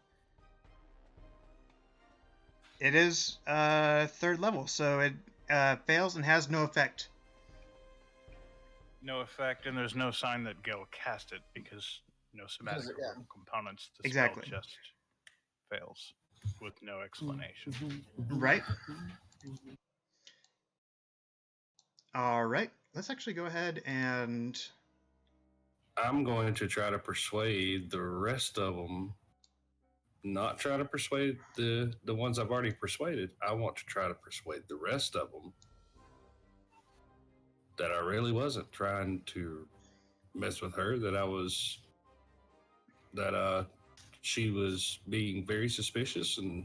it is third level, so it fails and has no effect. No effect, and there's no sign that Gil cast it because no somatic Because, yeah. components. The Exactly. spell just fails with no explanation. Right? All right. Let's actually go ahead and... I'm going to try to persuade the rest of them. Not try to persuade the ones I've already persuaded. I want to try to persuade the rest of them that I really wasn't trying to mess with her. That she was being very suspicious and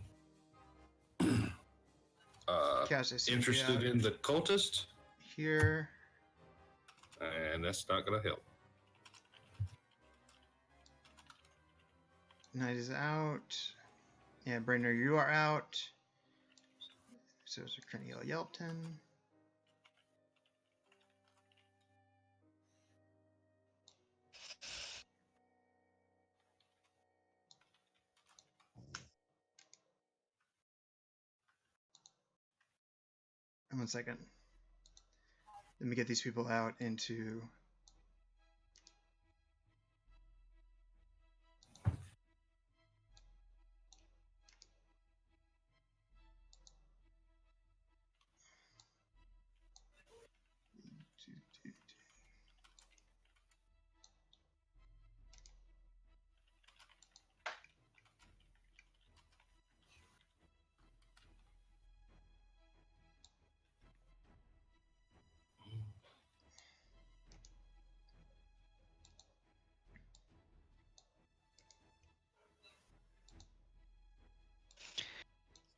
interested in the cultist. Here. And that's not going to help. Knight is out. Yeah, Brainer, you are out. So it's a Cranial Yelpton. One second. Let me get these people out into.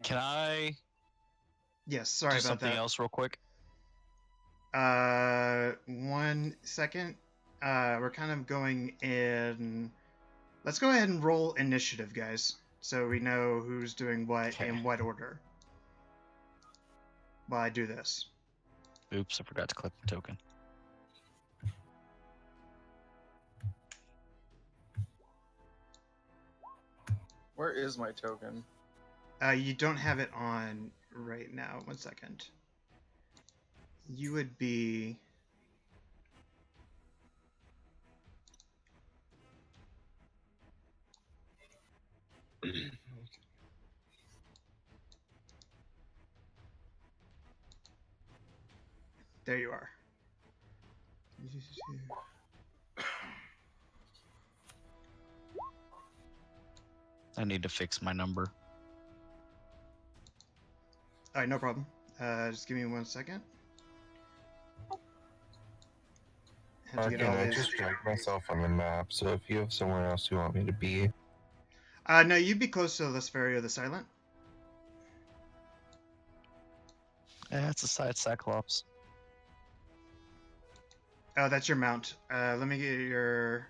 Can I Yes, sorry do about something that. else real quick? 1 second. We're kind of going in. Let's go ahead and roll initiative, guys, so we know who's doing what Okay. in what order. While I do this. Oops, I forgot to click the token. Where is my token? You don't have it on right now. 1 second. You would be. There you are. I need to fix my number. All right, no problem. Just give me 1 second. Have to get Again, all I these. just dragged myself on the map, so if you have somewhere else you want me to be, No, you'd be close to Lesferia the Silent. Yeah, it's a side Cyclops. Oh, that's your mount. Let me get your.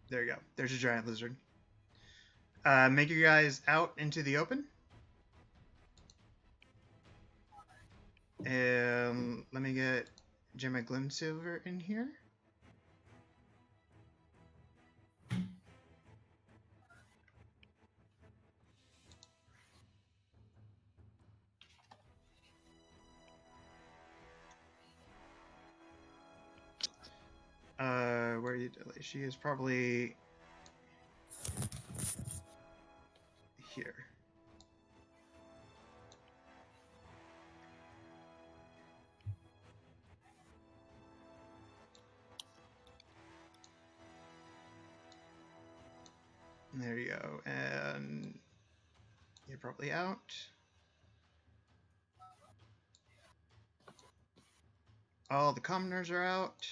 There you go. There's your giant lizard. Make your guys out into the open. And let me get Gemma Glimsilver in here. Where are you? She is probably here. There you go. And you're probably out. All the commoners are out.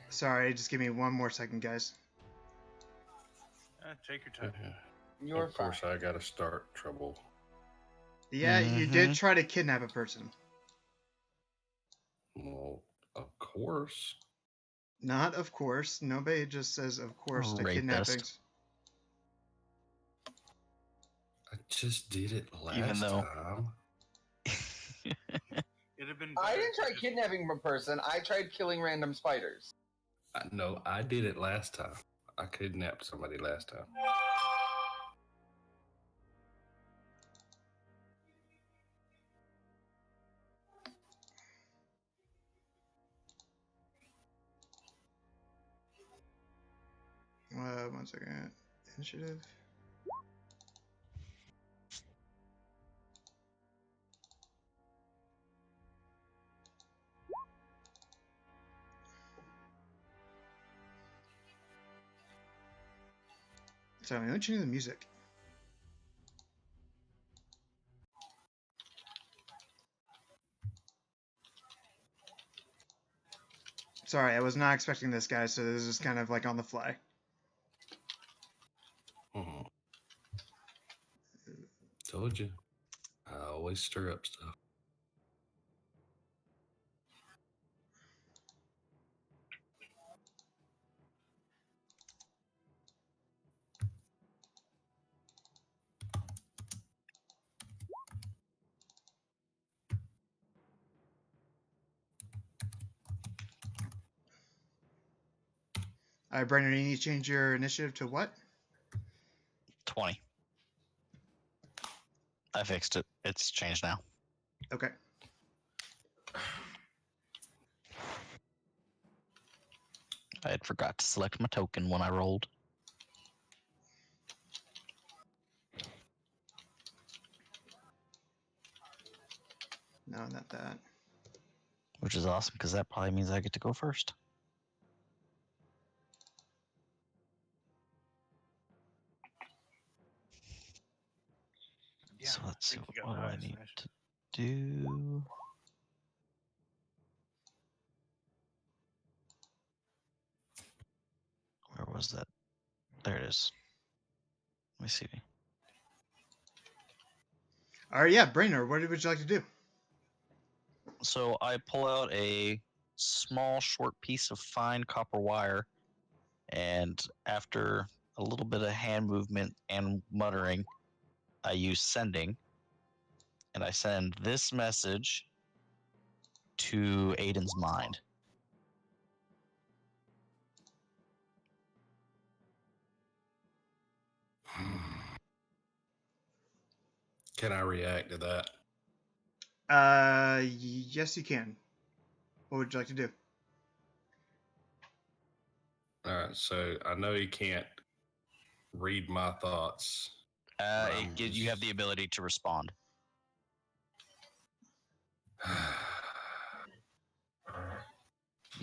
Sorry, just give me 1 more second, guys. Take your time. You're of course, fine. I got to start trouble. Yeah, you did Mhm. try to kidnap a person. Well, of course. Not of course. Nobody just says of course to Rapist. kidnappings. I just did it last Even though- time. It'd have been. I better didn't to try just- kidnapping a person. I tried killing random spiders. No, I did it last time. I kidnapped somebody last time. One second. Initiative. Sorry, let me change the music. Sorry, I was not expecting this, guy, so this is kind of like on the fly. Mhm. Told you. I always stir up stuff. All right, Brendan, you need to change your initiative to what? 20. I fixed it. It's changed now. Okay. I had forgot to select my token when I rolled. No, not that. Which is awesome because that probably means I get to go first. Yeah, So let's I see think you got what the do I highest need initiative. to do. Where was that? There it is. Let me see. All right, yeah, Brainerd, what would you like to do? So I pull out a small, short piece of fine copper wire, and after a little bit of hand movement and muttering, I use sending, and I send this message to Aiden's mind. Can I react to that? Yes, you can. What would you like to do? All right. So I know he can't read my thoughts. You have the ability to respond. You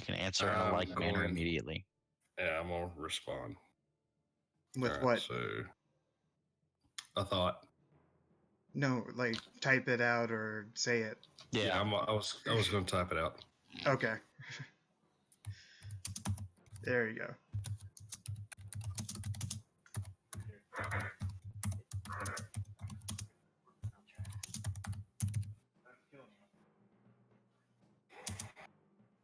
can answer in a I'm like manner going- immediately. Yeah, I'm gonna respond. With All right, what? So I thought. No, like type it out or say it. Yeah, I was gonna type it out. Okay. There you go.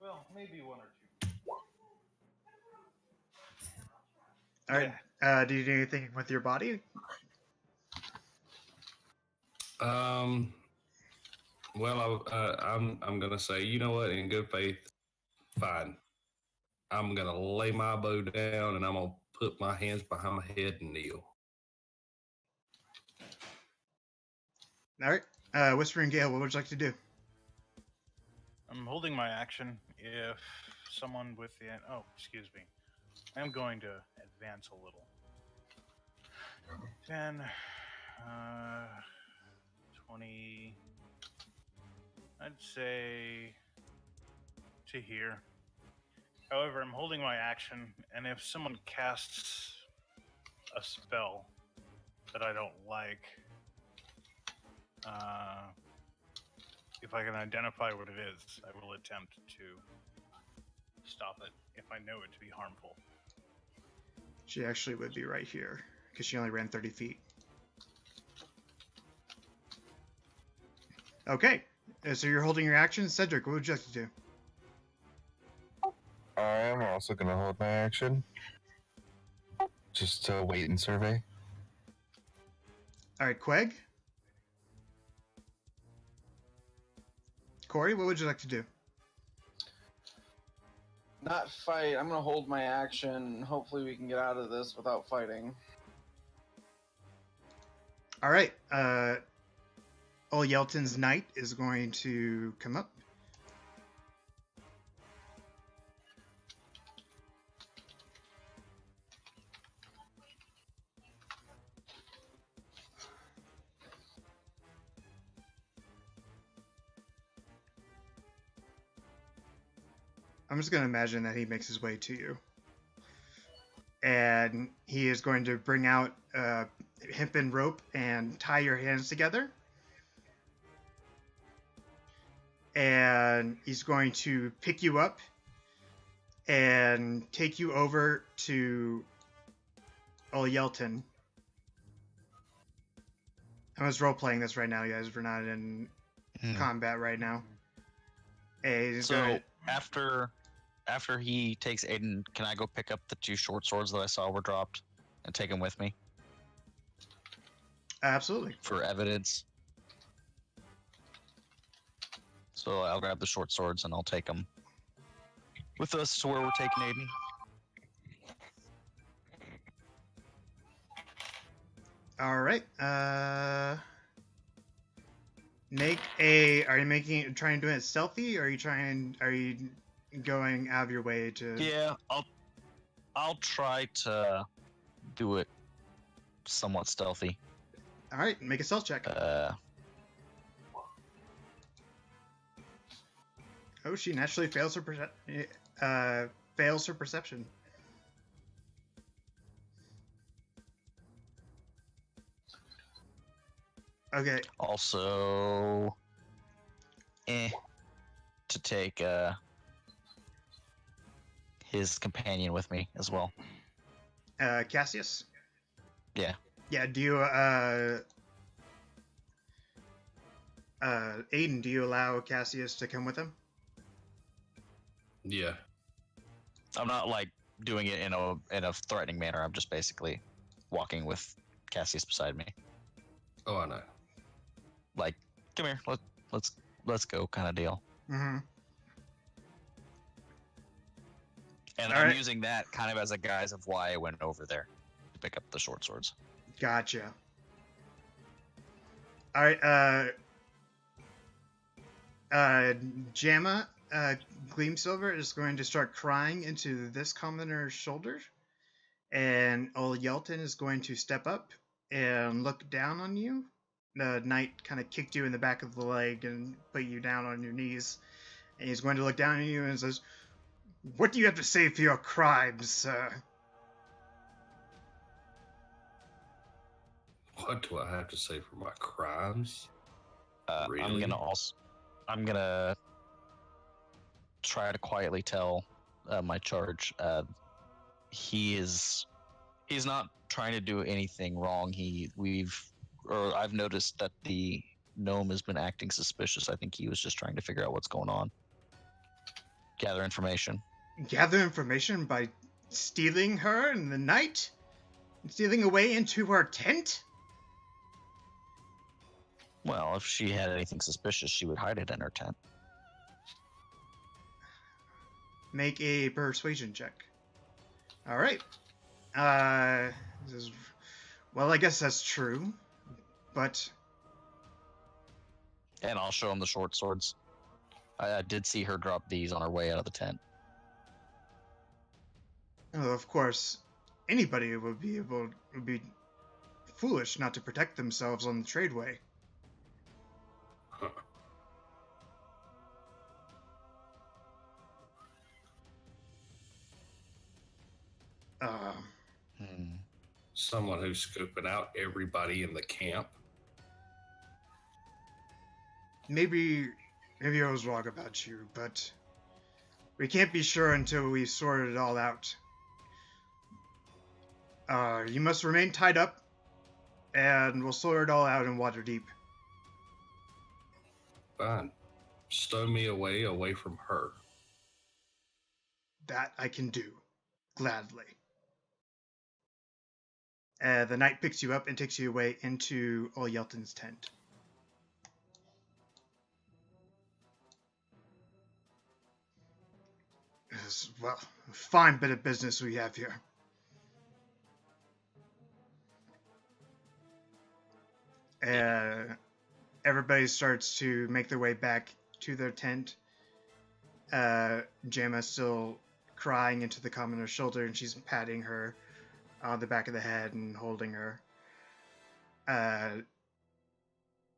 Well, maybe one or two. All right. Do you do anything with your body? Well, I'm gonna say, you know what? In good faith, fine. I'm gonna lay my bow down and I'm gonna put my hands behind my head and kneel. All right. Whispering Gale, what would you like to do? I'm holding my action. If someone with the excuse me, I'm going to advance a little. 10, 20. I'd say to here. However, I'm holding my action, and if someone casts a spell that I don't like, if I can identify what it is, I will attempt to stop it if I know it to be harmful. She actually would be right here because she only ran 30 feet. Okay. So you're holding your action. Cedric, what would you like to do? I am also going to hold my action. Just to wait and survey. All right, Queg? Corey, what would you like to do? Not fight. I'm gonna hold my action. Hopefully, we can get out of this without fighting. All right. Ol Yelton's knight is going to come up. I'm just going to imagine that he makes his way to you. And he is going to bring out a hempen rope and tie your hands together. And he's going to pick you up and take you over to Yelton. I'm just role playing this right now, guys. We're not in combat right now. Hey, he's So gonna... after he takes Aiden, can I go pick up the 2 short swords that I saw were dropped and take them with me Absolutely. for evidence? So I'll grab the short swords and I'll take them with us to where we're taking Aiden. All right. Are you trying to do it stealthy, or are you going out of your way to? Yeah, I'll try to do it somewhat stealthy. All right, make a stealth check. Oh, she naturally fails her perception. Okay. Also, to take his companion with me as well. Cassius. Yeah. Yeah. Do you Aiden? Do you allow Cassius to come with him? Yeah. I'm not like doing it in a threatening manner. I'm just basically walking with Cassius beside me. Oh, I know. Like, come here, let's go, kind of deal. Mm-hmm. And All I'm right. using that kind of as a guise of why I went over there to pick up the short swords. Gotcha. All right. Jamma, Gleam Silver is going to start crying into this commoner's shoulder, and old Yelton is going to step up and look down on you. The knight kind of kicked you in the back of the leg and put you down on your knees, and he's going to look down at you and says, "What do you have to say for your crimes, sir?" What do I have to say for my crimes? Really? I'm gonna try to quietly tell my charge. He's not trying to do anything wrong. I've noticed that the gnome has been acting suspicious. I think he was just trying to figure out what's going on. Gather information. Gather information by stealing her in the night? Stealing away into her tent? Well, if she had anything suspicious, she would hide it in her tent. Make a persuasion check. All right. Well, I guess that's true, but... And I'll show him the short swords. I did see her drop these on her way out of the tent. Well, of course, anybody would be foolish not to protect themselves on the tradeway. Someone who's scoping out everybody in the camp. Maybe I was wrong about you, but we can't be sure until we sort it all out. You must remain tied up, and we'll sort it all out in Waterdeep. Fine. Stow me away from her. That I can do, gladly. The knight picks you up and takes you away into Ol Yelton's tent. Yes, well, a fine bit of business we have here. Everybody starts to make their way back to their tent. Jamma's still crying into the commoner's shoulder, and she's patting her on the back of the head and holding her.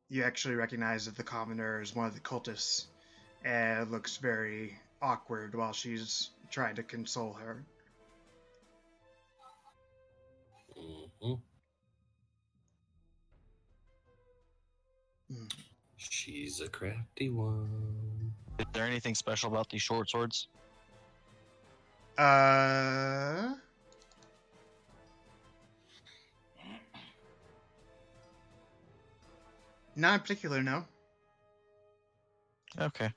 You actually recognize that the commoner is one of the cultists, and it looks very awkward while she's trying to console her. Mm-hmm. She's a crafty one. Is there anything special about these short swords? Uh, not in particular, no. Okay.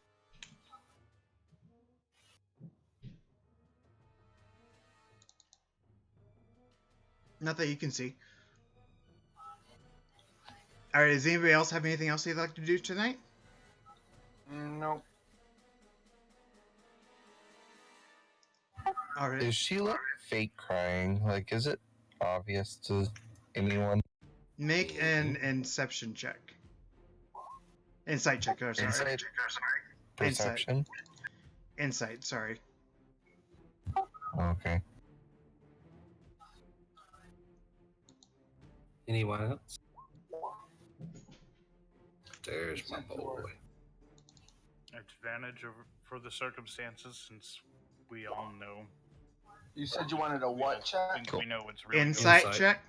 Not that you can see. All right. Does anybody else have anything else they'd like to do tonight? No. All right. Is she like fake crying? Like, is it obvious to anyone? Make an inception check. Insight check. Oh, sorry. Insight? Perception? Insight. Sorry. Okay. Anyone else? There's my boy. Advantage for the circumstances, since we all know. You said you wanted a what check? We know what's really Insight Insight. check.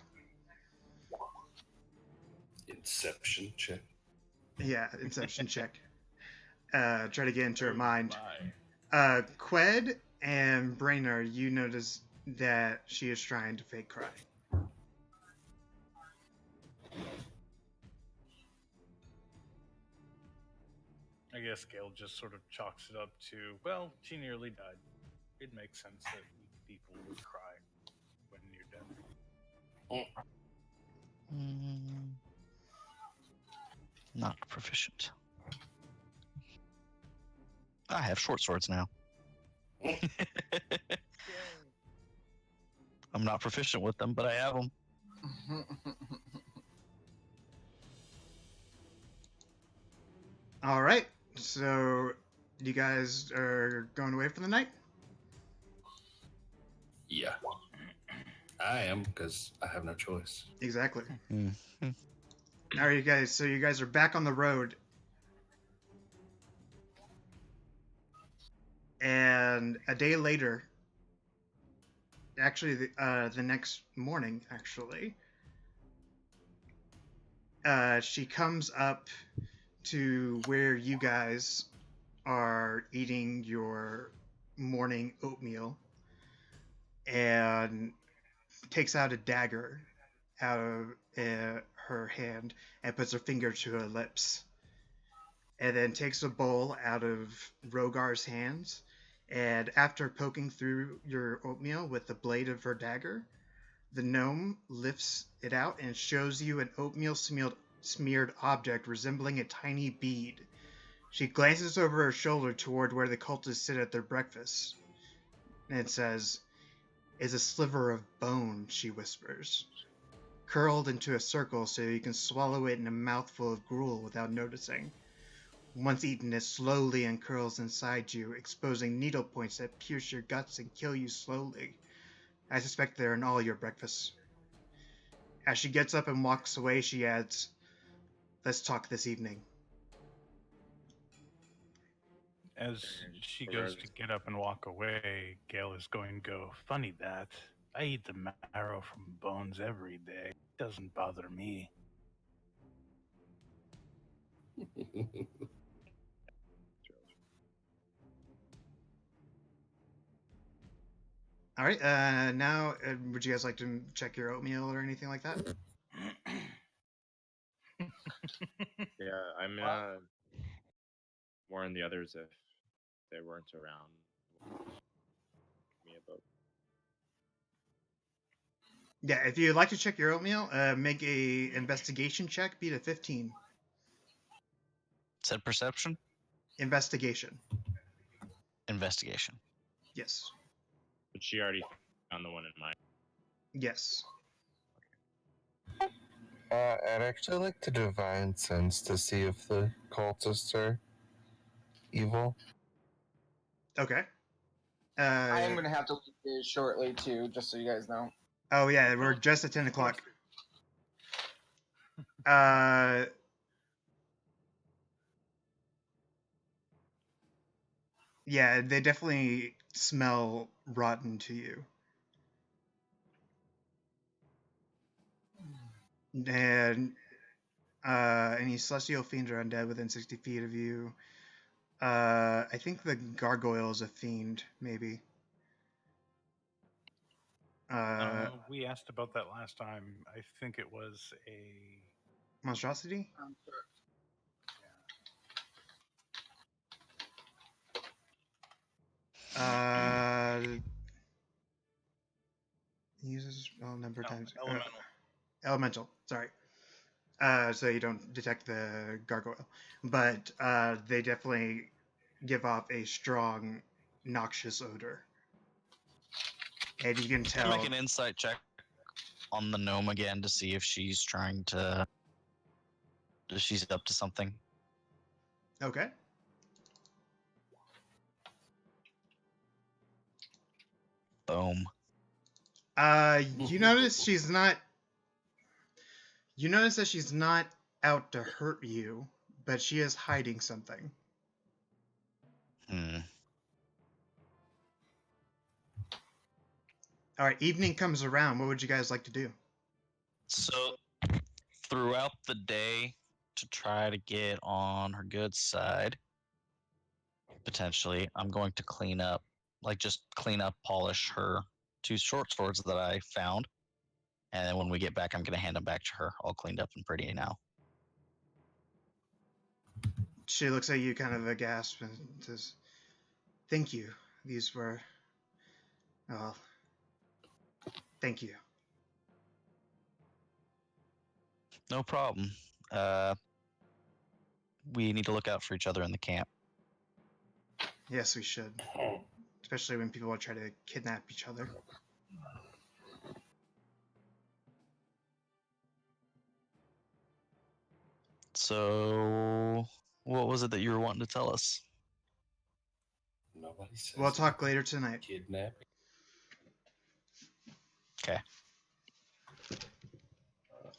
Inception check. Yeah, inception check. Try to get into her mind. My. Qued and Brainerd, you notice that she is trying to fake cry. I guess Gale just sort of chalks it up to, well, she nearly died. It makes sense that people would cry when you're dead. Not proficient. I have short swords now. I'm not proficient with them, but I have them. All right. So, you guys are going away for the night? Yeah. I am, because I have no choice. Exactly. Mhm. All right, you guys. So you guys are back on the road, and a day later, actually, the next morning, actually, she comes up to where you guys are eating your morning oatmeal, and takes out a dagger out of her hand and puts her finger to her lips, and then takes a bowl out of Rogar's hands, and after poking through your oatmeal with the blade of her dagger, the gnome lifts it out and shows you an oatmeal smeared object resembling a tiny bead. She glances over her shoulder toward where the cultists sit at their breakfast, and it says, "Is a sliver of bone," she whispers, "curled into a circle so you can swallow it in a mouthful of gruel without noticing. Once eaten, it slowly uncurls inside you, exposing needle points that pierce your guts and kill you slowly. I suspect they're in all your breakfasts." As she gets up and walks away, she adds, "Let's talk this evening." As she goes to get up and walk away, Gale is going to go, "Funny that. I eat the marrow from bones every day. It doesn't bother me." All right, now, would you guys like to check your oatmeal or anything like that? Yeah, I'm warn the others if they weren't around. Me about. Yeah, if you'd like to check your oatmeal, make a investigation check, beat a 15. Said perception? Investigation. Investigation. Yes. But she already found the one in mind. Yes. I'd actually like to divine sense to see if the cultists are evil. Okay. I am gonna have to leave this shortly too, just so you guys know. Oh yeah, we're just at 10 o'clock. Yeah, they definitely smell rotten to you. And any celestial fiend or undead within 60 feet of you. I think the gargoyle is a fiend, maybe. We asked about that last time. I think it was a. Monstrosity? Uh, uses number of times. Elemental. Elemental. Sorry. So you don't detect the gargoyle, but they definitely give off a strong, noxious odor, and you can tell. Make an insight check on the gnome again to see if she's trying to. If she's up to something. Okay. Boom. You notice she's not. You notice that she's not out to hurt you, but she is hiding something. All right, evening comes around. What would you guys like to do? So, throughout the day, to try to get on her good side, potentially, I'm going to clean up, polish her 2 short swords that I found. And then when we get back, I'm going to hand them back to her, all cleaned up and pretty now. She looks at you kind of aghast and says, "Thank you. These were... well, thank you." No problem. We need to look out for each other in the camp. Yes, we should. Especially when people try to kidnap each other. So, what was it that you were wanting to tell us? Nobody says We'll talk later tonight. kidnapping. Okay.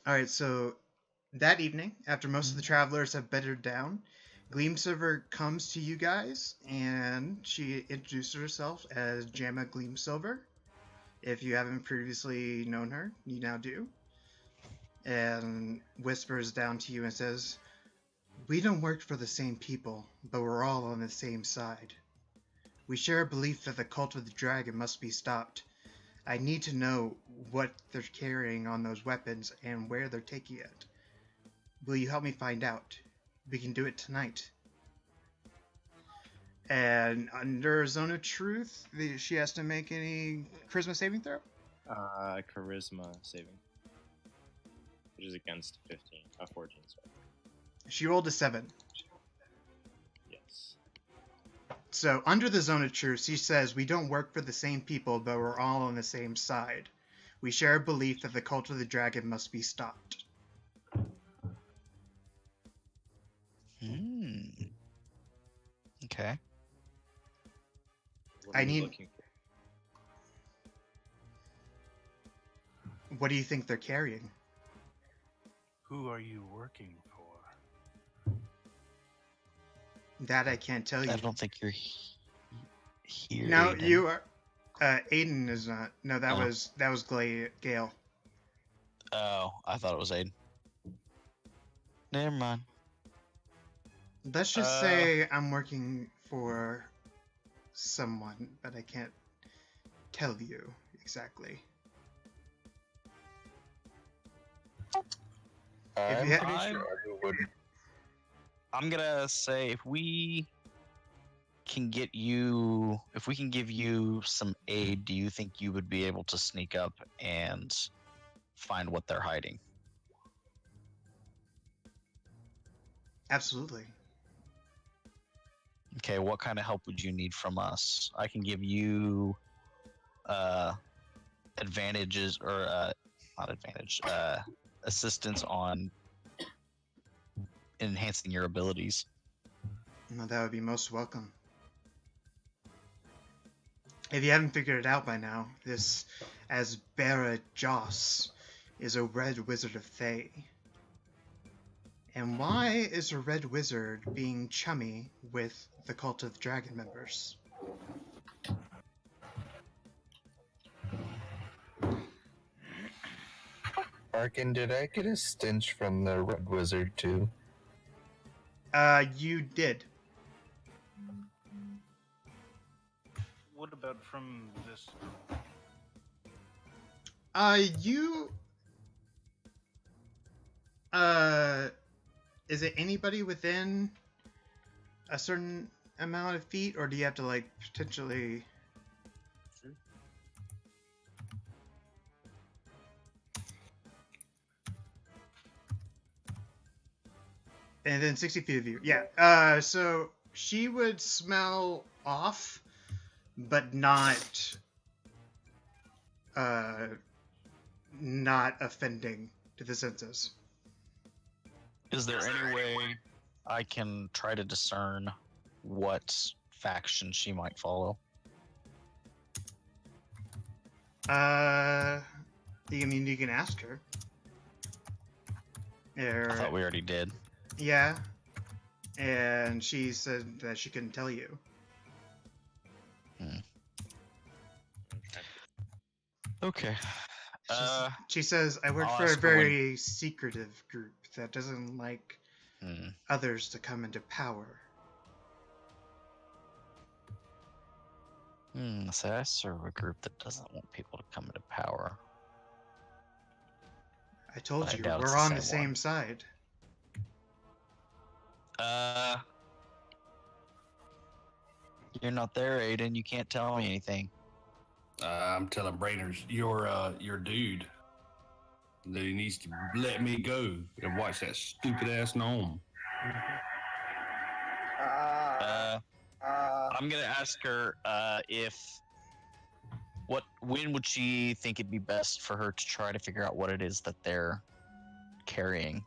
Alright, so that evening, after most of the travelers have bedded down, Gleamsilver comes to you guys, and she introduces herself as Jamma Gleamsilver. If you haven't previously known her, you now do. And whispers down to you and says, "We don't work for the same people, but we're all on the same side. We share a belief that the cult of the dragon must be stopped. I need to know what they're carrying on those weapons and where they're taking it. Will you help me find out? We can do it tonight." And under Zone of Truth, she has to make any charisma saving throw? Charisma saving. Which is against 14, sorry. She rolled a 7. Yes. So under the Zone of Truth, she says, "We don't work for the same people, but we're all on the same side. We share a belief that the cult of the dragon must be stopped." Okay. What I are you need- looking for? What do you think they're carrying? Who are you working for? That I can't tell you. I don't think you're here. No, Aiden. you are. Aiden is not. No, that Oh. was Gale. Oh, I thought it was Aiden. Never mind. Let's just say I'm working for someone, but I can't tell you exactly. I'm you- pretty sure I would. I'm gonna say if we can give you some aid, do you think you would be able to sneak up and find what they're hiding? Absolutely. Okay, what kind of help would you need from us? I can give you advantages or not advantage, assistance on enhancing your abilities. No, that would be most welcome. If you haven't figured it out by now, this Asbera Joss is a red wizard of Thay. And why is a red wizard being chummy with the Cult of the Dragon members? Arkin, did I get a stench from the red wizard too? You did. What about from this? You is it anybody within a certain amount of feet, or do you have to like potentially? And then 60 feet of you. Yeah. So she would smell off, but not offending to the senses. Is there any way I can try to discern what faction she might follow? I mean, you can ask her. I thought we already did. Yeah. And she said that she couldn't tell you. Okay. She says, I work I'll for a ask her when- very secretive group that doesn't like others to come into power. So I serve a group that doesn't want people to come into power. I told I you, doubt it's we're the on the same same side. You're not there, Aiden. You can't tell me anything. I'm telling Brainers, your dude, that he needs to let me go and watch that stupid ass gnome. I'm gonna ask her when would she think it'd be best for her to try to figure out what it is that they're carrying?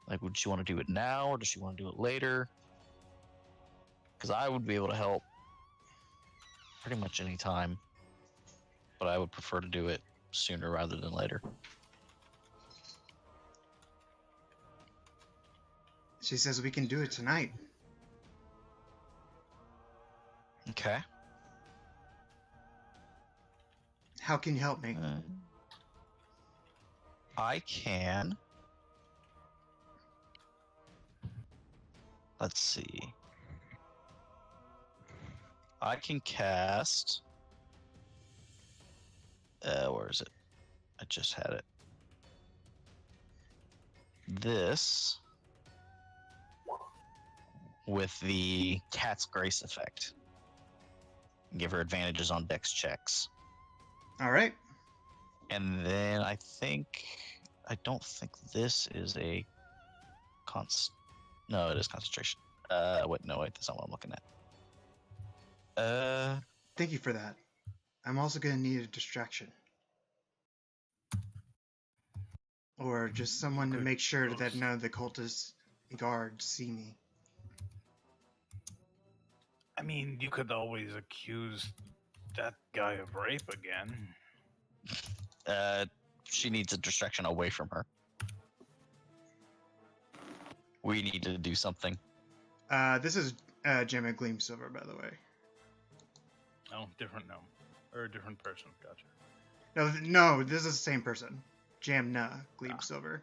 Like, would she want to do it now, or does she want to do it later? Because I would be able to help pretty much any time, but I would prefer to do it sooner rather than later. She says we can do it tonight. Okay. How can you help me? I can. Let's see. I can cast. Where is it? I just had it. This with the Cat's Grace effect. Give her advantages on dex checks. All right. And then I don't think this is a no, it is concentration. Wait, that's not what I'm looking at. Thank you for that. I'm also gonna need a distraction. Or just someone to make sure that none of the cultist guards see me. I mean, you could always accuse that guy of rape again. She needs a distraction away from her. We need to do something. This is Gemma Gleamsilver, by the way. Oh, different gnome. Or a different person. Gotcha. No, this is the same person. Jamna Gleamsilver.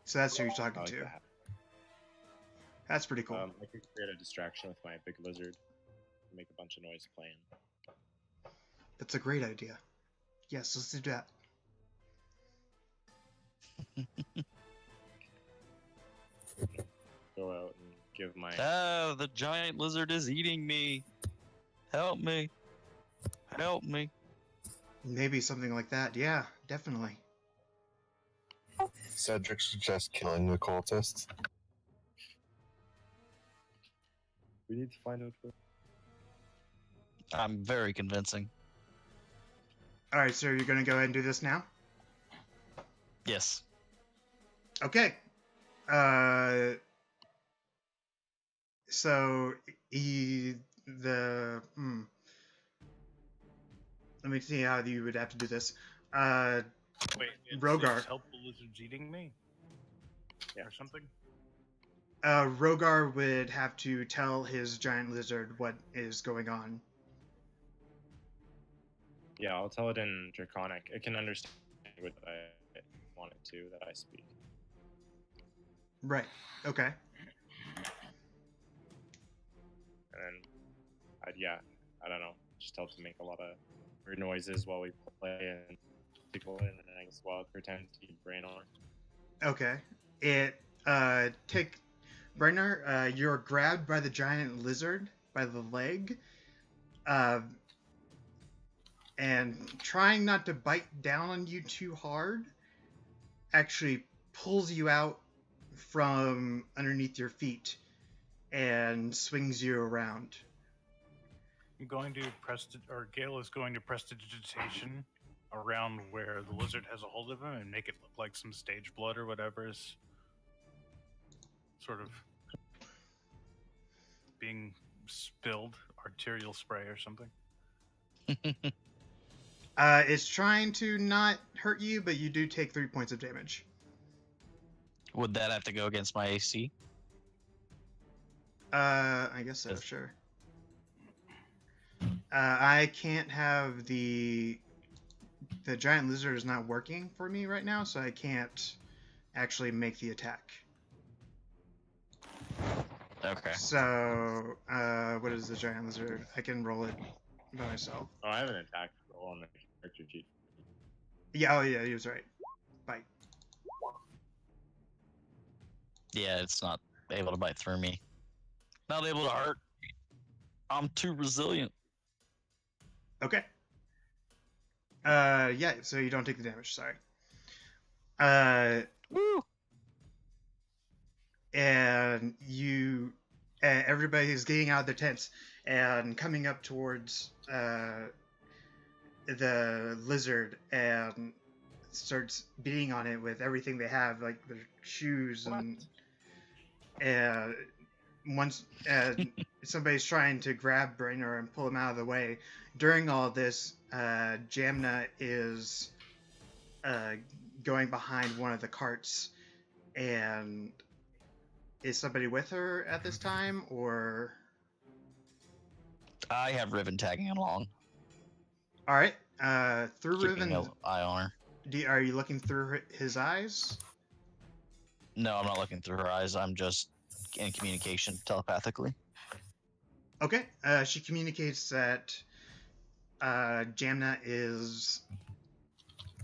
So that's who you're talking to. That. That's pretty cool. I could create a distraction with my big lizard. Make a bunch of noise playing. That's a great idea. Yes, let's do that. Go out and give my... the giant lizard is eating me. Help me. Help me. Maybe something like that. Yeah, definitely. Cedric suggests killing the cultists. We need to find out where... I'm very convincing. All right, so you're gonna go ahead and do this now? Yes. Okay. So let me see how you would have to do this. Wait, Rogar. It's help the lizards eating me? Yeah. Or something? Rogar would have to tell his giant lizard what is going on. Yeah, I'll tell it in Draconic. It can understand what I want it to, that I speak. Right. Okay. and then I don't know, just tell it to make a lot of weird noises while we play and tickle it, and then I guess while it pretends to be Brainor. Okay. It take Brenner, you're grabbed by the giant lizard by the leg, and trying not to bite down on you too hard, actually pulls you out from underneath your feet and swings you around. I'm going to Gale is going to prestidigitation around where the lizard has a hold of him and make it look like some stage blood or whatever is sort of being spilled, arterial spray or something. It's trying to not hurt you, but you do take 3 points of damage. Would that have to go against my AC? I guess so, Yes. sure. I can't have the giant lizard is not working for me right now, so I can't actually make the attack. Okay. So, what is the giant lizard? I can roll it by myself. Oh, I have an attack roll on the character sheet. Yeah, oh yeah, he was right. Bite. Yeah, it's not able to bite through me. Not able to hurt. I'm too resilient. Okay. Yeah, so you don't take the damage, sorry. Woo! And everybody's getting out of their tents and coming up towards the lizard and starts beating on it with everything they have, like their shoes and once somebody's trying to grab Brainer and pull him out of the way. During all this, Jamna is going behind one of the carts, and is somebody with her at this time, or? I have Riven tagging along. All right, through Keeping Riven, an eye on her. are you looking through his eyes? No, I'm not looking through her eyes. I'm just in communication telepathically. Okay, she communicates that Jamna is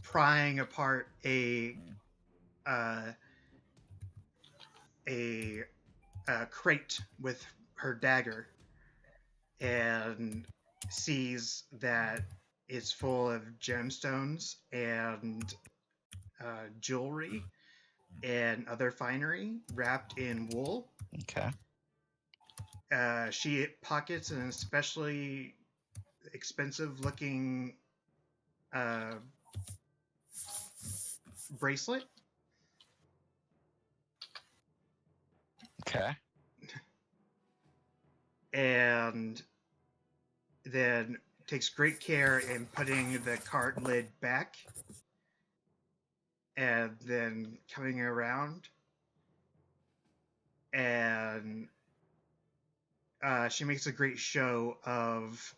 prying apart a crate with her dagger and sees that it's full of gemstones and jewelry and other finery wrapped in wool. Okay. She pockets an especially expensive looking bracelet. Okay. And then takes great care in putting the cart lid back and then coming around, and she makes a great show of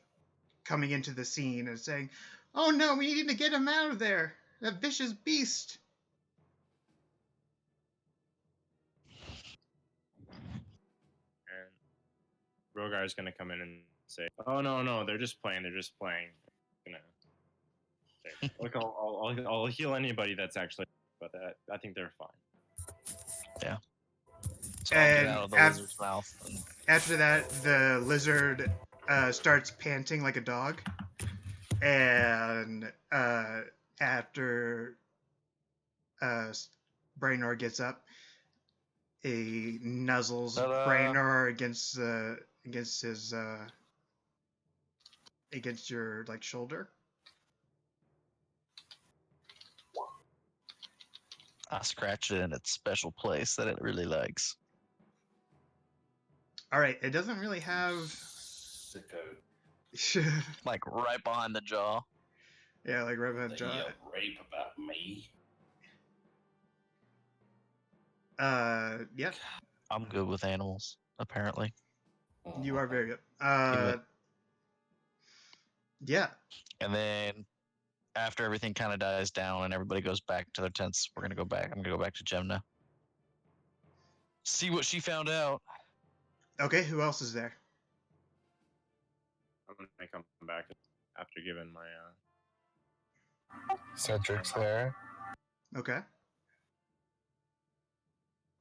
coming into the scene and saying, "Oh no, we need to get him out of there, that vicious beast." And Rogar is gonna come in and say, "Oh no, they're just playing. They're just playing." Gonna say, look, I'll heal anybody that's actually, but I think they're fine. Yeah. So I'll get And out of the af- lizard's mouth. And... After that, the lizard starts panting like a dog, and after Brainor gets up, he nuzzles Ta-da! Brainor against his against your like shoulder. I scratched it in its special place that it really likes. All right, it doesn't really have. Sicko. Like right behind the jaw. Yeah, like right behind They jaw. yell rape about me. Yeah, I'm good with animals, apparently. you are very good. it. Yeah. And then after everything kind of dies down and everybody goes back to their tents, we're gonna go back. I'm gonna go back to Gemna. See what she found out. Okay, who else is there? I'm gonna come back after giving my Cedric's there. Okay.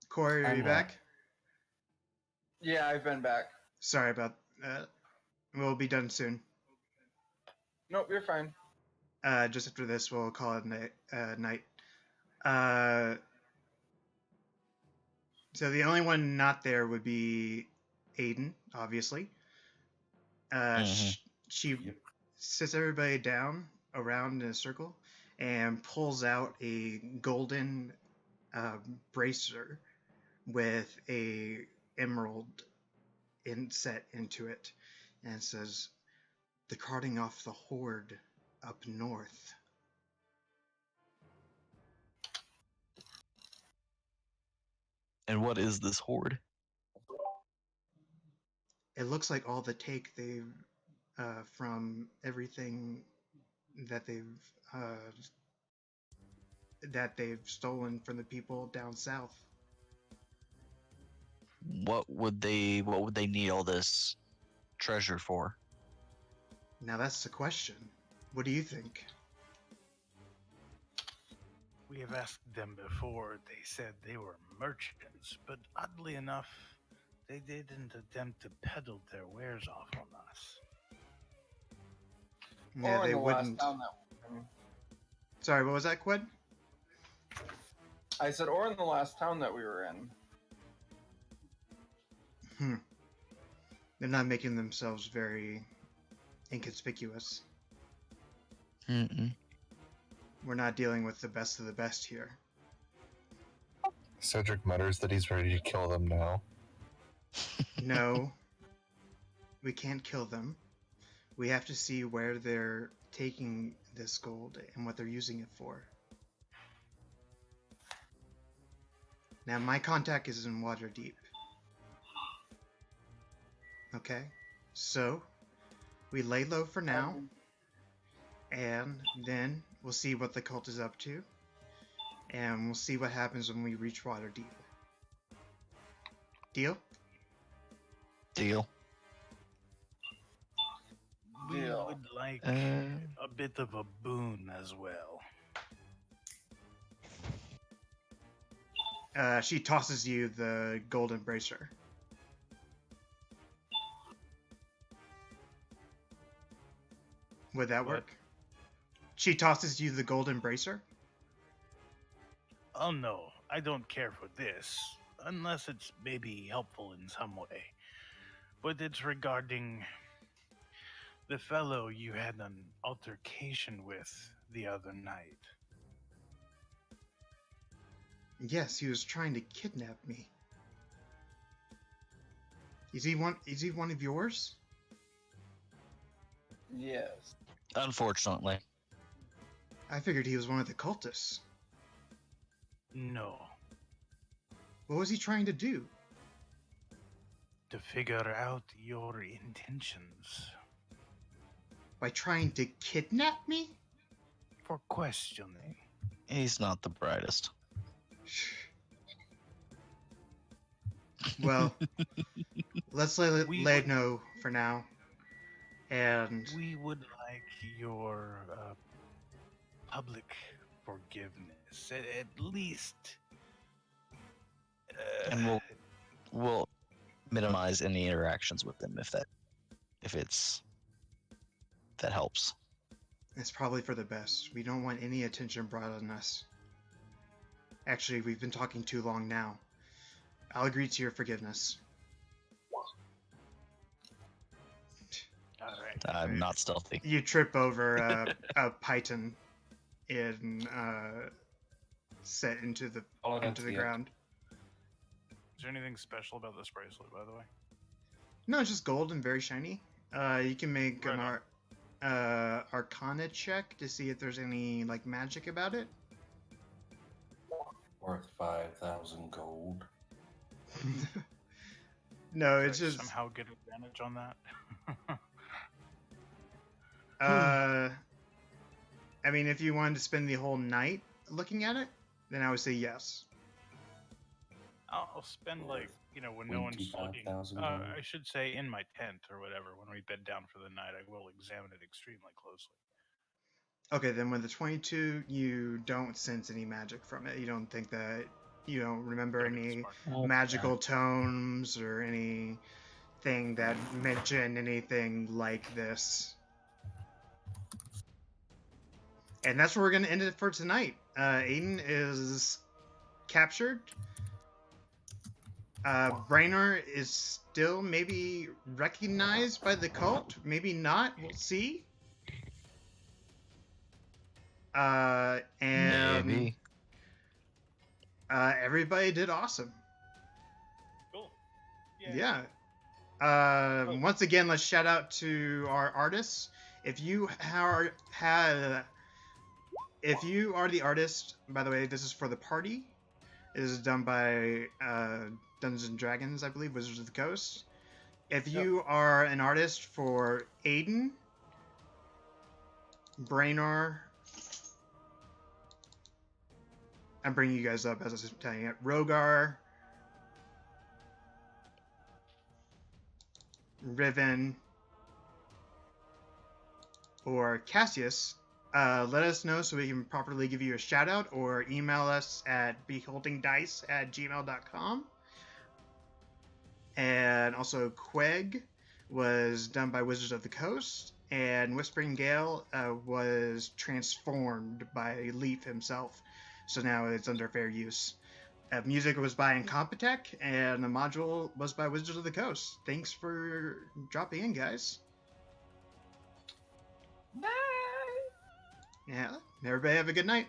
Corey, are I'm you back? Yeah, I've been back. Sorry about that. We'll be done soon. Nope, you're fine. Just after this, we'll call it night. So the only one not there would be Aiden, obviously. She Yep. sits everybody down around in a circle and pulls out a golden bracer with a emerald inset into it, and says, "The carting off the Hoard up north." And what is this Hoard? It looks like all the take they've from everything that they've stolen from the people down south. What would they need all this treasure for? Now that's the question. What do you think? We have asked them before. They said they were merchants, but oddly enough, they didn't attempt to peddle their wares off on us. Yeah, Or in they the wouldn't. last town that Sorry, what was that, Quid? I said, or in the last town that we were in. They're not making themselves very inconspicuous. Mm-mm. We're not dealing with the best of the best here. Cedric mutters that he's ready to kill them now. No, we can't kill them. We have to see where they're taking this gold and what they're using it for. Now, my contact is in Waterdeep. Okay, so we lay low for now, and then we'll see what the cult is up to, and we'll see what happens when we reach Waterdeep. Deal? Deal. We Deal. would like Uh, a bit of a boon as well. She tosses you the golden bracer. Would that What? work? She tosses you the golden bracer? Oh no, I don't care for this, unless it's maybe helpful in some way. But it's regarding the fellow you had an altercation with the other night. Yes, he was trying to kidnap me. Is he one of yours? Yes. unfortunately. I figured he was one of the cultists. No, What was he trying to do? to figure out your intentions. By trying to kidnap me? For questioning. He's not the brightest. Well, let's let We Lay would- know for now. And We would like your public forgiveness, at least. And we'll minimize any interactions with them if that helps. it's probably for the best. We don't want any attention brought on us. Actually, we've been talking too long now. I'll agree to your forgiveness. All right. I'm not stealthy. You trip over a python set into the Follow that into to the the ground. Is there anything special about this bracelet, by the way? No, it's just gold and very shiny. You can make Right an Arcana check to see if there's any like magic about it. Worth 5,000 gold. No, Could it's I just somehow get advantage on that. I mean, if you wanted to spend the whole night looking at it, then I would say yes. I'll spend like when no one's looking. $25,000. I should say in my tent or whatever. When we bed down for the night, I will examine it extremely closely. Okay, then with the 22, you don't sense any magic from it. You don't think that you don't remember Gotta be any smart. magical tomes or anything that mention anything like this. And that's where we're going to end it for tonight. Aiden is captured. Brainor is still maybe recognized by the cult, maybe not. We'll see. And Maybe. everybody did awesome. Cool. Yeah. Once again, let's shout out to our artists. If you are the artist, by the way, this is for the party. It is done by Dungeons and Dragons, I believe, Wizards of the Coast. If you are an artist for Aiden, Brainor, I'm bringing you guys up as I was telling it, Rogar, Riven, or Cassius, let us know so we can properly give you a shout out, or email us at beholdingdice@gmail.com. And also Queg was done by Wizards of the Coast, and Whispering Gale was transformed by Leaf himself, so now it's under fair use. Music was by Incompetech, and the module was by Wizards of the Coast. Thanks for dropping in, guys. Bye. Yeah, everybody have a good night.